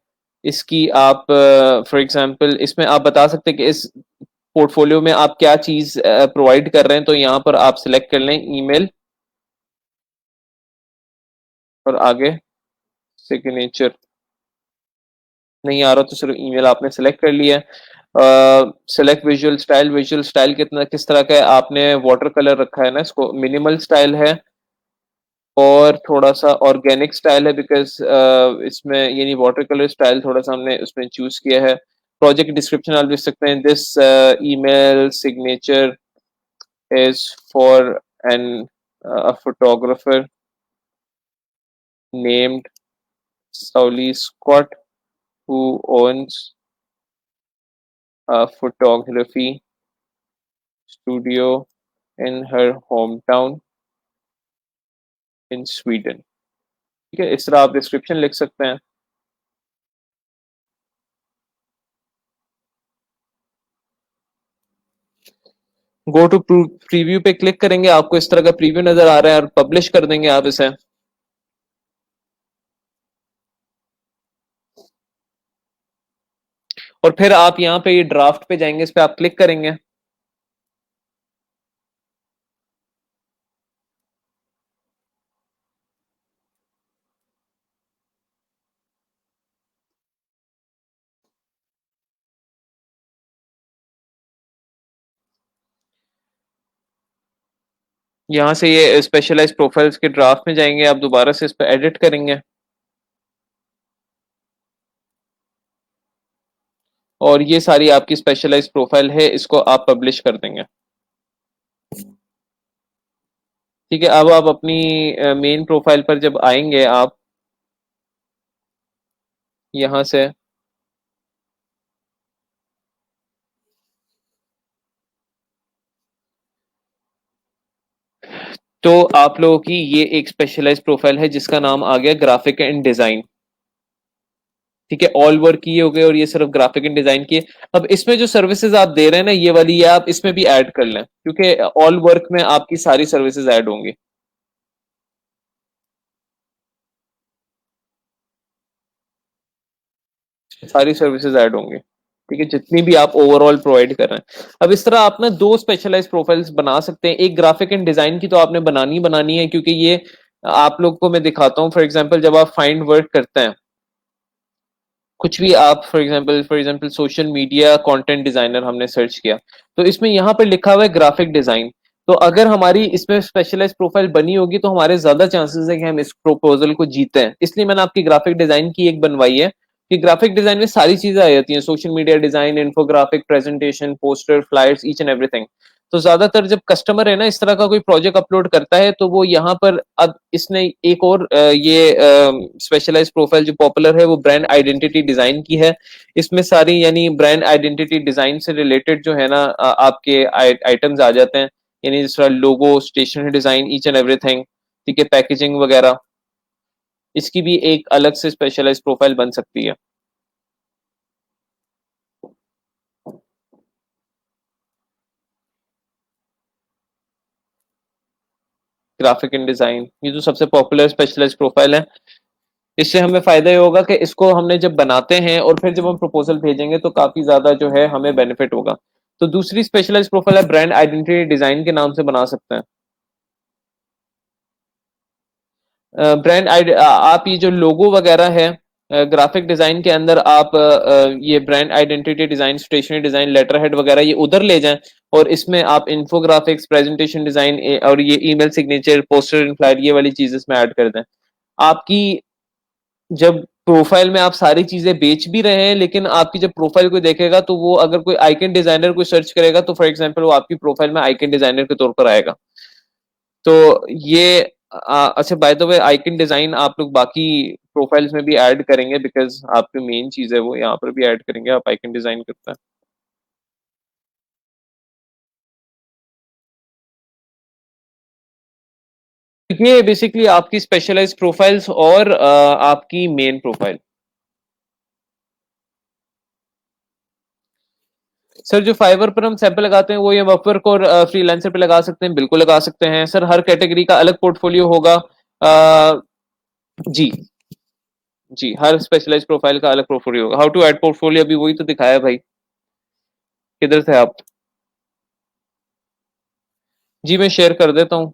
इसकी आप फॉर एग्जांपल इसमें आप बता सकते हैं कि इस पोर्टफोलियो में आप क्या चीज प्रोवाइड कर रहे हैं, तो यहाँ पर आप सिलेक्ट कर लें ईमेल और आगे सिग्नेचर, नहीं आ रहा तो सिर्फ ईमेल आपने सेलेक्ट कर लिया है। Select visual style, visual style कितना किस तरह का है, आपने वाटर कलर रखा है ना, इसको मिनिमल स्टाइल है और थोड़ा सा ऑर्गेनिक स्टाइल है, बिकॉज इसमें यानी वाटर कलर स्टाइल थोड़ा सा हमने उसमें चूज किया है। प्रोजेक्ट डिस्क्रिप्शन आप लिख सकते हैं, this email signature is for an photographer named Sauli Scott who owns a photography studio in her hometown in Sweden. ठीक है, इस तरह आप डिस्क्रिप्शन लिख सकते हैं। गो टू प्रीव्यू पे क्लिक करेंगे, आपको इस तरह का प्रीव्यू नजर आ रहा है और पब्लिश कर देंगे आप इसे। और फिर आप यहाँ पे ये ड्राफ्ट पे जाएंगे, इस पे आप क्लिक करेंगे। यहाँ से ये स्पेशलाइज प्रोफाइल्स के ड्राफ्ट में जाएंगे, आप दोबारा से इस पे एडिट करेंगे और ये सारी आपकी स्पेशलाइज प्रोफाइल है, इसको आप पब्लिश कर देंगे। ठीक है, अब आप अपनी मेन प्रोफाइल पर जब आएंगे आप यहाँ से, तो आप लोगों की ये एक स्पेशलाइज प्रोफाइल है जिसका नाम आ गया ग्राफिक एंड डिजाइन। ठीक है, ऑल वर्क किए हो गए और ये सिर्फ ग्राफिक एंड डिजाइन किए। अब इसमें जो सर्विसेज आप दे रहे हैं ना, ये वाली, ये आप इसमें भी ऐड कर लें, क्योंकि ऑल वर्क में आपकी सारी सर्विसेज ऐड होंगी। सारी सर्विसेज ऐड होंगी। ठीक है, जितनी भी आप ओवरऑल प्रोवाइड कर रहे हैं। अब इस तरह आप ना दो स्पेशलाइज प्रोफाइल्स बना सकते हैं। एक ग्राफिक एंड डिजाइन की तो आपने बनानी है, क्योंकि ये आप लोग को मैं दिखाता हूँ। फॉर एग्जांपल जब आप फाइंड वर्क करते हैं, कुछ भी आप for example social media content designer हमने सर्च किया, तो इसमें यहाँ पर लिखा हुआ है ग्राफिक डिजाइन। तो अगर हमारी इसमें स्पेशलाइज प्रोफाइल बनी होगी तो हमारे ज्यादा चांसेस है कि हम इस प्रपोजल को जीते हैं। इसलिए मैंने आपकी ग्राफिक डिजाइन की एक बनवाई है कि ग्राफिक डिजाइन में सारी चीजें आ जाती हैं, social media design, infographic, presentation, poster, flyers, each and everything. तो ज्यादातर जब कस्टमर है ना इस तरह का कोई प्रोजेक्ट अपलोड करता है, तो वो यहाँ पर, अब इसने एक और ये स्पेशलाइज प्रोफाइल जो पॉपुलर है वो ब्रांड आइडेंटिटी डिजाइन की है। इसमें सारी यानी ब्रांड आइडेंटिटी डिजाइन से रिलेटेड जो है ना आपके आइटम्स आ जाते हैं, यानी जिस तरह logo, stationery design, each and everything. ठीक है, पैकेजिंग वगैरह, इसकी भी एक अलग से स्पेशलाइज प्रोफाइल बन सकती है। ग्राफिक एंड डिजाइन ये जो सबसे पॉपुलर स्पेशलाइज प्रोफाइल है। इससे हमें फायदा ये होगा कि इसको हमने जब बनाते हैं और फिर जब हम प्रपोजल भेजेंगे तो काफी ज्यादा जो है हमें बेनिफिट होगा। तो दूसरी स्पेशलाइज प्रोफाइल है ब्रांड आइडेंटिटी डिजाइन के नाम से बना सकते हैं। ब्रांड आप ये जो लोगो वगैरह है ग्राफिक डिजाइन के अंदर आप ये brand identity design, stationery design, letterhead वगैरह ये उधर ले जाएं और इसमें आप इन्फोग्राफिक्स, प्रेजेंटेशन डिजाइन और ये email signature, poster and flyer, ये वाली चीज इसमें ऐड कर दें। आपकी जब प्रोफाइल में आप सारी चीजें बेच भी रहे हैं, लेकिन आपकी जब प्रोफाइल कोई देखेगा तो वो अगर कोई आइकन डिजाइनर कोई सर्च करेगा तो फॉर एग्जांपल वो आपकी प्रोफाइल में आइकन डिजाइनर के तौर पर आएगा। तो ये अच्छा, by the way icon design आप लोग बाकी प्रोफाइल्स में भी ऐड करेंगे, बिकॉज आपकी मेन चीज है वो, यहाँ पर भी ऐड करेंगे आप आइकन डिजाइन करते हैं। ये बेसिकली आपकी स्पेशलाइज्ड प्रोफाइल्स और आपकी मेन प्रोफाइल। सर जो फाइवर पर हम सैंपल लगाते हैं वो ये अपवर्क और फ्रीलांसर पे लगा सकते हैं, बिल्कुल लगा सकते हैं सर। हर कैटेगरी का अलग पोर्टफोलियो होगा। जी, जी, हर स्पेशलाइज प्रोफाइल का अलग पोर्टफोलियो होगा। हाउ टू ऐड पोर्टफोलियो अभी वही तो दिखाया भाई। किधर थे आप? जी मैं शेयर कर देता हूँ।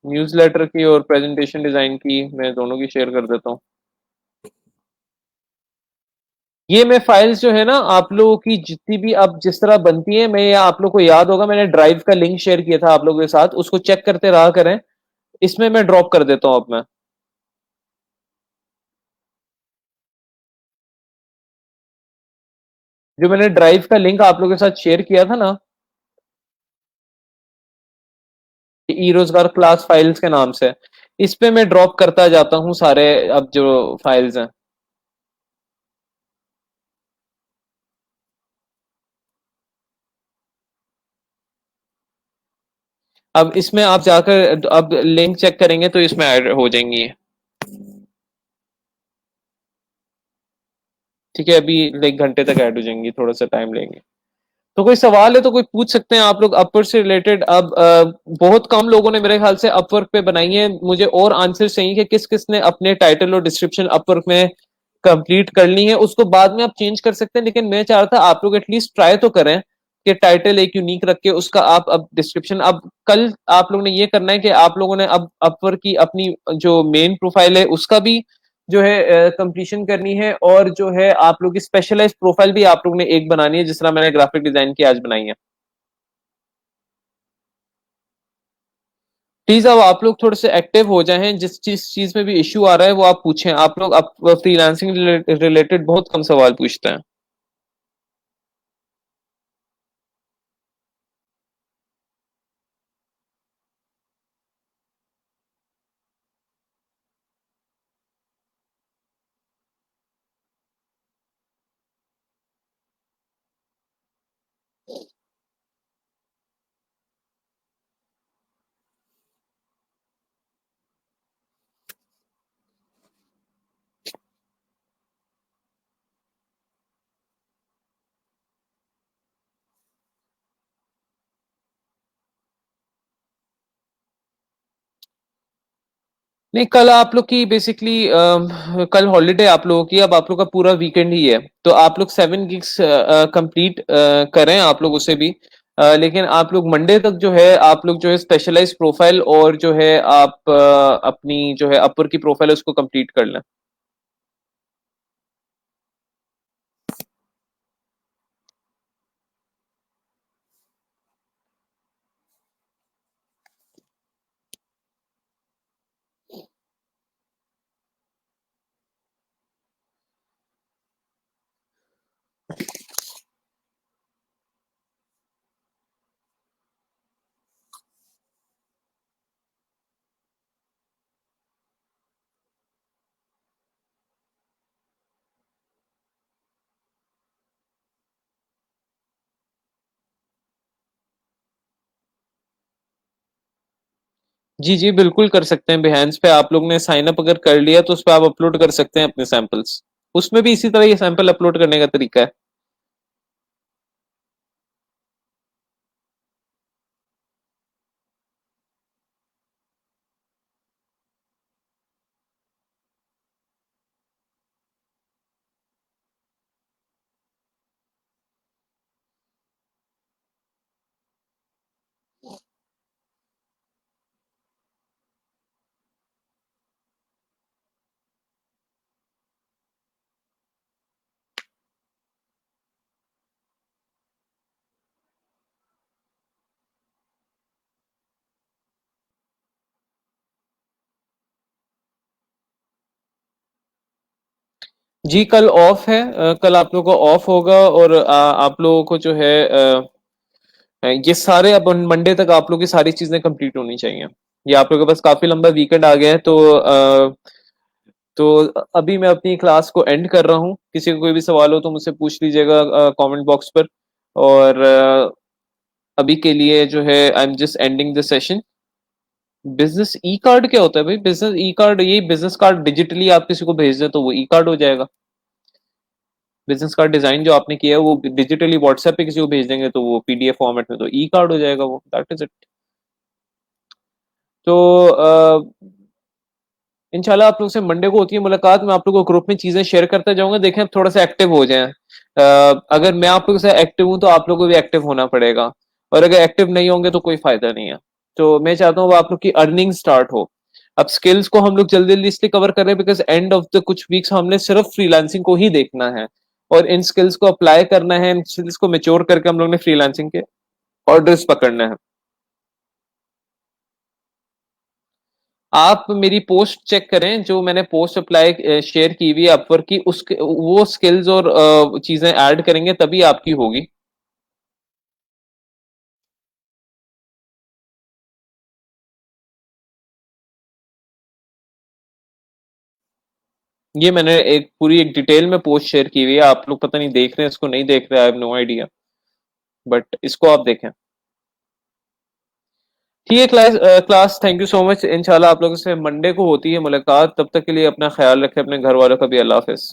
न्यूज़लेटर की और प्रेजेंटेशन डिजाइन की मैं दोनों की शेयर कर देता हूँ। ये मैं फाइल्स जो है ना आप लोगों की जितनी भी अब जिस तरह बनती है, मैं आप लोग को याद होगा मैंने ड्राइव का लिंक शेयर किया था आप लोगों के साथ, उसको चेक करते रहा करें। इसमें मैं ड्रॉप कर देता हूँ अब मैं। जो मैंने ड्राइव का लिंक आप लोगों के साथ शेयर किया था ना, ई रोजगार क्लास फाइल्स के नाम से, इस पे मैं ड्रॉप करता जाता हूँ सारे अब जो फाइल्स हैं। अब इसमें आप जाकर अब लिंक चेक करेंगे तो इसमें ऐड हो जाएंगी। ठीक है, अभी एक घंटे तक ऐड हो जाएंगी, थोड़ा सा टाइम लेंगे। तो कोई सवाल है तो कोई पूछ सकते हैं आप लोग अपवर्क से रिलेटेड। अब बहुत कम लोगों ने मेरे ख्याल से अपवर्क पे बनाई है। मुझे और आंसर चाहिए कि किस किस ने अपने टाइटल और डिस्क्रिप्शन अपवर्क में कंप्लीट कर ली है। उसको बाद में आप चेंज कर सकते हैं, लेकिन मैं चाह रहा था आप लोग एटलीस्ट ट्राई तो करें कि टाइटल एक यूनिक रख के उसका आप अब डिस्क्रिप्शन। अब कल आप लोगों ने ये करना है कि आप लोगों ने अब अपवर्क की अपनी जो मेन प्रोफाइल है उसका भी जो है कंप्लीशन करनी है, और जो है आप लोग की स्पेशलाइज प्रोफाइल भी आप लोग ने एक बनानी है, जिस तरह मैंने ग्राफिक डिजाइन की आज बनाई है। प्लीज अब आप लोग थोड़े से एक्टिव हो जाएं, जिस चीज में भी इश्यू आ रहा है वो आप पूछें। आप लोग अब फ्रीलांसिंग रिलेटेड बहुत कम सवाल पूछते हैं। नहीं, कल आप लोग की बेसिकली कल हॉलीडे आप लोगों की, अब आप लोग का पूरा वीकेंड ही है। तो आप लोग 7 गिग्स कंप्लीट करें आप लोग उसे भी। लेकिन आप लोग मंडे तक जो है आप लोग जो है स्पेशलाइज प्रोफाइल और जो है आप अपनी जो है अपर की प्रोफाइल है उसको कंप्लीट कर लें। जी जी, बिल्कुल कर सकते हैं। बिहेंस पे आप लोग ने साइन अप अगर कर लिया तो उस पर आप अपलोड कर सकते हैं अपने सैंपल्स। उसमें भी इसी तरह ये सैंपल अपलोड करने का तरीका है। जी, कल ऑफ है। कल आप लोगों को ऑफ होगा, और आप लोगों को जो है ये सारे अब मंडे तक आप लोग की सारी चीजें कंप्लीट होनी चाहिए। ये आप लोगों के पास काफी लंबा वीकेंड आ गया है। तो अभी मैं अपनी क्लास को एंड कर रहा हूँ। किसी को कोई भी सवाल हो तो मुझसे पूछ लीजिएगा कमेंट बॉक्स पर। और अभी के लिए जो है I am just ending the session. Business E card क्या होता है भाई? बिजनेस ई कार्ड, यही बिजनेस कार्ड डिजिटली आप किसी को भेज दें तो वो ई कार्ड हो जाएगा। बिजनेस कार्ड डिजाइन जो आपने किया है वो डिजिटली व्हाट्सएप पे किसी को भेज देंगे तो वो पीडीएफ फॉर्मेट में तो ई कार्ड हो जाएगा, वो दैट इज इट। तो इंशाल्लाह आप लोग से मंडे को होती है मुलाकात। मैं आप लोगों को ग्रुप में चीजें शेयर करता जाऊंगा, देखें आप थोड़ा सा एक्टिव हो जाएं। अगर मैं आप लोगों से एक्टिव हूं तो आप लोगों को भी एक्टिव होना पड़ेगा, और अगर एक्टिव नहीं होंगे तो कोई फायदा नहीं है। तो मैं चाहता हूँ आप लोग की अर्निंग स्टार्ट हो। अब स्किल्स को हम लोग जल्दी जल्दी इसलिए कवर कर रहे हैं बिकॉज एंड ऑफ द कुछ वीक्स हमने सिर्फ फ्रीलांसिंग को ही देखना है, और इन स्किल्स को अप्लाई करना है। इन स्किल्स को मेच्योर करके हम लोग ने फ्रीलांसिंग के ऑर्डर्स पकड़ने हैं। आप मेरी पोस्ट चेक करें, जो मैंने पोस्ट अप्लाई शेयर की हुई है अपवर्क की, उसके वो स्किल्स और चीजें ऐड करेंगे तभी आपकी होगी। ये मैंने एक पूरी एक डिटेल में पोस्ट शेयर की हुई है। आप लोग पता नहीं देख रहे हैं इसको, नहीं देख रहे, I have no idea, but इसको आप देखें। ठीक है class, thank you so much. इंशाल्लाह आप लोगों से मंडे को होती है मुलाकात। तब तक के लिए अपना ख्याल रखें, अपने घर वालों का भी। अल्लाह हाफिज।